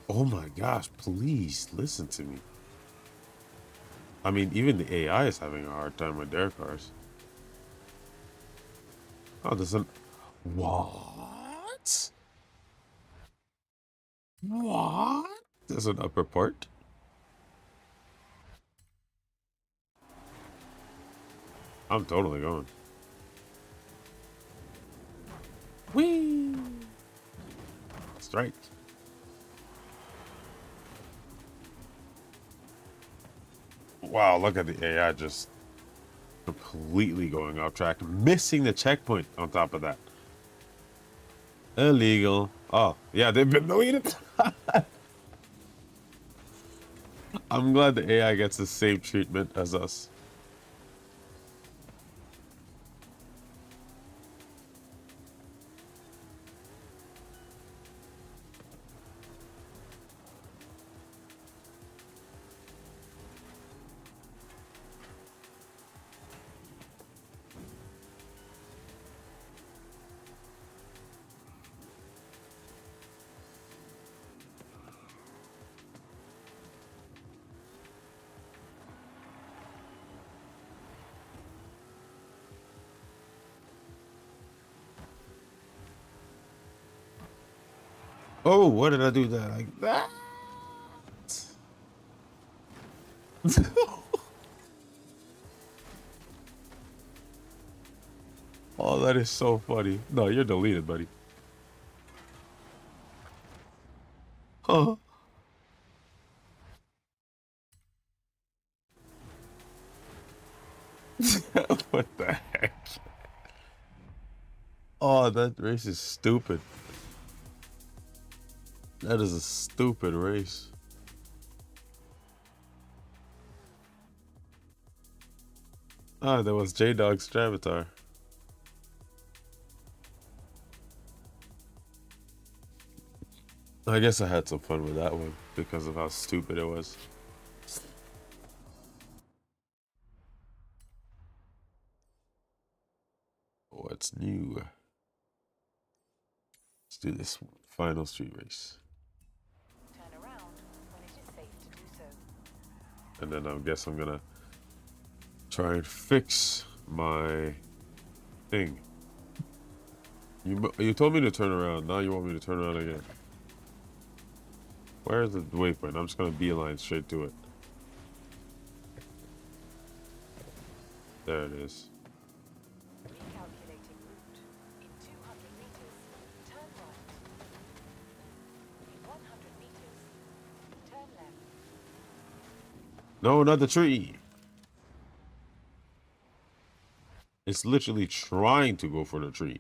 Oh my gosh, please listen to me. I mean, even the AI is having a hard time with their cars. Oh, there's an... What? What? There's an upper part? I'm totally going. Whee! Strike. Wow, look at the AI just completely going off track, missing the checkpoint on top of that. Illegal. Oh, yeah, they've been deleted. I'm glad the AI gets the same treatment as us. Oh, what did I do that like that? Oh, that is so funny. No, you're deleted, buddy. Huh? What the heck? Oh, that race is stupid. That is a stupid race. Ah, that was J-Dog's Avatar. I guess I had some fun with that one because of how stupid it was. What's new? Let's do this final street race. Turn around when it is safe to do so. And then I guess I'm gonna try and fix my thing. You told me to turn around. Now you want me to turn around again. Where is the waypoint? I'm just gonna beeline straight to it. There it is. Recalculating route. In 200 meters, turn right. In 100 meters, turn left. No, not the tree. It's literally trying to go for the tree.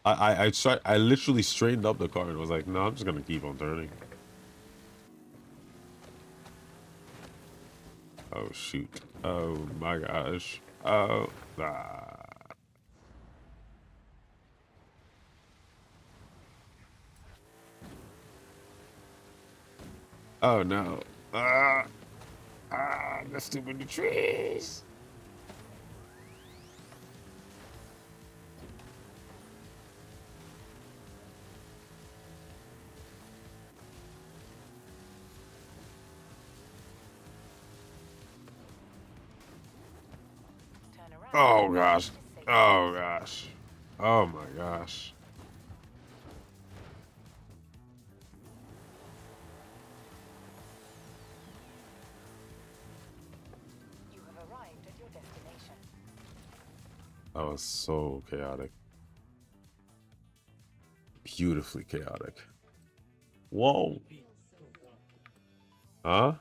I literally straightened up the car and was like, no, I'm just gonna keep on turning. Oh shoot. Oh my gosh. Oh Oh no. There's too many trees. Turn around. Oh gosh. Oh gosh. Oh my gosh. You have arrived at your destination. That was so chaotic. Beautifully chaotic. Whoa. Huh?